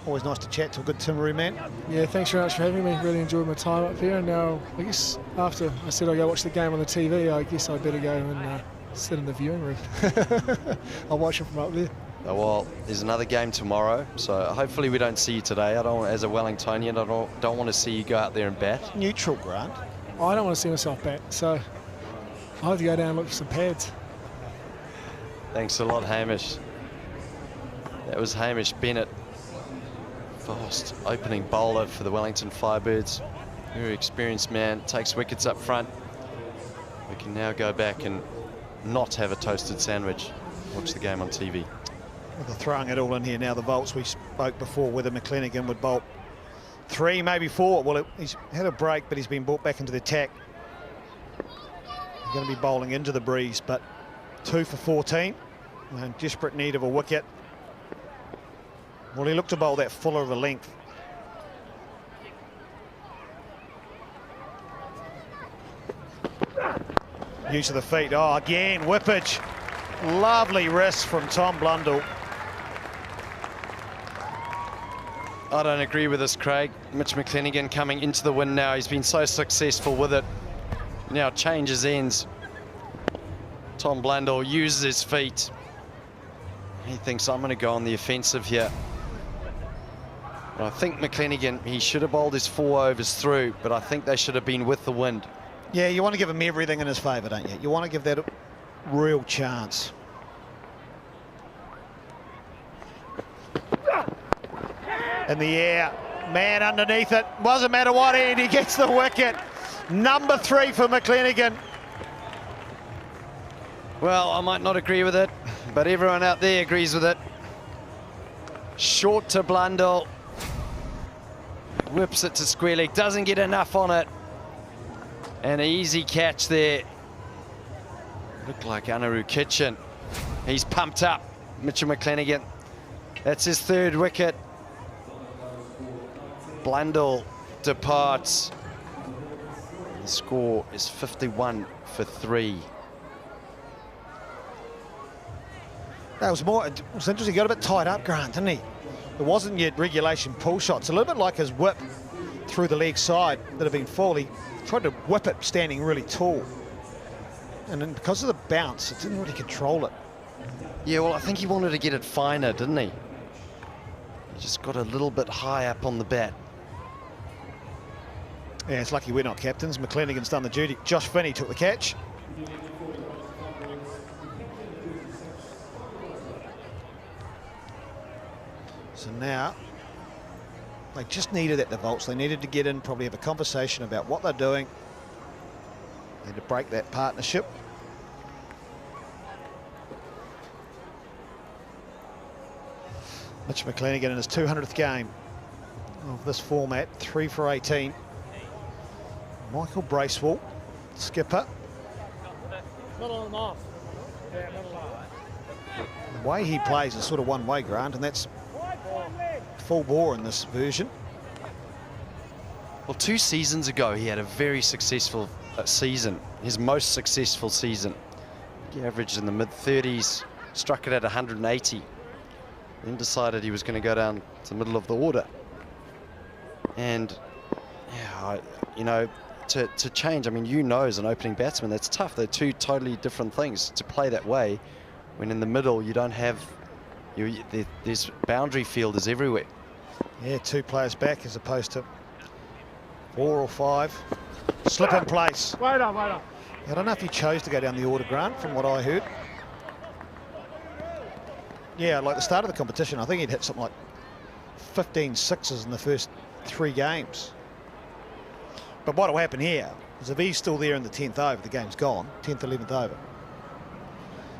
Always nice to chat to a good Timaru man. Yeah, thanks very much for having me. Really enjoyed my time up here. And now, I guess, after I said I'll go watch the game on the TV, I guess I'd better go and sit in the viewing room. I'll watch it from up there. Oh, well, there's another game tomorrow, so hopefully we don't see you today. As a Wellingtonian, I don't want to see you go out there and bat. Neutral, Grant. I don't want to see myself bat, so I'll have to go down and look for some pads. Thanks a lot, Hamish. That was Hamish Bennett, fast opening bowler for the Wellington Firebirds. Very experienced man, takes wickets up front. We can now go back and not have a toasted sandwich. Watch the game on TV. Well, they're throwing it all in here now. The Volts, we spoke before whether McClenaghan would bowl 3, maybe 4. Well, he's had a break, but he's been brought back into the attack. He's going to be bowling into the breeze, but 2 for 14. And in desperate need of a wicket. Well, he looked to bowl that fuller of a length. Use of the feet. Oh, again, whippage. Lovely wrist from Tom Blundell. I don't agree with this, Craig. Mitch McClenaghan coming into the win now. He's been so successful with it. Now changes ends. Tom Blundell uses his feet. He thinks, I'm going to go on the offensive here. But I think McClenaghan, he should have bowled his 4 overs through, but I think they should have been with the wind. Yeah, you want to give him everything in his favour, don't you? You want to give that a real chance. In the air, man underneath it. Doesn't matter what end, he gets the wicket. Number 3 for McClenaghan. Well, I might not agree with it, but everyone out there agrees with it. Short to Blundell. Whips it to square leg, doesn't get enough on it. And an easy catch there. Looked like Anaru Kitchen. He's pumped up, Mitchell McClenaghan. That's his 3rd wicket. Blundell departs. The score is 51 for 3. That was more, it was interesting, he got a bit tied up, Grant, didn't he? There wasn't yet regulation pull shots. A little bit like his whip through the leg side that had been full. He tried to whip it standing really tall. And then because of the bounce, it didn't really control it. Yeah, well, I think he wanted to get it finer, didn't he? He just got a little bit high up on the bat. Yeah, it's lucky we're not captains. McClenaghan's done the duty. Josh Finney took the catch. So now, they just needed at the vaults. They needed to get in, probably have a conversation about what they're doing. They had to break that partnership. Mitch McClenaghan in his 200th game of this format, 3 for 18. Michael Bracewell, skipper. Middle them off. Yeah, middle off. The way he plays is sort of one way, Grant, and that's full bore in this version. Well, 2 seasons ago, he had a very successful season, his most successful season. He averaged in the mid-30s, struck it at 180, then decided he was going to go down to the middle of the order. And, yeah, you know, to change, I mean, you know, as an opening batsman, that's tough. They're 2 totally different things to play that way when in the middle you don't have, there's boundary fielders everywhere. Yeah, 2 players back as opposed to 4 or 5. Slip in place. Wait on, wait on. I don't know if he chose to go down the order, Grant, from what I heard. Yeah, like the start of the competition, I think he'd hit something like 15 sixes in the first 3 games. But what will happen here is if he's still there in the 10th over, the game's gone, 10th, 11th over.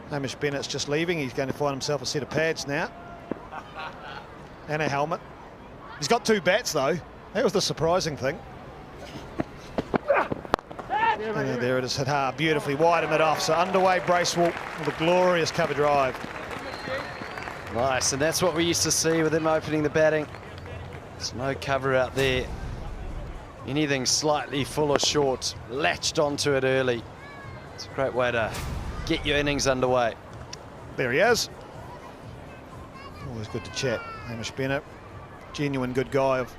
Hamish Bennett's just leaving. He's going to find himself a set of pads now. And a helmet. He's got 2 bats, though. That was the surprising thing. And there it is, hit hard, beautifully wide and mid off. So underway Bracewell with a glorious cover drive. Nice, and that's what we used to see with him opening the batting. There's no cover out there. Anything slightly full or short, latched onto it early. It's a great way to get your innings underway. There he is. Always good to chat. Hamish Bennett, genuine good guy of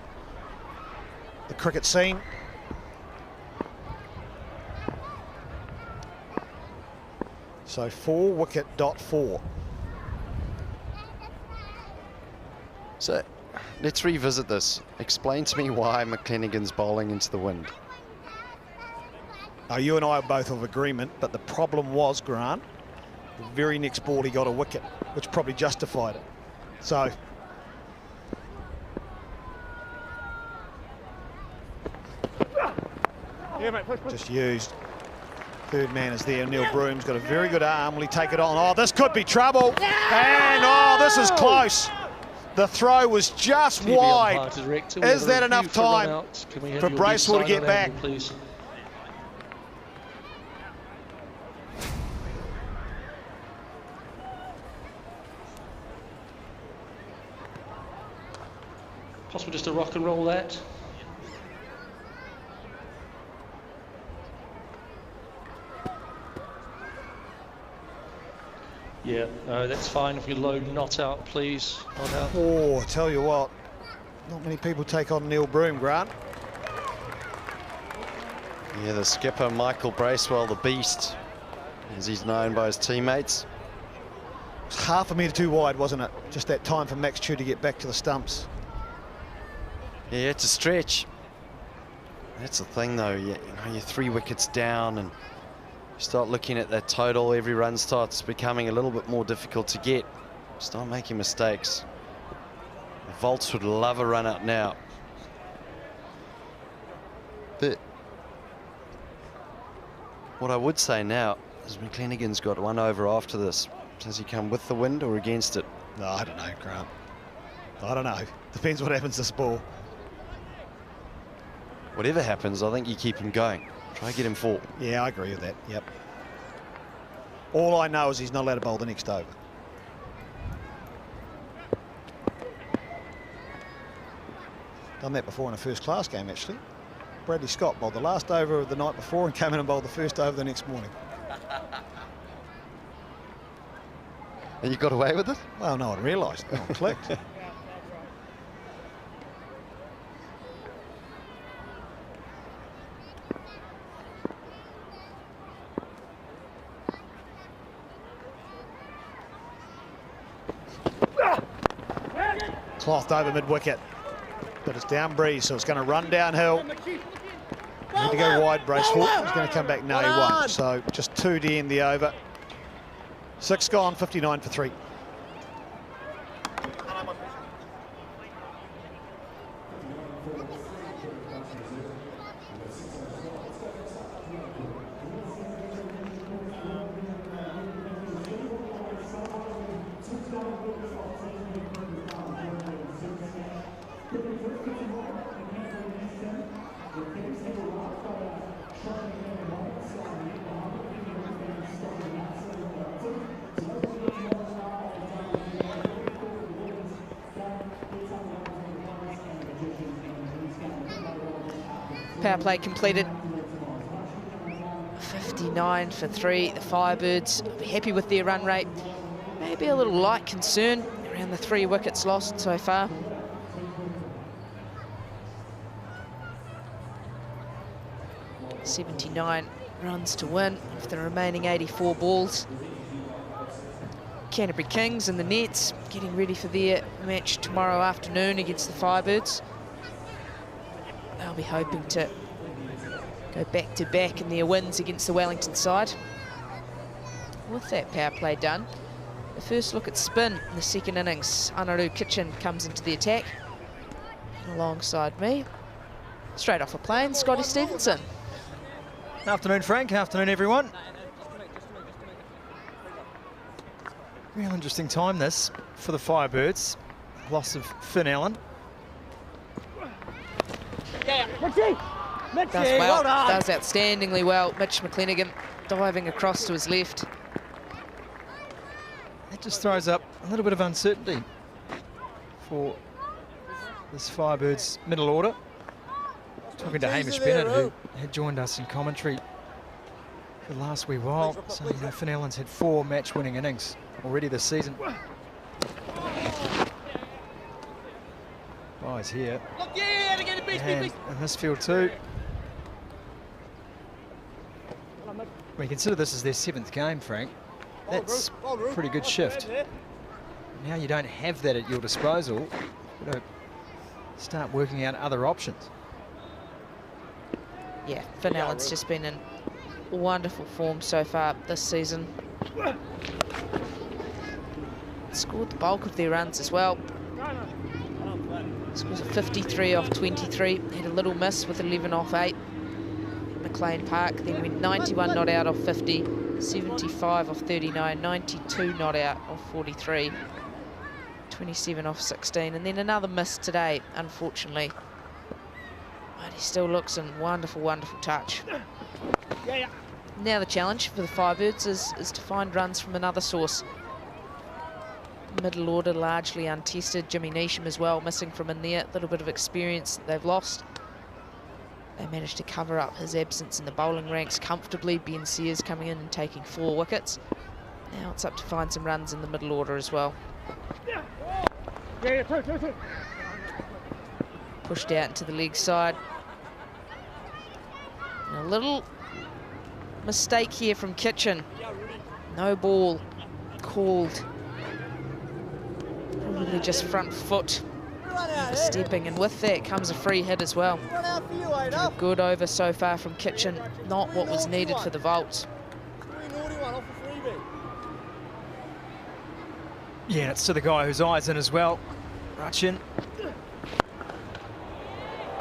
the cricket scene. So 4 wicket .4. So let's revisit this. Explain to me why McClenaghan's bowling into the wind. Now, you and I are both of agreement, but the problem was, Grant, the very next ball he got a wicket, which probably justified it. So Yeah, mate, push. just used. 3rd man is there. Neil Broom's got a very good arm. Will he take it on? Oh, this could be trouble. And, oh, this is close. The throw was just wide. Is that enough time for Bracewell to get back? Please. Possible just to rock and roll that? Yeah, no, that's fine. If you load not out, please. Not out. Oh, I tell you what, not many people take on Neil Broom, Grant. Yeah, the skipper, Michael Bracewell, the beast, as he's known by his teammates. It's half a metre too wide, wasn't it? Just that time for Max Chu to get back to the stumps. Yeah, it's a stretch. That's the thing, though. You know, you're 3 wickets down, and you start looking at that total. Every run starts becoming a little bit more difficult to get. Start making mistakes. The Volts would love a run out now. But what I would say now is McClenaghan's got 1 over after this. Does he come with the wind or against it? No, I don't know, Grant. I don't know. Depends what happens to this ball. Whatever happens, I think you keep him going. Try to get him 4. Yeah, I agree with that. Yep. All I know is he's not allowed to bowl the next over. Done that before in a first-class game, actually. Bradley Scott bowled the last over of the night before and came in and bowled the first over the next morning. And you got away with it? Well, no one realised. No one clicked. Clothed over mid-wicket, but it's down breeze, so it's going to run downhill. Need to go wide, Bracewell. He's going to come back. No, he won't. So just 2 to end the over. 6 gone, 59 for 3. Power play completed. 59 for 3. The Firebirds will be happy with their run rate. Maybe a little light concern around the 3 wickets lost so far. .79 runs to win of the remaining 84 balls. Canterbury Kings and the Nets getting ready for their match tomorrow afternoon against the Firebirds. They'll be hoping to go back-to-back in their wins against the Wellington side. With that power play done, the first look at spin in the second innings. Anaru Kitchen comes into the attack. And alongside me, straight off a plane, Scotty Stevenson. Afternoon, Frank. Afternoon, everyone. Real interesting time this for the Firebirds. Loss of Finn Allen. Does well, does outstandingly well. Mitch McClenaghan diving across to his left. That just throws up a little bit of uncertainty for this Firebirds middle order. Talking to Hamish Bennett, who had joined us in commentary for the last wee while, saying, you know, Finn Allen's had 4 match-winning innings already this season. Guys here. And in this field too. We consider this as their 7th game, Frank. That's a pretty good shift. Now you don't have that at your disposal. You've got to start working out other options. Yeah, Finn Allen's just been in wonderful form so far this season. Scored the bulk of their runs as well. Scores a 53 off 23. Had a little miss with 11 off 8. McLean Park, then went 91 not out off 50, 75 off 39, 92 not out off 43, 27 off 16, and then another miss today, unfortunately. But he still looks in wonderful, wonderful touch. Now the challenge for the Firebirds is to find runs from another source. Middle order largely untested. Jimmy Neesham as well, missing from in there. A little bit of experience that they've lost. They managed to cover up his absence in the bowling ranks comfortably. Ben Sears coming in and taking 4 wickets. Now it's up to find some runs in the middle order as well. Pushed out into the leg side. And a little mistake here from Kitchen. No ball called. Probably just front foot stepping, and with that comes a free hit as well. A good over so far from Kitchen, not what was needed for the Volts. Yeah, it's to the guy whose eye's in as well, Rutchin.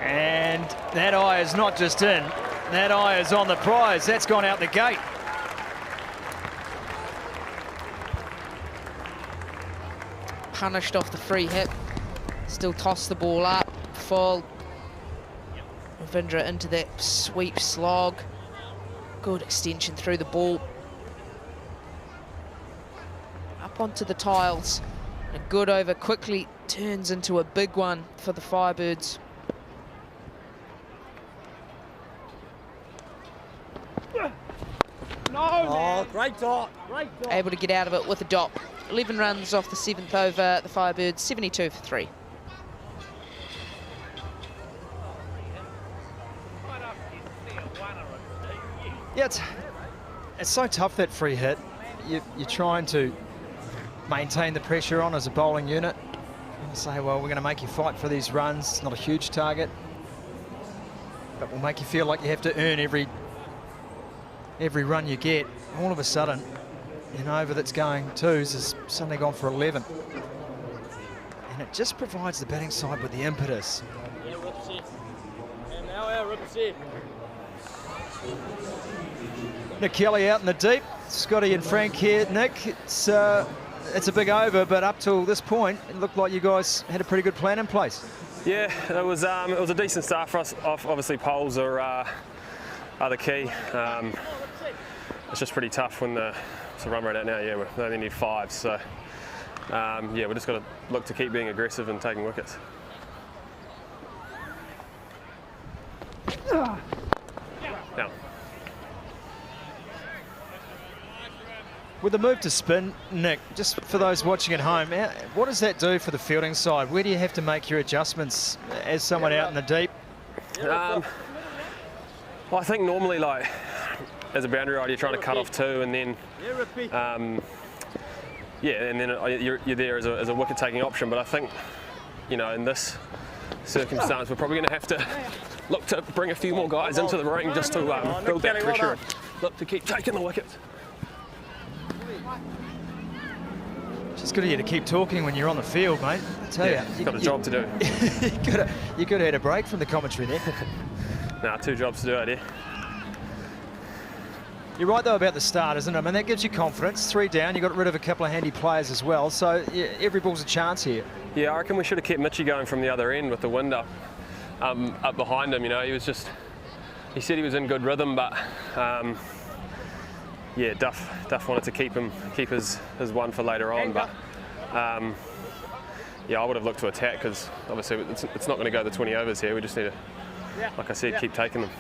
And that eye is not just in, that eye is on the prize. That's gone out the gate. Punished off the free hit. Still toss the ball up, full. Ravindra into that sweep slog. Good extension through the ball. Up onto the tiles. A good over quickly turns into a big one for the Firebirds. Oh, great dot. Able to get out of it with a dot. 11 runs off the 7th over. The Firebirds 72 for 3. Yeah, it's so tough, that free hit. You're trying to maintain the pressure on as a bowling unit. And say, well, we're going to make you fight for these runs. It's not a huge target, but we'll make you feel like you have to earn every run you get. All of a sudden, an over that's going 2s has suddenly gone for 11. And it just provides the batting side with the impetus. Nick Kelly out in the deep. Scotty and Frank here. Nick, it's a big over, but up till this point, it looked like you guys had a pretty good plan in place. Yeah, it was a decent start for us. Obviously, poles are the key. It's just pretty tough when the run rate out now. Yeah, we only need 5, so yeah, we just got to look to keep being aggressive and taking wickets. Down. With the move to spin, Nick, just for those watching at home, what does that do for the fielding side? Where do you have to make your adjustments as someone out in the deep? Well, I think normally, like, as a boundary rider, you're trying to cut off 2, and then yeah, and then you're there as a wicket-taking option. But I think, you know, in this circumstance, we're probably going to have to look to bring a few more guys into the ring just to build that pressure and look to keep taking the wickets. It's good of you to keep talking when you're on the field, mate. I tell you, you've got a job to do. you could have had a break from the commentary there. Nah, 2 jobs to do out here. You're right, though, about the start, isn't it? I mean, that gives you confidence. 3 down, you got rid of a couple of handy players as well, so yeah, every ball's a chance here. Yeah, I reckon we should have kept Mitchie going from the other end with the wind up behind him. You know, he said he was in good rhythm, but yeah, Duff wanted to keep his one for later on, but yeah, I would have looked to attack, because obviously it's not going to go the 20 overs here. We just need to, like I said, keep taking them.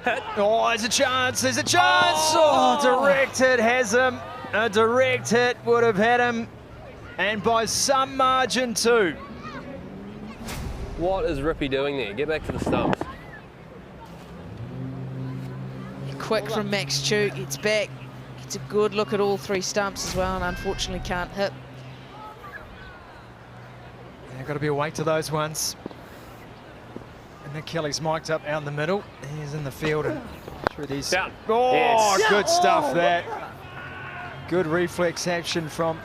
Hit. Oh, there's a chance, there's a chance! Oh, direct hit has him. A direct hit would have had him, and by some margin too. What is Rippy doing there? Get back to the stumps. Quick from Max Chu, gets back, gets a good look at all 3 stumps as well, and unfortunately can't hit. They've got to be awake to those ones. And Nick Kelly's mic'd up out in the middle. He's in the field and through these. Down. Oh, yes. Good stuff that. Good reflex action from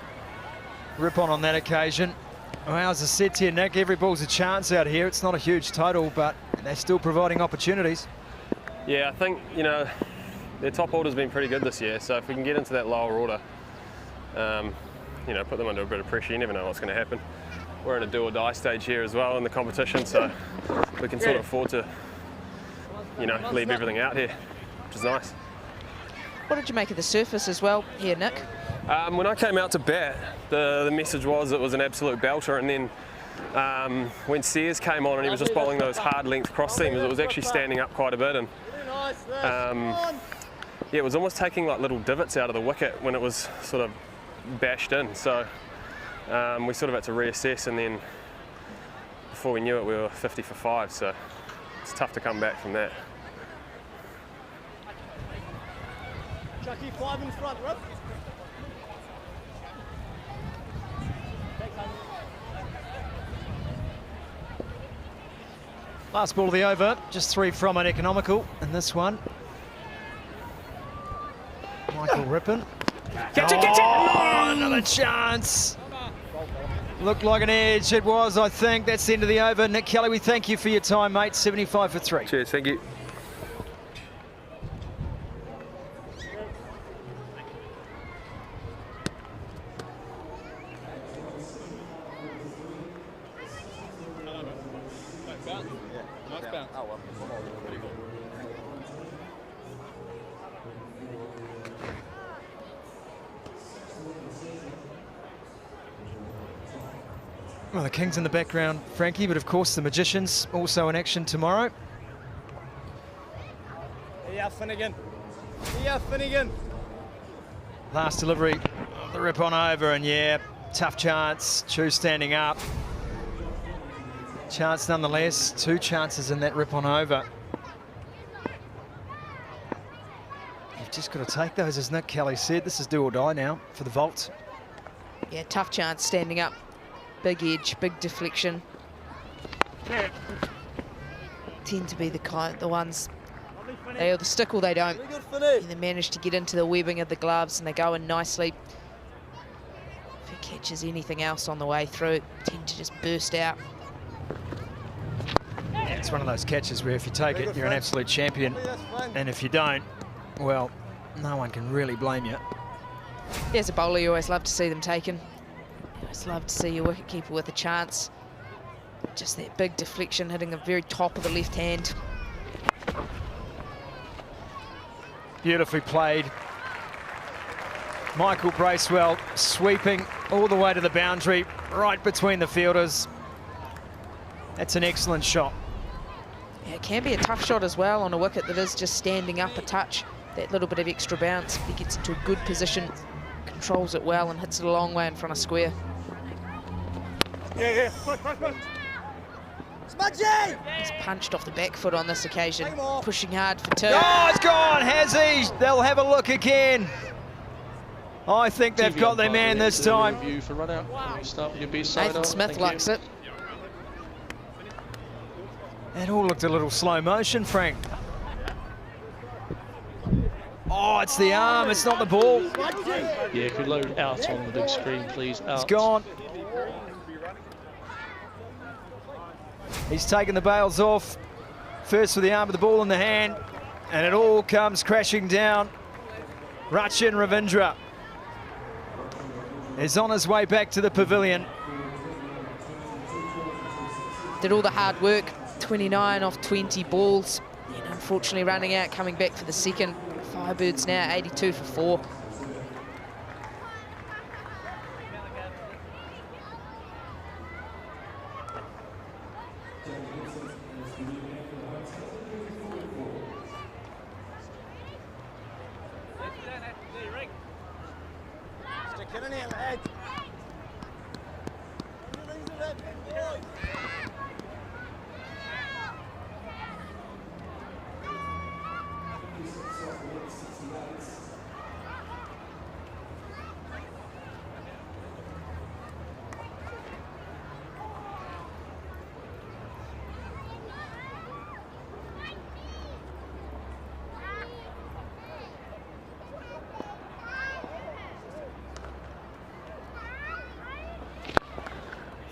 Rippon on that occasion. Well, as I said to you, Nick, every ball's a chance out here. It's not a huge total, but And they're still providing opportunities. Yeah, I think, you know, their top order's been pretty good this year, so if we can get into that lower order, you know, put them under a bit of pressure, you never know what's going to happen. We're in a do or die stage here as well in the competition, so we can sort of afford to, you know, leave everything out here, which is nice. What did you make of the surface as well here, Nick? When I came out to bat, the message was it was an absolute belter, and then when Sears came on and he was just bowling those hard length cross seamers, it was actually standing up quite a bit, and yeah, it was almost taking like little divots out of the wicket when it was sort of bashed in. So we sort of had to reassess, and then before we knew it, we were 50 for 5. So it's tough to come back from that. Chucky, 5 in front, Rob. Last ball of the over, just 3 from an economical in this one. Michael Rippon. Catch it, catch it! Oh, another chance. Looked like an edge. It was, I think. That's the end of the over. Nick Kelly, we thank you for your time, mate. 75 for 3. Cheers, thank you. Well, the Kings in the background, Frankie, but of course the Magicians also in action tomorrow. Yeah, Finnegan. Yeah, Finnegan. Last delivery of the rip on over, and yeah, tough chance. Chu standing up. Chance nonetheless. 2 chances in that rip on over. You've just got to take those, as Nick Kelly said. This is do or die now for the Volts. Yeah, tough chance standing up. Big edge, big deflection. Tend to be the ones, they either stick or they don't. They manage to get into the webbing of the gloves and they go in nicely. If it catches anything else on the way through, tend to just burst out. Yeah, it's one of those catches where if you take it, you're an absolute champion. And if you don't, well, no one can really blame you. As a bowler, you always love to see them taken. You always love to see your wicketkeeper with a chance. Just that big deflection hitting the very top of the left hand. Beautifully played. Michael Bracewell sweeping all the way to the boundary, right between the fielders. That's an excellent shot. Yeah, it can be a tough shot as well on a wicket that is just standing up a touch. That little bit of extra bounce. He gets into a good position, controls it well and hits it a long way in front of square. Yeah. Smudgy! He's punched off the back foot on this occasion, pushing hard for 2. Oh, it's gone, has he? They'll have a look again. I think they've got their man this time. Nathan Smith likes it. It all looked a little slow motion, Frank. Oh, it's the arm, it's not the ball. Yeah, could load out on the big screen, please. Out. It's gone. He's taken the bails off. First with the arm of the ball in the hand, and it all comes crashing down. Rachin Ravindra is on his way back to the pavilion. Did all the hard work, 29 off 20 balls. And unfortunately running out, coming back for the second. Firebirds now 82 for 4. Stick it in here, lad.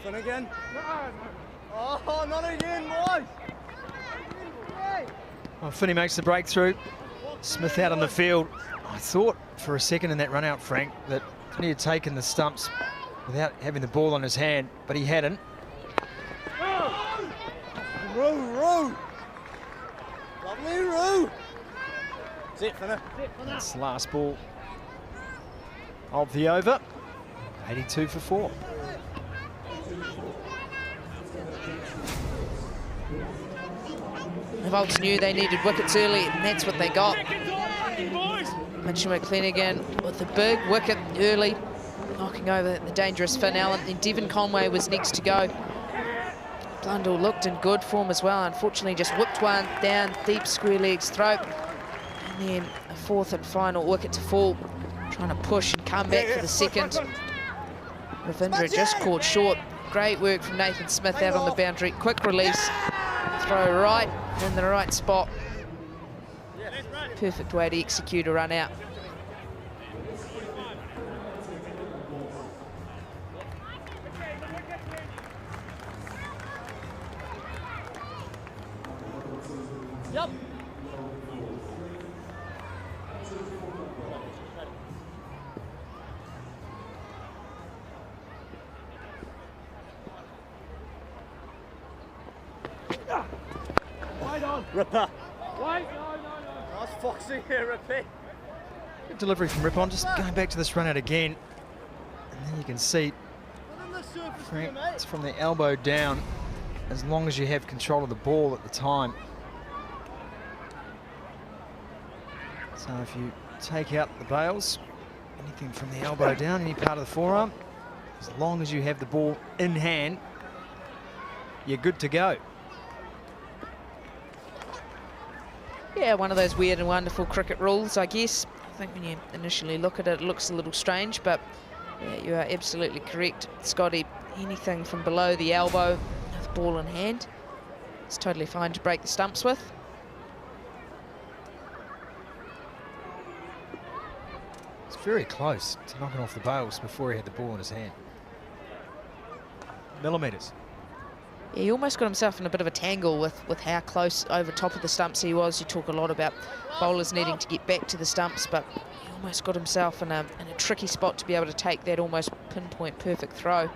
Finnegan. Oh, not again, boys. Well, Finney makes the breakthrough. Smith out on the field. I thought for a second in that run out, Frank, that Finney had taken the stumps without having the ball on his hand, but he hadn't. Row. Lovely row. That's it, Finner. That's the last ball of the over. 82 for 4. The Volts knew they needed wickets early, and that's what they got. Mitchell McClenaghan with the big wicket early, knocking over the dangerous Finn Allen. Then Devon Conway was next to go. Blundell looked in good form as well. Unfortunately, just whipped one down deep square leg's throat. And then a fourth and final wicket to fall. Trying to push and come back for the second. Ravindra just caught short. Great work from Nathan Smith out on the boundary. Quick release. Throw right in the right spot. Perfect way to execute a run out. Yep. Wide on. Ripper. Wide. No. That's Foxy here, Ripper. Good delivery from Ripon. Just going back to this run out again. And then you can see, Frank, it's from the elbow down, as long as you have control of the ball at the time. So if you take out the bails, anything from the elbow down, any part of the forearm, as long as you have the ball in hand, you're good to go. Yeah, one of those weird and wonderful cricket rules, I guess. I think when you initially look at it, it looks a little strange, but yeah, you are absolutely correct, Scotty. Anything from below the elbow with the ball in hand, it's totally fine to break the stumps with. It's very close to knocking off the bails before he had the ball in his hand. Millimetres. Yeah, he almost got himself in a bit of a tangle with how close over top of the stumps he was. You talk a lot about bowlers needing to get back to the stumps, but he almost got himself in a tricky spot to be able to take that almost pinpoint perfect throw.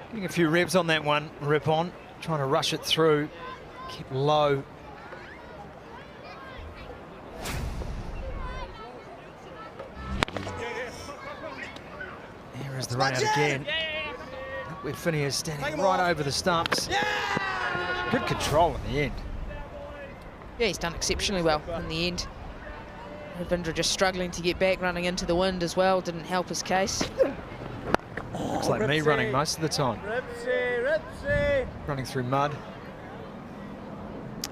Getting a few revs on that one, Ripon, trying to rush it through, keep low. Here is the run out again. Where Finney is standing right over the stumps. Good control in the end. Yeah, he's done exceptionally well in the end. Ravindra just struggling to get back, running into the wind as well, didn't help his case. Looks like me running most of the time. Ripsy. Running through mud.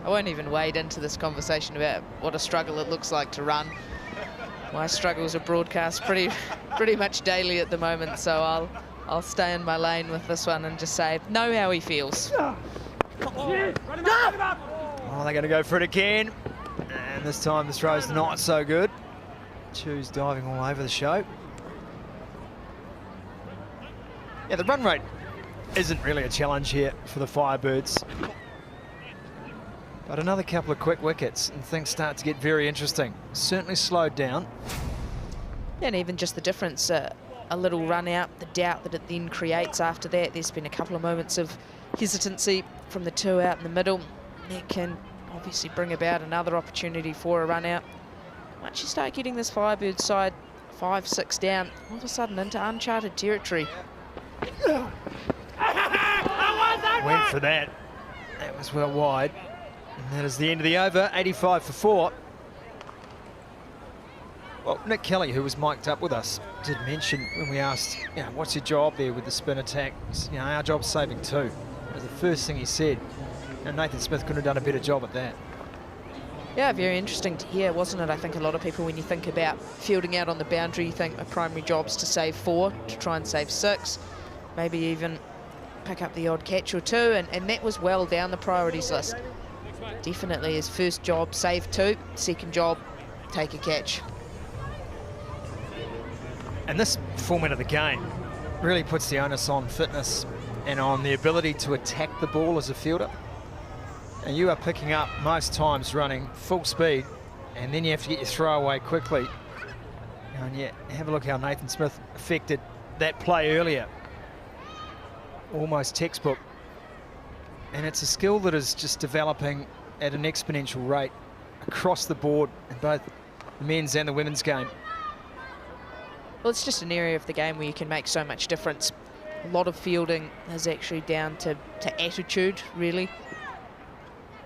I won't even wade into this conversation about what a struggle it looks like to run. My struggles are broadcast pretty much daily at the moment, so I'll stay in my lane with this one and just say, know how he feels. Oh, they're going to go for it again. And this time the throw's not so good. Chu's diving all over the show. Yeah, the run rate isn't really a challenge here for the Firebirds. But another couple of quick wickets and things start to get very interesting. Certainly slowed down. And even just the difference, a little run out, the doubt that it then creates after that. There's been a couple of moments of hesitancy from the two out in the middle. That can obviously bring about another opportunity for a run out. Once you start getting this Firebird side 5-6 down, all of a sudden into uncharted territory. Went for that. That was well wide. And that is the end of the over, 85 for 4. Well, Nick Kelly, who was mic'd up with us, did mention when we asked, you know, what's your job there with the spin attack? You know, our job's saving 2. That was the first thing he said. And Nathan Smith couldn't have done a better job at that. Yeah, very interesting to hear, wasn't it? I think a lot of people, when you think about fielding out on the boundary, you think my primary job's to save 4, to try and save 6, maybe even pick up the odd catch or 2, and that was well down the priorities list. Definitely his first job, save 2, second job, take a catch. And this format of the game really puts the onus on fitness and on the ability to attack the ball as a fielder. And you are picking up most times running full speed, and then you have to get your throw away quickly. And yeah, have a look how Nathan Smith affected that play earlier. Almost textbook. And it's a skill that is just developing at an exponential rate across the board in both the men's and the women's game. Well, it's just an area of the game where you can make so much difference. A lot of fielding is actually down to attitude, really.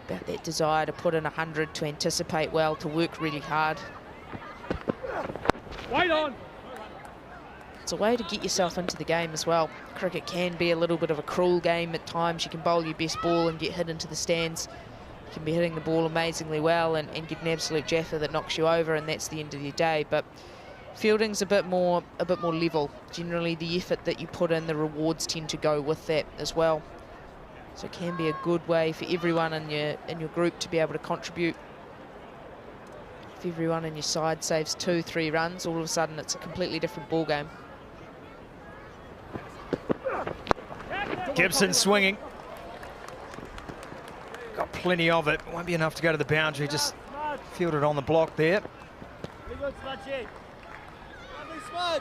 About that desire to put in 100, to anticipate well, to work really hard. Wait on! It's a way to get yourself into the game as well. Cricket can be a little bit of a cruel game at times. You can bowl your best ball and get hit into the stands. You can be hitting the ball amazingly well and get an absolute jaffer that knocks you over, and that's the end of your day. But fielding's a bit more level. Generally, the effort that you put in, the rewards tend to go with that as well. So it can be a good way for everyone in your group to be able to contribute. If everyone in your side saves 2-3 runs, all of a sudden it's a completely different ball game. Gibson swinging. Got plenty of it. Won't be enough to go to the boundary. Just fielded on the block there.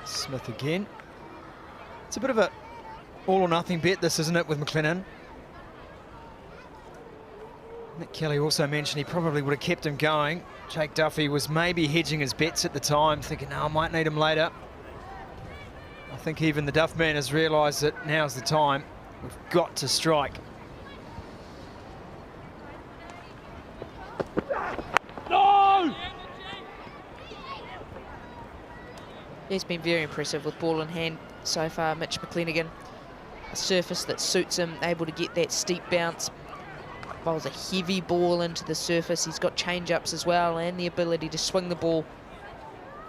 Smith again. It's a bit of a all or nothing bet, this, isn't it, with McLennan? Nick Kelly also mentioned he probably would have kept him going. Jake Duffy was maybe hedging his bets at the time, thinking, no, I might need him later. I think even the Duff man has realised that now's the time. We've got to strike. No! He's been very impressive with ball in hand so far, Mitch McClenaghan. A surface that suits him, able to get that steep bounce. Bowls a heavy ball into the surface. He's got change-ups as well and the ability to swing the ball.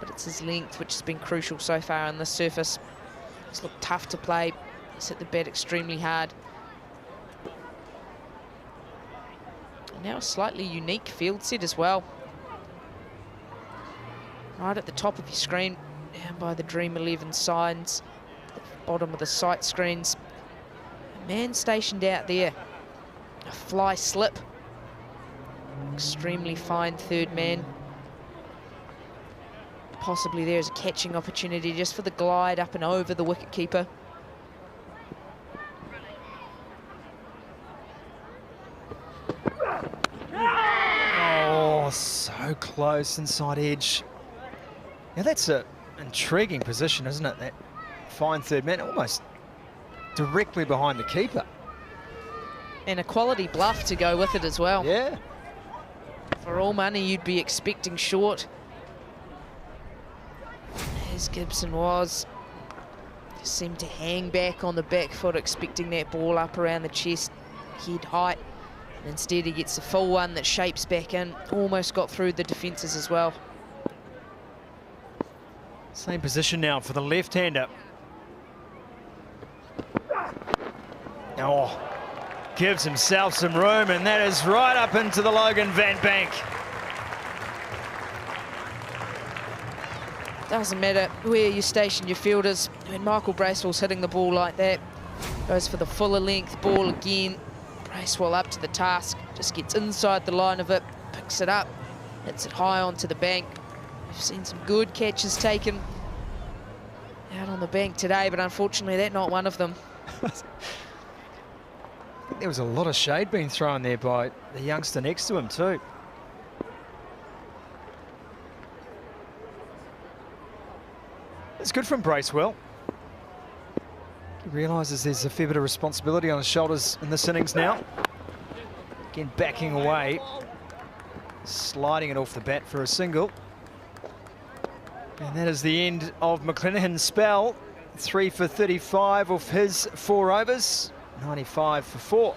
But it's his length which has been crucial so far on this surface. It's looked tough to play. He's hit the bat extremely hard. And now a slightly unique field set as well. Right at the top of your screen, down by the Dream11 signs, the bottom of the sight screens. A man stationed out there. A fly slip. Extremely fine third man. Possibly there's a catching opportunity just for the glide up and over the wicketkeeper. Oh, so close inside edge. Now that's an intriguing position, isn't it? That fine third man, almost directly behind the keeper. And a quality bluff to go with it as well. Yeah. For all money, you'd be expecting short. As Gibson was. Just seemed to hang back on the back foot, expecting that ball up around the chest, head height. And instead he gets the full one that shapes back in. Almost got through the defences as well. Same position now for the left-hander. Oh, gives himself some room, and that is right up into the Logan Van Bank. Doesn't matter where you station your fielders. When Michael Bracewell's hitting the ball like that, goes for the fuller length ball again. Bracewell up to the task, just gets inside the line of it, picks it up, hits it high onto the bank. We've seen some good catches taken out on the bank today, but unfortunately that's not one of them. I think there was a lot of shade being thrown there by the youngster next to him too. It's good from Bracewell. He realises there's a fair bit of responsibility on his shoulders in this innings now. Again, backing away, sliding it off the bat for a single. And that is the end of McClenaghan's spell. 3 for 35 off his 4 overs, 95 for 4.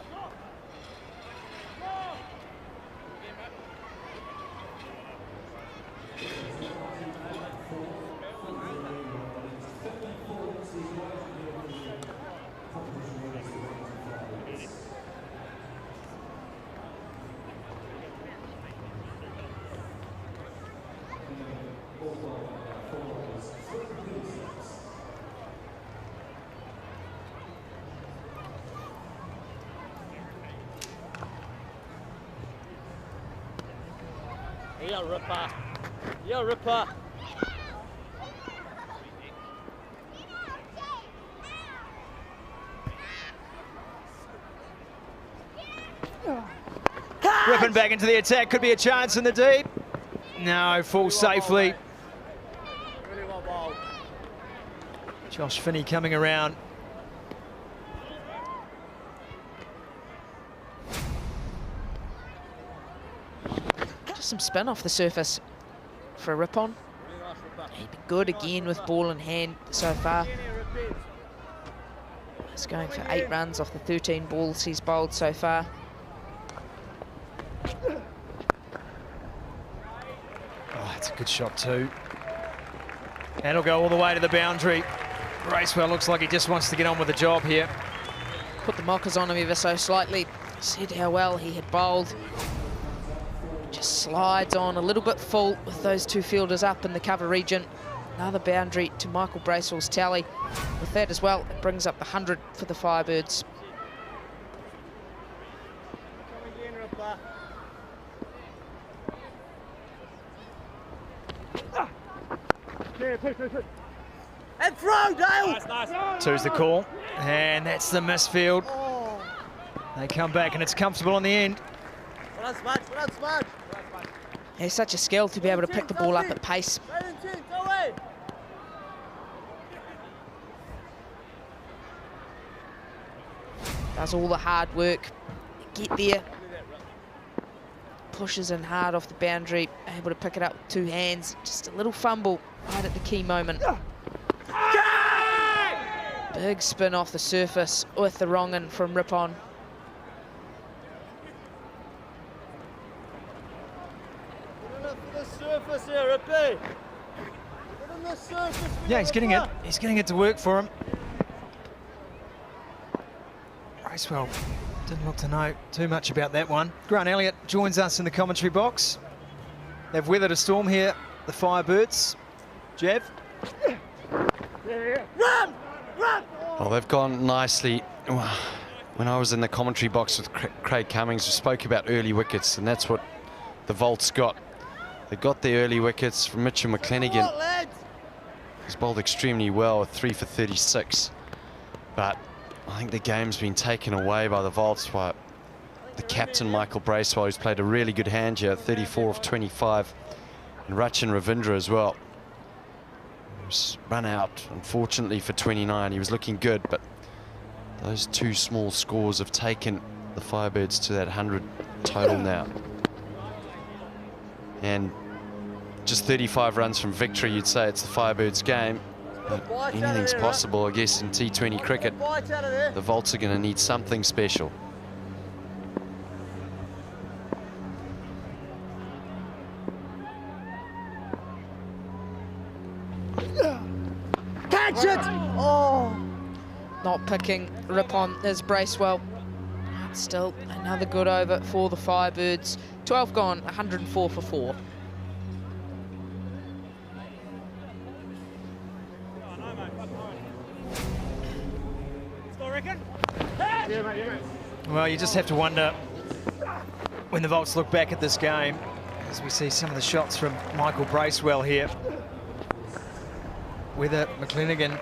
Yeah, Ripper. Yeah, Ripper. Ripping back into the attack, could be a chance in the deep. No, falls safely. Really well bowled. Josh Finney coming around. Just some spin off the surface for a rip-on. He'd been good again with ball in hand so far. He's going for 8 runs off the 13 balls he's bowled so far. Oh, that's a good shot too. And it'll go all the way to the boundary. Bracewell looks like he just wants to get on with the job here. Put the mockers on him ever so slightly. Said how well he had bowled. Just slides on a little bit full with those 2 fielders up in the cover region. Another boundary to Michael Bracewell's tally. With that as well, it brings up the 100 for the Firebirds. And throw, Dale! Nice. Two's the call, and that's the misfield. They come back, and it's comfortable on the end. Well done, Smudge. Well done, Smudge. He has such a skill to be able to pick the ball up at pace. Wellington, go in. Does all the hard work. Get there. Pushes in hard off the boundary. Able to pick it up with 2 hands. Just a little fumble right at the key moment. Big spin off the surface with the wrong in from Ripon. Surface here, Rippy. Put on the surface. Yeah, he's getting it. He's getting it to work for him. Bracewell didn't look to know too much about that one. Grant Elliott joins us in the commentary box. They've weathered a storm here, the Firebirds. Jeff? Run! Run! Oh, they've gone nicely. When I was in the commentary box with Craig Cummings, we spoke about early wickets, and that's what the Volts got. They got the early wickets from Mitchell McClenaghan. He's bowled extremely well with 3 for 36. But I think the game's been taken away by the Volts by the captain, Michael Bracewell, who's played a really good hand here, 34 of 25. And Rachin Ravindra as well. He was run out, unfortunately, for 29. He was looking good, but those 2 small scores have taken the Firebirds to that 100 total now. And just 35 runs from victory, you'd say it's the Firebirds game. But anything's possible, I guess, in T20 cricket. The Volts are going to need something special. Catch it! Oh! Not picking Ripon is Bracewell. Still another good over for the Firebirds. 12 gone, 104 for 4. Well, you just have to wonder when the Volts look back at this game, as we see some of the shots from Michael Bracewell here, whether McClenaghan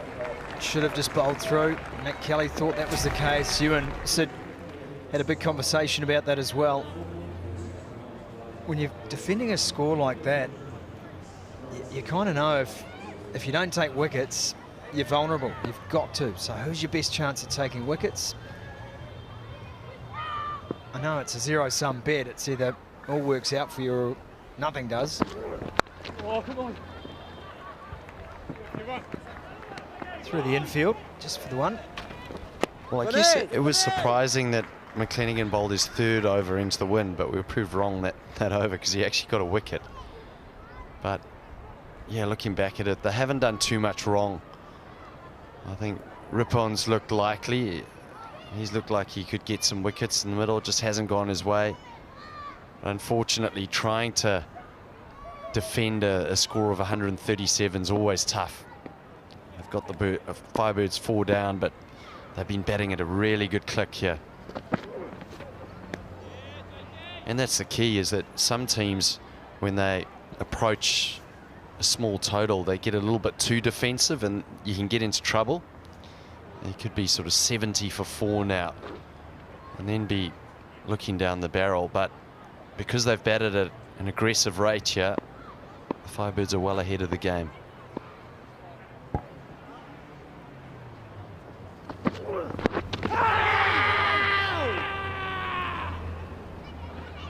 should have just bowled through. Nick Kelly thought that was the case. Ewan Sid had a big conversation about that as well. When you're defending a score like that, you kind of know if you don't take wickets, you're vulnerable. You've got to. So who's your best chance at taking wickets? I know it's a zero-sum bet. It's either all works out for you or nothing does. Oh, come on. Through the infield, just for the one. Well, I guess it was surprising that McClenaghan bowled his 3rd over into the wind, but we were proved wrong that over because he actually got a wicket. But yeah, looking back at it, they haven't done too much wrong. I think Ripon's looked likely. He's looked like he could get some wickets in the middle, just hasn't gone his way. Unfortunately, trying to defend a score of 137 is always tough. They've got the Firebirds 4 down, but they've been batting at a really good click here. And that's the key, is that some teams when they approach a small total, they get a little bit too defensive and you can get into trouble. It could be sort of 70 for 4 now and then be looking down the barrel. But because they've batted at an aggressive rate here, the Firebirds are well ahead of the game.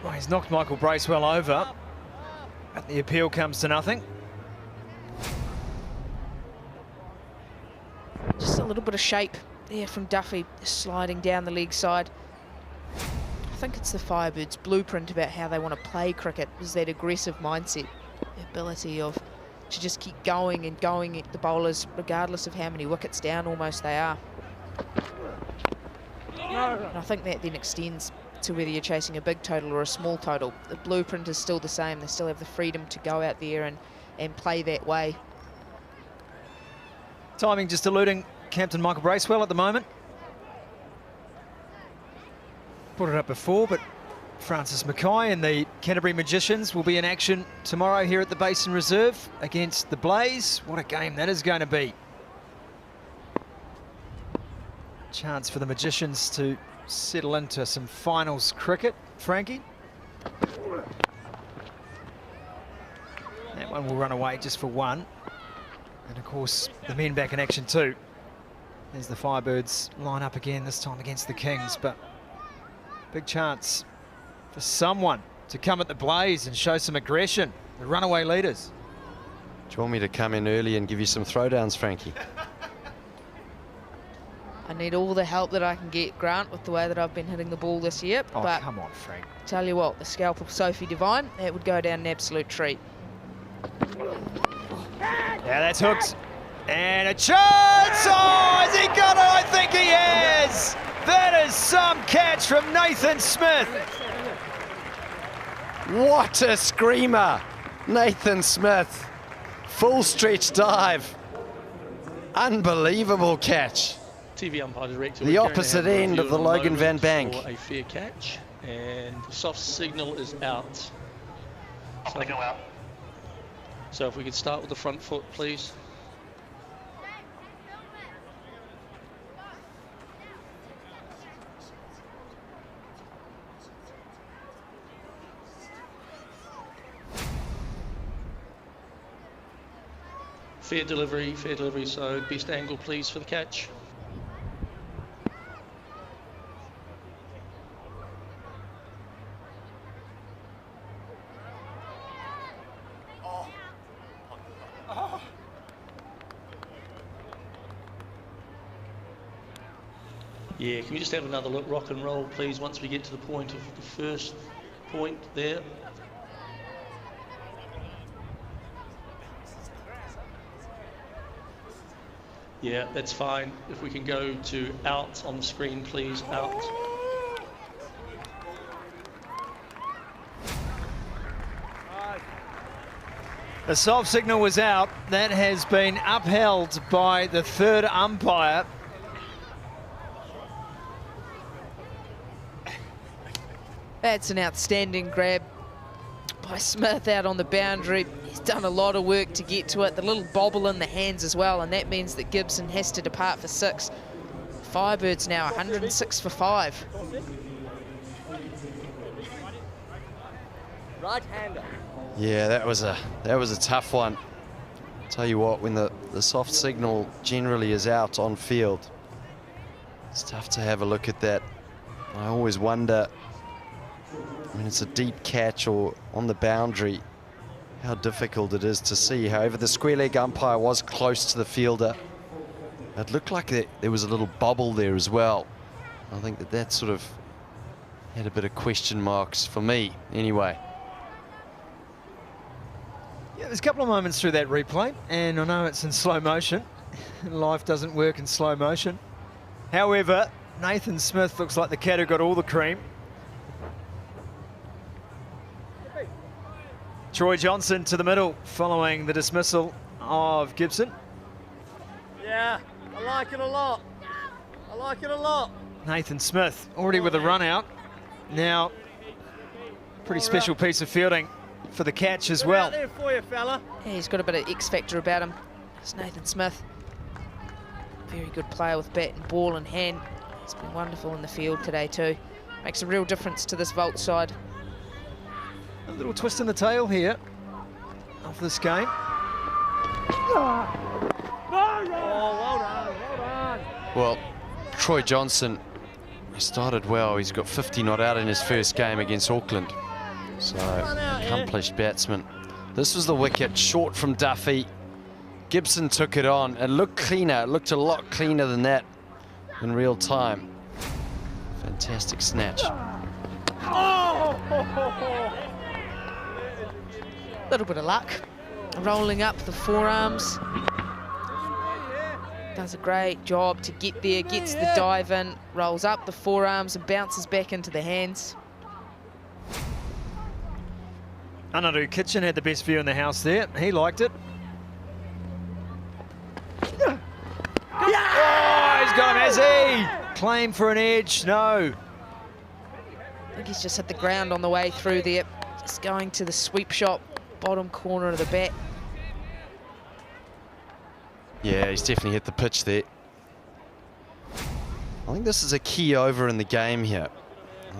Well, he's knocked Michael Bracewell over, but the appeal comes to nothing. Just a little bit of shape there from Duffy, sliding down the leg side. I think it's the Firebirds' blueprint about how they want to play cricket, is that aggressive mindset, the ability of to just keep going and going at the bowlers, regardless of how many wickets down almost they are. And I think that then extends to whether you're chasing a big total or a small total. The blueprint is still the same. They still have the freedom to go out there and play that way. Timing just eluding Captain Michael Bracewell at the moment. Put it up before, but Francis Mackay and the Canterbury Magicians will be in action tomorrow here at the Basin Reserve against the Blaze. What a game that is going to be. Chance for the Magicians to settle into some finals cricket. Frankie? That one will run away just for 1. And of course, the men back in action too. As the Firebirds line up again, this time against the Kings. But big chance for someone to come at the Blaze and show some aggression. The runaway leaders. Do you want me to come in early and give you some throwdowns, Frankie? I need all the help that I can get, Grant, with the way that I've been hitting the ball this year. Oh, but come on, Frank. Tell you what, the scalp of Sophie Devine, that would go down an absolute treat. Yeah, that's hooked. And a chance! Oh, has he got it? I think he has! That is some catch from Nathan Smith. What a screamer! Nathan Smith. Full stretch dive. Unbelievable catch. TV umpire director. The opposite end of the Logan Van Bank. For a fair catch, and the soft signal is out. So if we could start with the front foot, please. Fair delivery, so best angle please for the catch. Yeah, can we just have another look, rock and roll please, once we get to the point of the first point there. Yeah, that's fine. If we can go to out on the screen, please, out. The soft signal was out. That has been upheld by the third umpire. That's an outstanding grab by Smith out on the boundary. He's done a lot of work to get to it. The little bobble in the hands as well, and that means that Gibson has to depart for 6. Firebirds now 106 for 5. Right-hander. Yeah, that was a tough one. Tell you what, when the soft signal generally is out on field, it's tough to have a look at that. I always wonder, when it's a deep catch or on the boundary, how difficult it is to see. However, the square leg umpire was close to the fielder. It looked like there was a little bobble there as well. I think that sort of had a bit of question marks for me anyway. Yeah, there's a couple of moments through that replay, and I know it's in slow motion. Life doesn't work in slow motion. However, Nathan Smith looks like the cat who got all the cream. Troy Johnson to the middle following the dismissal of Gibson. Yeah, I like it a lot. I like it a lot. Nathan Smith already with a run out. Now, pretty special piece of fielding for the catch as We're well. out there for you, fella. Yeah, he's got a bit of X factor about him. It's Nathan Smith. Very good player with bat and ball in hand. He's been wonderful in the field today too. Makes a real difference to this Vault side. A little twist in the tail here of this game. Oh, well done, well done. Well, Troy Johnson started well. He's got 50 not out in his first game against Auckland. So, accomplished batsman. This was the wicket, short from Duffy. Gibson took it on. It looked cleaner. It looked a lot cleaner than that in real time. Fantastic snatch. Little bit of luck. Rolling up the forearms. Does a great job to get there, gets the dive in, rolls up the forearms and bounces back into the hands. Anaru Kitchen had the best view in the house there. He liked it. Oh, he's got him, has he? Claim for an edge, no. I think he's just hit the ground on the way through there. Just going to the sweep shot, bottom corner of the bat. Yeah, he's definitely hit the pitch there. I think this is a key over in the game here.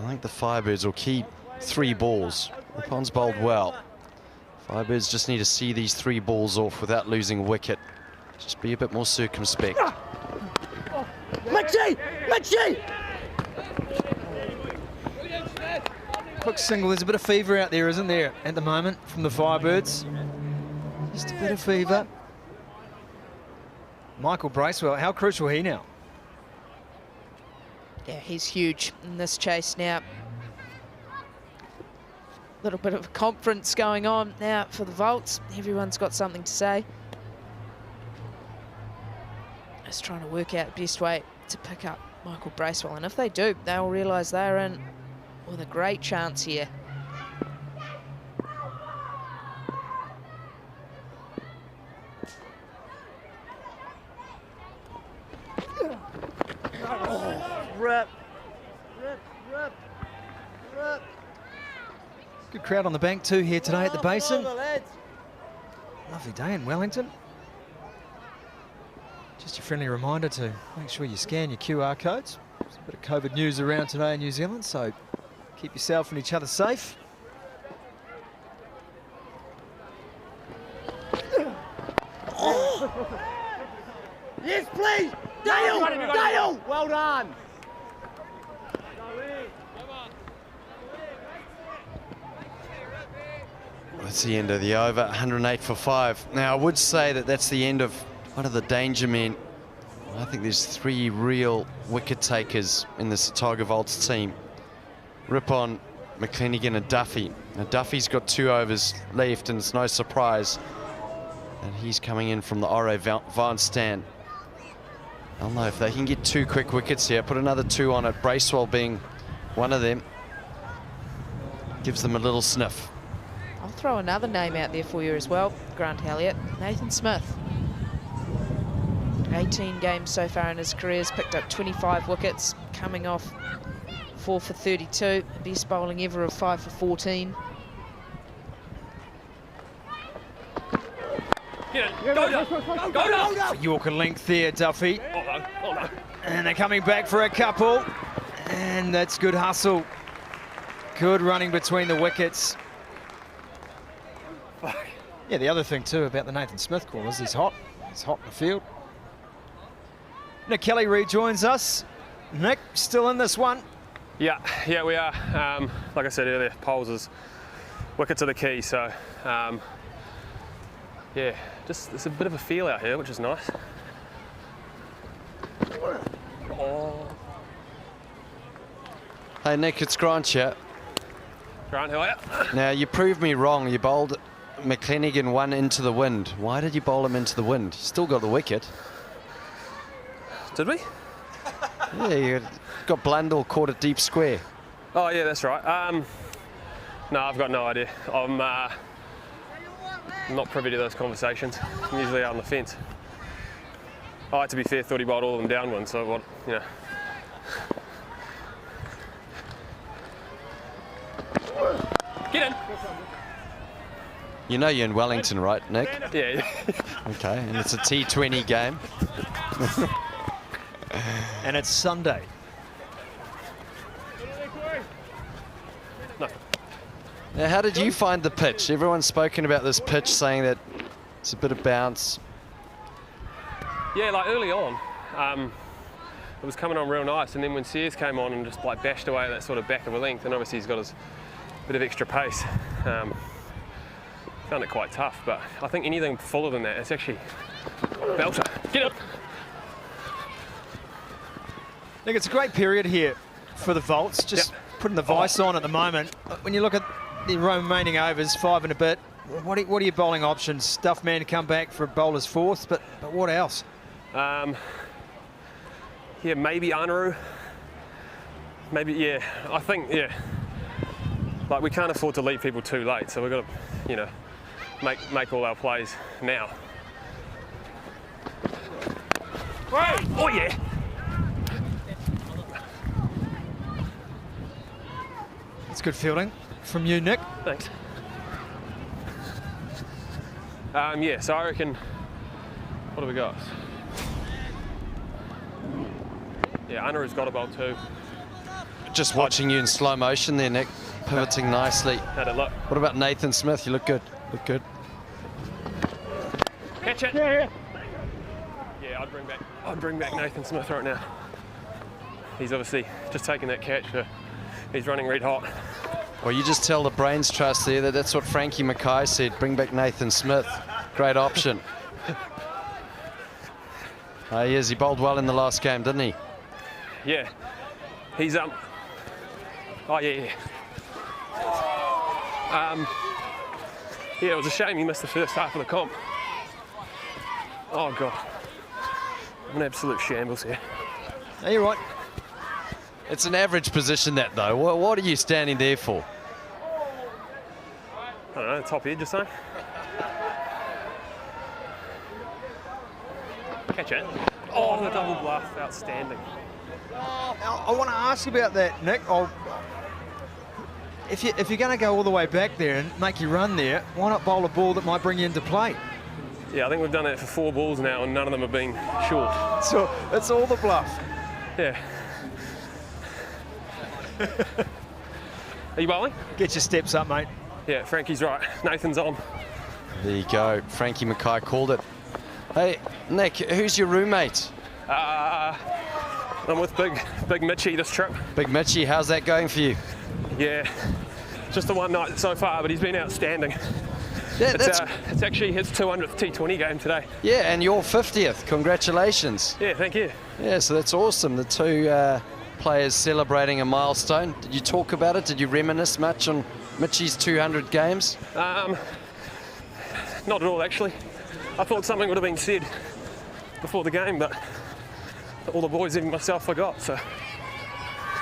I think the Firebirds will keep 3 balls. Rippon's bowled well. Firebirds just need to see these 3 balls off without losing a wicket. Just be a bit more circumspect. Mitchie! Mitchie! Quick single, there's a bit of fever out there, isn't there, at the moment from the Firebirds? Just a bit of fever. Michael Bracewell, how crucial he now? Yeah, he's huge in this chase now. Little bit of a conference going on now for the Vaults. Everyone's got something to say. Just trying to work out the best way to pick up Michael Bracewell. And if they do, they'll realise they're in with a great chance here. Rip. Rip, rip, rip. Good crowd on the bank too here today at the Basin. Over, lads. Lovely day in Wellington. Just a friendly reminder to make sure you scan your QR codes. There's a bit of COVID news around today in New Zealand, so keep yourself and each other safe. Yes, please! Dale! Dale! Well done! That's the end of the over, 108 for 5. Now, I would say that that's the end of one of the danger men. I think there's 3 real wicket takers in this Otago Vaults team. Rippon, McClenaghan and Duffy. Now, Duffy's got 2 overs left, and it's no surprise that he's coming in from the Ore Van stand. I don't know if they can get 2 quick wickets here. Put another 2 on it, Bracewell being one of them. Gives them a little sniff. I'll throw another name out there for you as well, Grant Elliott. Nathan Smith. 18 games so far in his career, has picked up 25 wickets, coming off 4 for 32. Best bowling ever of 5 for 14. Yorker length there, Duffy. And they're coming back for a couple. And that's good hustle. Good running between the wickets. Yeah, the other thing too about the Nathan Smith call is he's hot. He's hot in the field. Nick Kelly rejoins us. Nick, still in this one? Yeah, we are. Like I said earlier, poles is wickets are the key. So, yeah, just there's a bit of a feel out here, which is nice. Oh. Hey, Nick, it's Grant here. Grant, how are you? Now, you proved me wrong. You bowled McClenaghan 1 into the wind. Why did you bowl him into the wind? Still got the wicket. Did we? Yeah, you got Blundell caught at deep square. Oh yeah, that's right. No, I've got no idea. I'm not privy to those conversations. I'm usually out on the fence. I, to be fair, thought he bowled all of them down one, so what, you know. Get in. You know you're in Wellington, right, Nick? Yeah. Okay, and it's a T20 game. And it's Sunday. No. Now, how did you find the pitch? Everyone's spoken about this pitch, saying that it's a bit of bounce. Yeah, like early on, it was coming on real nice, and then when Sears came on and just like bashed away at that sort of back of a length, and obviously he's got his bit of extra pace. Found it quite tough, but I think anything fuller than that, it's actually belter. Get up! I think it's a great period here for the Volts, just putting the vice on at the moment. When you look at the remaining overs, 5 and a bit, what are your bowling options? Stuff man to come back for bowler's fourth, but what else? Yeah, maybe Anaru. Maybe, yeah, I think, yeah. Like, we can't afford to leave people too late, so we've got to, you know, make all our plays now. Right. Oh, yeah. That's good fielding from you, Nick. Thanks. Yeah, so I reckon, what have we got? Yeah, Anaru's got a bowl too. Just watching you in slow motion there, Nick, pivoting nicely. How'd it look? What about Nathan Smith? You look good. Look good. Catch it. Yeah. Yeah, I'd bring back Nathan Smith right now. He's obviously just taken that catch, but he's running red hot. Well, you just tell the Brains Trust there that that's what Frankie Mackay said. Bring back Nathan Smith. Great option. He is. He bowled well in the last game, didn't he? Yeah. He's Oh yeah. Yeah, it was a shame he missed the first half of the comp. Oh god. I'm an absolute shambles here. No, you're right. It's an average position, that though. What are you standing there for? I don't know, top edge or something. Catch it. Oh, the double bluff, outstanding. I want to ask about that, Nick. If you're going to go all the way back there and make you run there, why not bowl a ball that might bring you into play? Yeah, I think we've done that for 4 balls now, and none of them have been short. So it's all the bluff. Yeah. Are you bowling? Get your steps up, mate. Yeah, Frankie's right. Nathan's on. There you go. Frankie Mackay called it. Hey, Nick, who's your roommate? I'm with Big Mitchie this trip. Big Mitchie, how's that going for you? Yeah, just the one night so far, but he's been outstanding. Yeah, it's actually his 200th T20 game today. Yeah, and your 50th. Congratulations. Yeah, thank you. Yeah, so that's awesome. The two players celebrating a milestone. Did you talk about it? Did you reminisce much on Mitchie's 200 games? Not at all, actually. I thought something would have been said before the game, but all the boys, even myself, forgot. So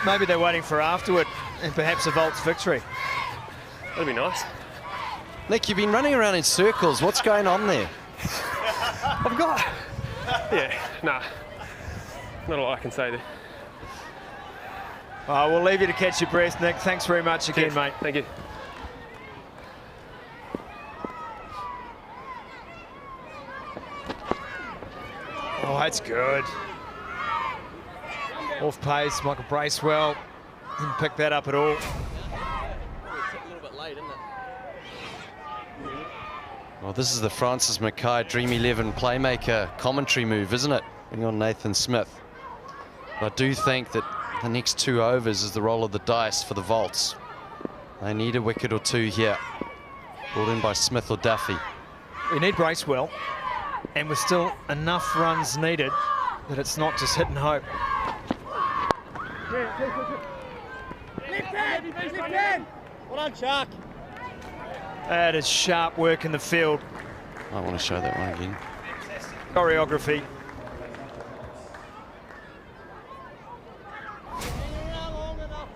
maybe they're waiting for afterward and perhaps a Volts victory. That'd be nice. Nick, you've been running around in circles. What's going on there? I've got... Yeah, nah. Not a lot I can say there. We'll leave you to catch your breath, Nick. Thanks very much again, mate. Thank you. Oh, that's good. Off pace, Michael Bracewell didn't pick that up at all. Well, this is the Francis Mackay Dream11 playmaker commentary move, isn't it? Bring on Nathan Smith. But I do think that the next 2 overs is the roll of the dice for the Volts. They need a wicket or 2 here. Brought in by Smith or Duffy. We need Bracewell, and with still enough runs needed that it's not just hit and hope. Well done, Chuck. That is sharp work in the field. I want to show that one again. Choreography.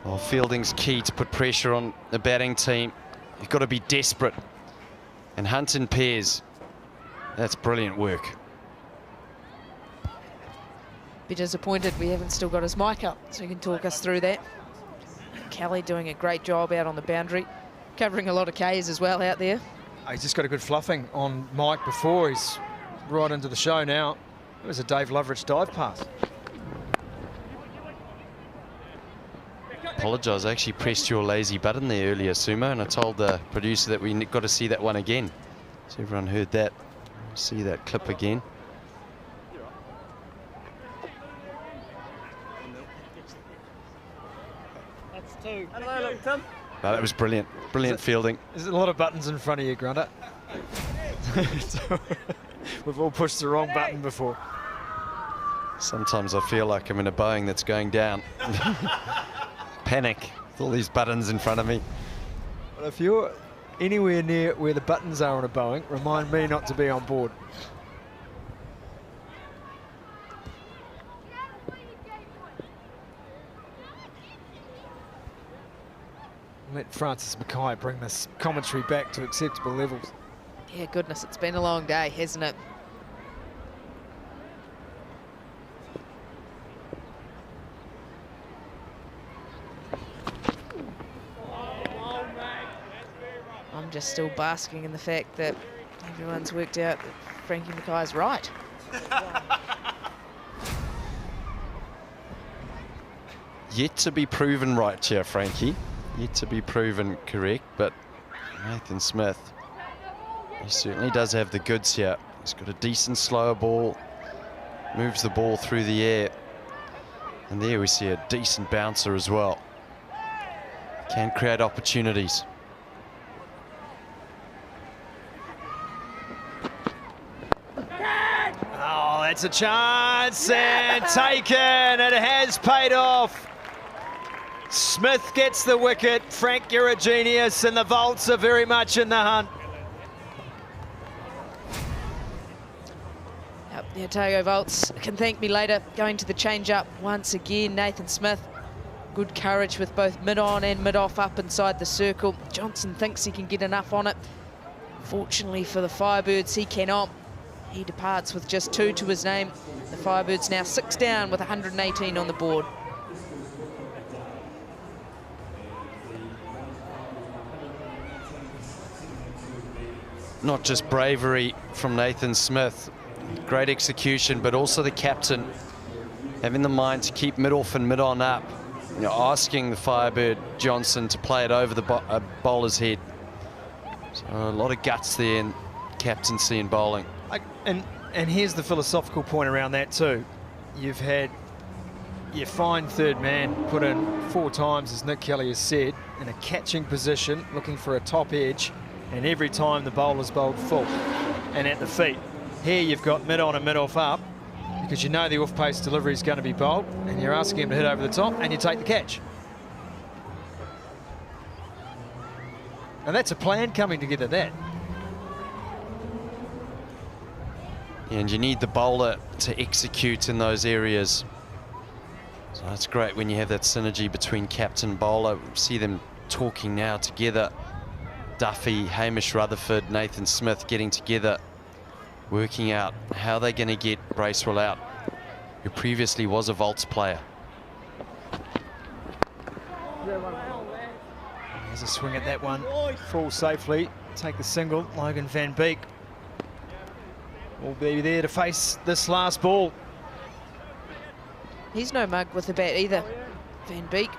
Well, fielding's key to put pressure on the batting team. You've got to be desperate and hunt in pairs. That's brilliant work. Be disappointed we haven't still got his mic up, so he can talk us through that. Kelly doing a great job out on the boundary, covering a lot of Ks as well out there. He's just got a good fluffing on Mike before. He's right into the show now. It was a Dave Loveridge dive pass. Apologise, I actually pressed your lazy button there earlier, Sumo, and I told the producer that we got to see that one again. So everyone heard that. See that clip again. That's 2. Hello, look, Tim. No, that was brilliant. Brilliant fielding. There's a lot of buttons in front of you, Grunter. We've all pushed the wrong button before. Sometimes I feel like I'm in a Boeing that's going down. Panic with all these buttons in front of me. Well, if you're anywhere near where the buttons are on a Boeing, remind me not to be on board. Let Francis Mackay bring this commentary back to acceptable levels. Yeah, goodness, it's been a long day, hasn't it? I'm just still basking in the fact that everyone's worked out that Frankie Mackay's right. Yet to be proven right here, Frankie. Yet to be proven correct, but Nathan Smith, he certainly does have the goods here. He's got a decent slower ball, moves the ball through the air, and there we see a decent bouncer as well. Can create opportunities. Oh, that's a chance and taken. It has paid off. Smith gets the wicket. Frank, you're a genius, and the Volts are very much in the hunt. Yep, the Otago Volts can thank me later. Going to the change-up once again, Nathan Smith. Good courage with both mid-on and mid-off up inside the circle. Johnson thinks he can get enough on it. Fortunately for the Firebirds, he cannot. He departs with just 2 to his name. The Firebirds now 6 down with 118 on the board. Not just bravery from Nathan Smith, great execution, but also the captain having the mind to keep mid-off and mid-on up. You know, asking the Firebird Johnson to play it over the bowler's head. So a lot of guts there in captaincy and bowling. And here's the philosophical point around that too. You've had your fine third man put in 4 times, as Nick Kelly has said, in a catching position, looking for a top edge, and every time the bowler's bowled full and at the feet. Here you've got mid-on and mid-off up, because you know the off-pace delivery is going to be bowled, and you're asking him to hit over the top, and you take the catch. And that's a plan coming together, that. And you need the bowler to execute in those areas. So that's great when you have that synergy between captain and bowler. We see them talking now together. Duffy, Hamish Rutherford, Nathan Smith getting together, working out how they're going to get Bracewell out, who previously was a Volts player. There's a swing at that one. Fall safely. Take the single. Logan van Beek will be there to face this last ball. He's no mug with the bat either. Van Beek,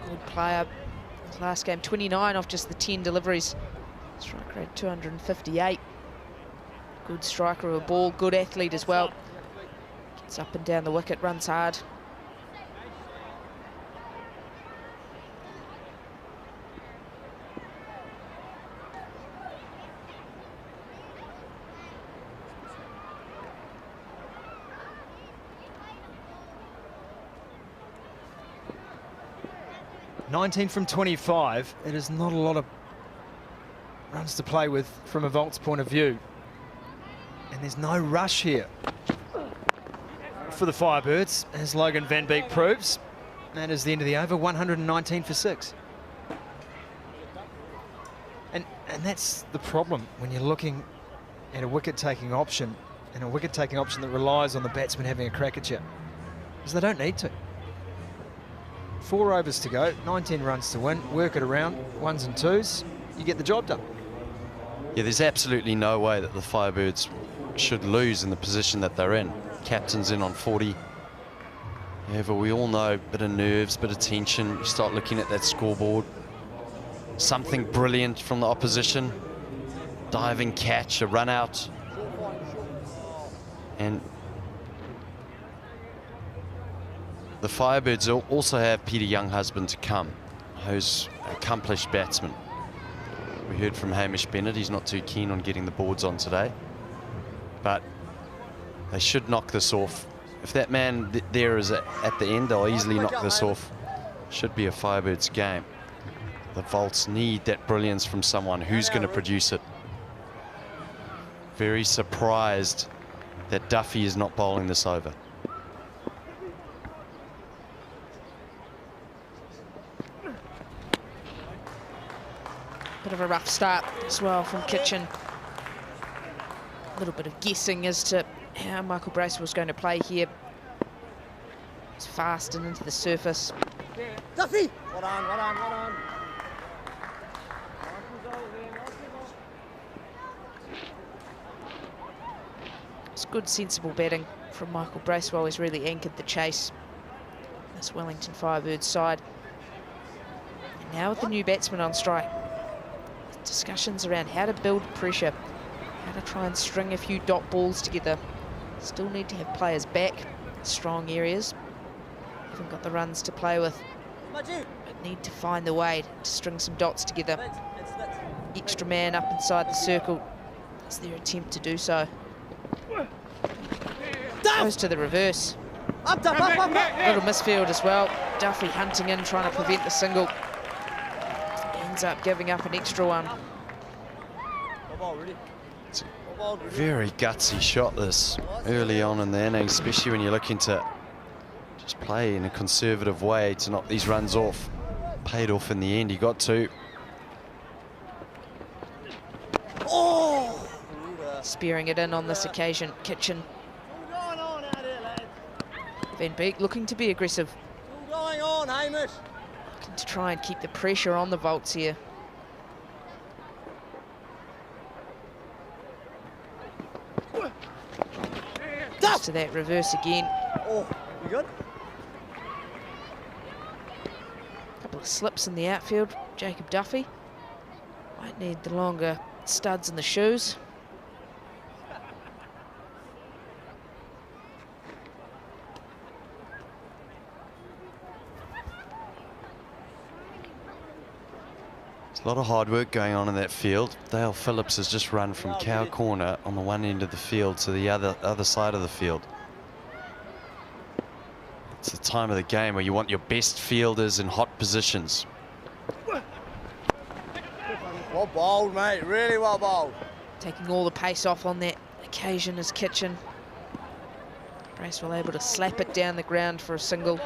good player. His last game, 29 off just the 10 deliveries. Strike rate 258. Good striker of a ball, good athlete as well. Gets up and down the wicket, runs hard. $19 from 25. It is not a lot of runs to play with from a Volts point of view. And there's no rush here for the Firebirds, as Logan van Beek proves. That is the end of the over, 119 for 6. And that's the problem when you're looking at a wicket-taking option, and a wicket-taking option that relies on the batsman having a crack at you, because they don't need to. 4 overs to go, 19 runs to win, work it around, 1s and 2s, you get the job done. Yeah, there's absolutely no way that the Firebirds should lose in the position that they're in. Captain's in on 40. However, we all know, bit of nerves, bit of tension. You start looking at that scoreboard. Something brilliant from the opposition. Diving catch, a run out. And the Firebirds also have Peter Younghusband to come, who's an accomplished batsman. We heard from Hamish Bennett, he's not too keen on getting the boards on today. But they should knock this off. If that man there is at the end, they'll easily knock this off. Should be a Firebirds game. The Volts need that brilliance from someone who's going to produce it. Very surprised that Duffy is not bowling this over. Bit of a rough start as well from Kitchen. A little bit of guessing as to how Michael Bracewell was going to play here. It's fast and into the surface. Duffy! Well on, well on, well on. It's good, sensible batting from Michael Bracewell. He's really anchored the chase. This Wellington Firebirds side. And now with the new batsman on strike, discussions around how to build pressure, how to try and string a few dot balls together. Still need to have players back, strong areas. Haven't got the runs to play with, but need to find the way to string some dots together. Extra man up inside the circle. Is their attempt to do so. Goes to the reverse. Up, up, up, up, up. Little misfield as well. Duffy hunting in, trying to prevent the single. Ends up giving up an extra one. Very gutsy shot this early on in the innings, especially when you're looking to just play in a conservative way to knock these runs off. Paid off in the end, he got to. Oh! Spearing it in on this occasion, Kitchen. Van Beek looking to be aggressive. What's going on, Hamish? Looking to try and keep the pressure on the Volts here. Goes to that reverse again. Oh, you good? Couple of slips in the outfield. Jacob Duffy might need the longer studs in the shoes. A lot of hard work going on in that field. Dale Phillips has just run from cow corner on the one end of the field to the other side of the field. It's the time of the game where you want your best fielders in hot positions. Well bowled, mate. Really well bowled. Taking all the pace off on that occasion is Kitchen. Bracewell able to slap it down the ground for a single.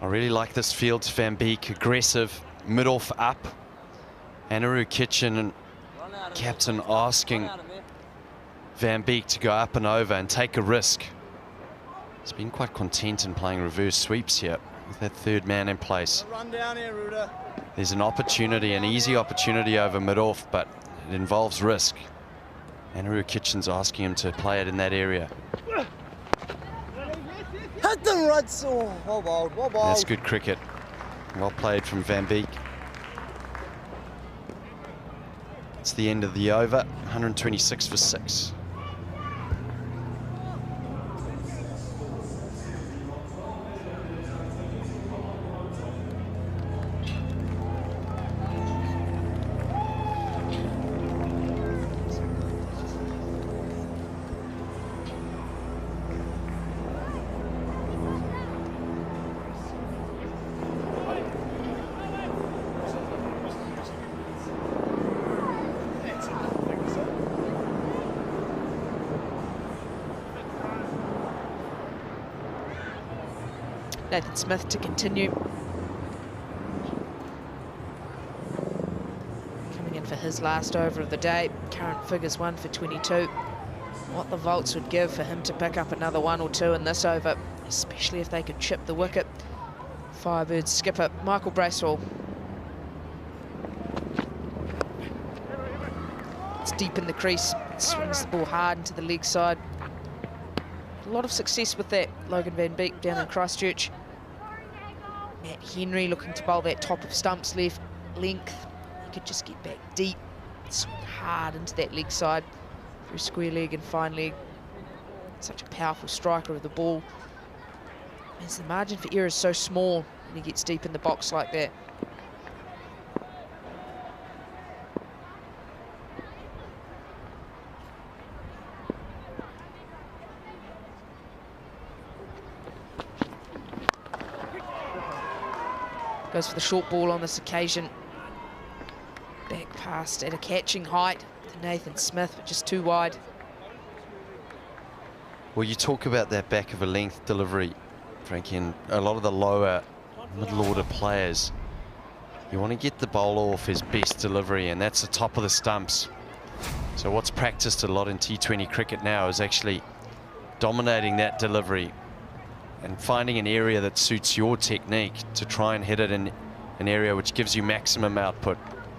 I really like this field to Van Beek, aggressive, mid-off up. Anaru Kitchen and captain asking Van Beek to go up and over and take a risk. He's been quite content in playing reverse sweeps here with that third man in place. Run down here, Ruda. There's an opportunity, an easy opportunity over mid-off, but it involves risk. Anaru Kitchen's asking him to play it in that area. Hit the runs. Oh, well bowled, well bowled. That's good cricket. Well played from Van Beek. It's the end of the over, 126 for 6. Nathan Smith to continue. Coming in for his last over of the day. Current figures 1 for 22. What the Volts would give for him to pick up another 1 or 2 in this over, especially if they could chip the wicket. Firebirds skipper Michael Bracewell. It's deep in the crease, swings the ball hard into the leg side. A lot of success with that, Logan van Beek down in Christchurch. Matt Henry looking to bowl that top of stumps left length. He could just get back deep, swing hard into that leg side through square leg and fine leg. Such a powerful striker of the ball. As the margin for error is so small when he gets deep in the box like that. Goes for the short ball on this occasion. Back past at a catching height to Nathan Smith, but just too wide. Well, you talk about that back of a length delivery, Frankie, and a lot of the lower middle order players, you want to get the bowler off his best delivery, and that's the top of the stumps. So what's practiced a lot in T20 cricket now is actually dominating that delivery and finding an area that suits your technique to try and hit it in an area which gives you maximum output,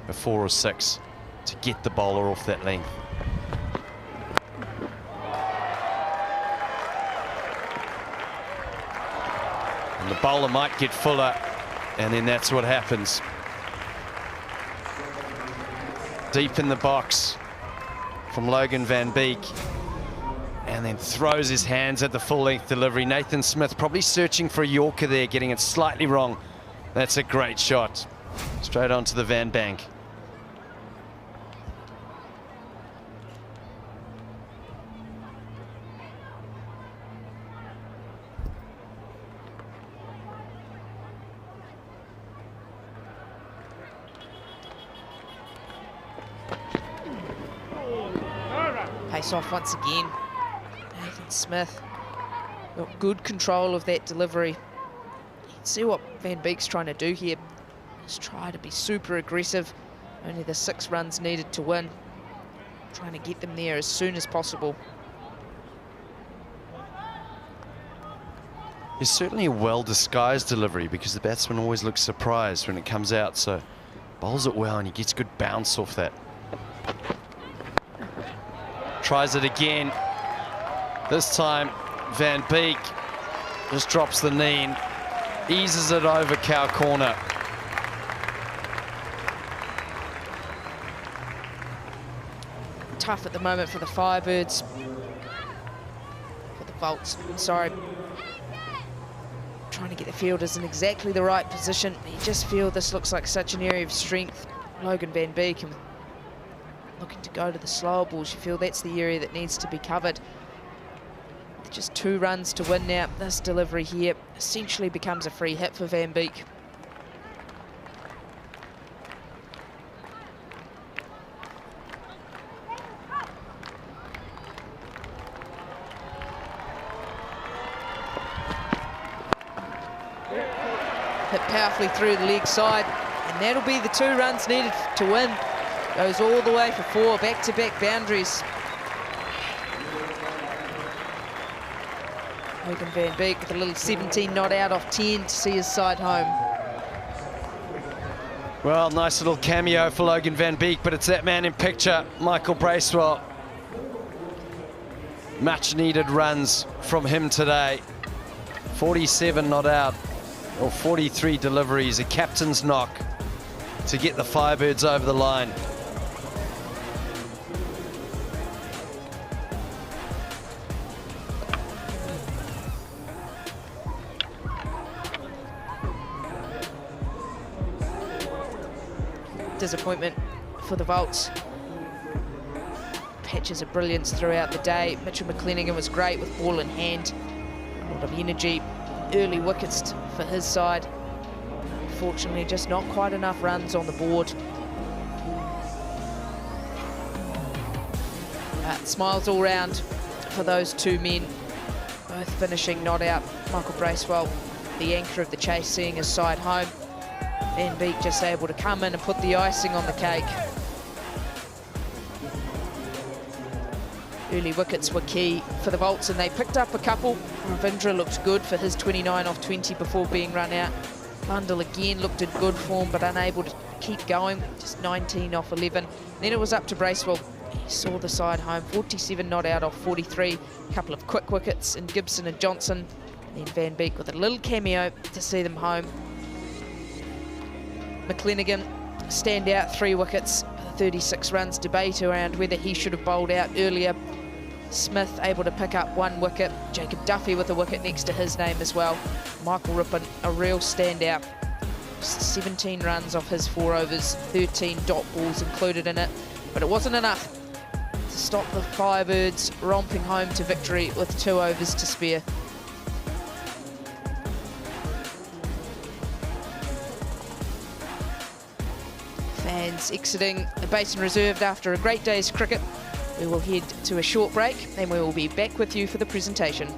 a 4 or 6, to get the bowler off that length. And the bowler might get fuller, and then that's what happens. Deep in the box from Logan van Beek, and then throws his hands at the full-length delivery. Nathan Smith probably searching for a Yorker there, getting it slightly wrong. That's a great shot. Straight onto the Van Bank. Pace off once again. Nathan Smith got good control of that delivery. You can see what Van Beek's trying to do here. Just try to be super aggressive. Only the 6 runs needed to win. Trying to get them there as soon as possible. It's certainly a well-disguised delivery because the batsman always looks surprised when it comes out. So bowls it well and he gets good bounce off that. Tries it again. This time, Van Beek just drops the knee and eases it over cow corner. Tough at the moment for the Firebirds. For the Volts, sorry. Trying to get the fielders in exactly the right position. You just feel this looks like such an area of strength. Logan van Beek and looking to go to the slower balls. You feel that's the area that needs to be covered. With just 2 runs to win now. This delivery here essentially becomes a free hit for Van Beek. Hit powerfully through the leg side, and that'll be the 2 runs needed to win. Goes all the way for 4 back-to-back boundaries. Logan van Beek with a little 17 not out off 10 to see his side home. Well, nice little cameo for Logan van Beek, but it's that man in picture, Michael Bracewell. Much needed runs from him today. 47 not out, or 43 deliveries, a captain's knock to get the Firebirds over the line. Disappointment for the Volts. Patches of brilliance throughout the day. Mitchell McClenaghan was great with ball in hand. A lot of energy. Early wickets for his side. Unfortunately, just not quite enough runs on the board. Smiles all round for those 2 men. Both finishing not out. Michael Bracewell, the anchor of the chase, seeing his side home. Van Beek just able to come in and put the icing on the cake. Early wickets were key for the Volts, and they picked up a couple. Ravindra looked good for his 29 off 20 before being run out. Bundle again looked in good form, but unable to keep going. Just 19 off 11. Then it was up to Bracewell. He saw the side home, 47 not out off 43. A couple of quick wickets in Gibson and Johnson. And then Van Beek with a little cameo to see them home. McLennigan, stand out, 3 wickets, 36 runs. Debate around whether he should have bowled out earlier. Smith able to pick up 1 wicket. Jacob Duffy with a wicket next to his name as well. Michael Rippon, a real standout. 17 runs off his 4 overs, 13 dot balls included in it. But it wasn't enough to stop the Firebirds romping home to victory with 2 overs to spare. Fans exiting the Basin Reserve after a great day's cricket. We will head to a short break and we will be back with you for the presentation.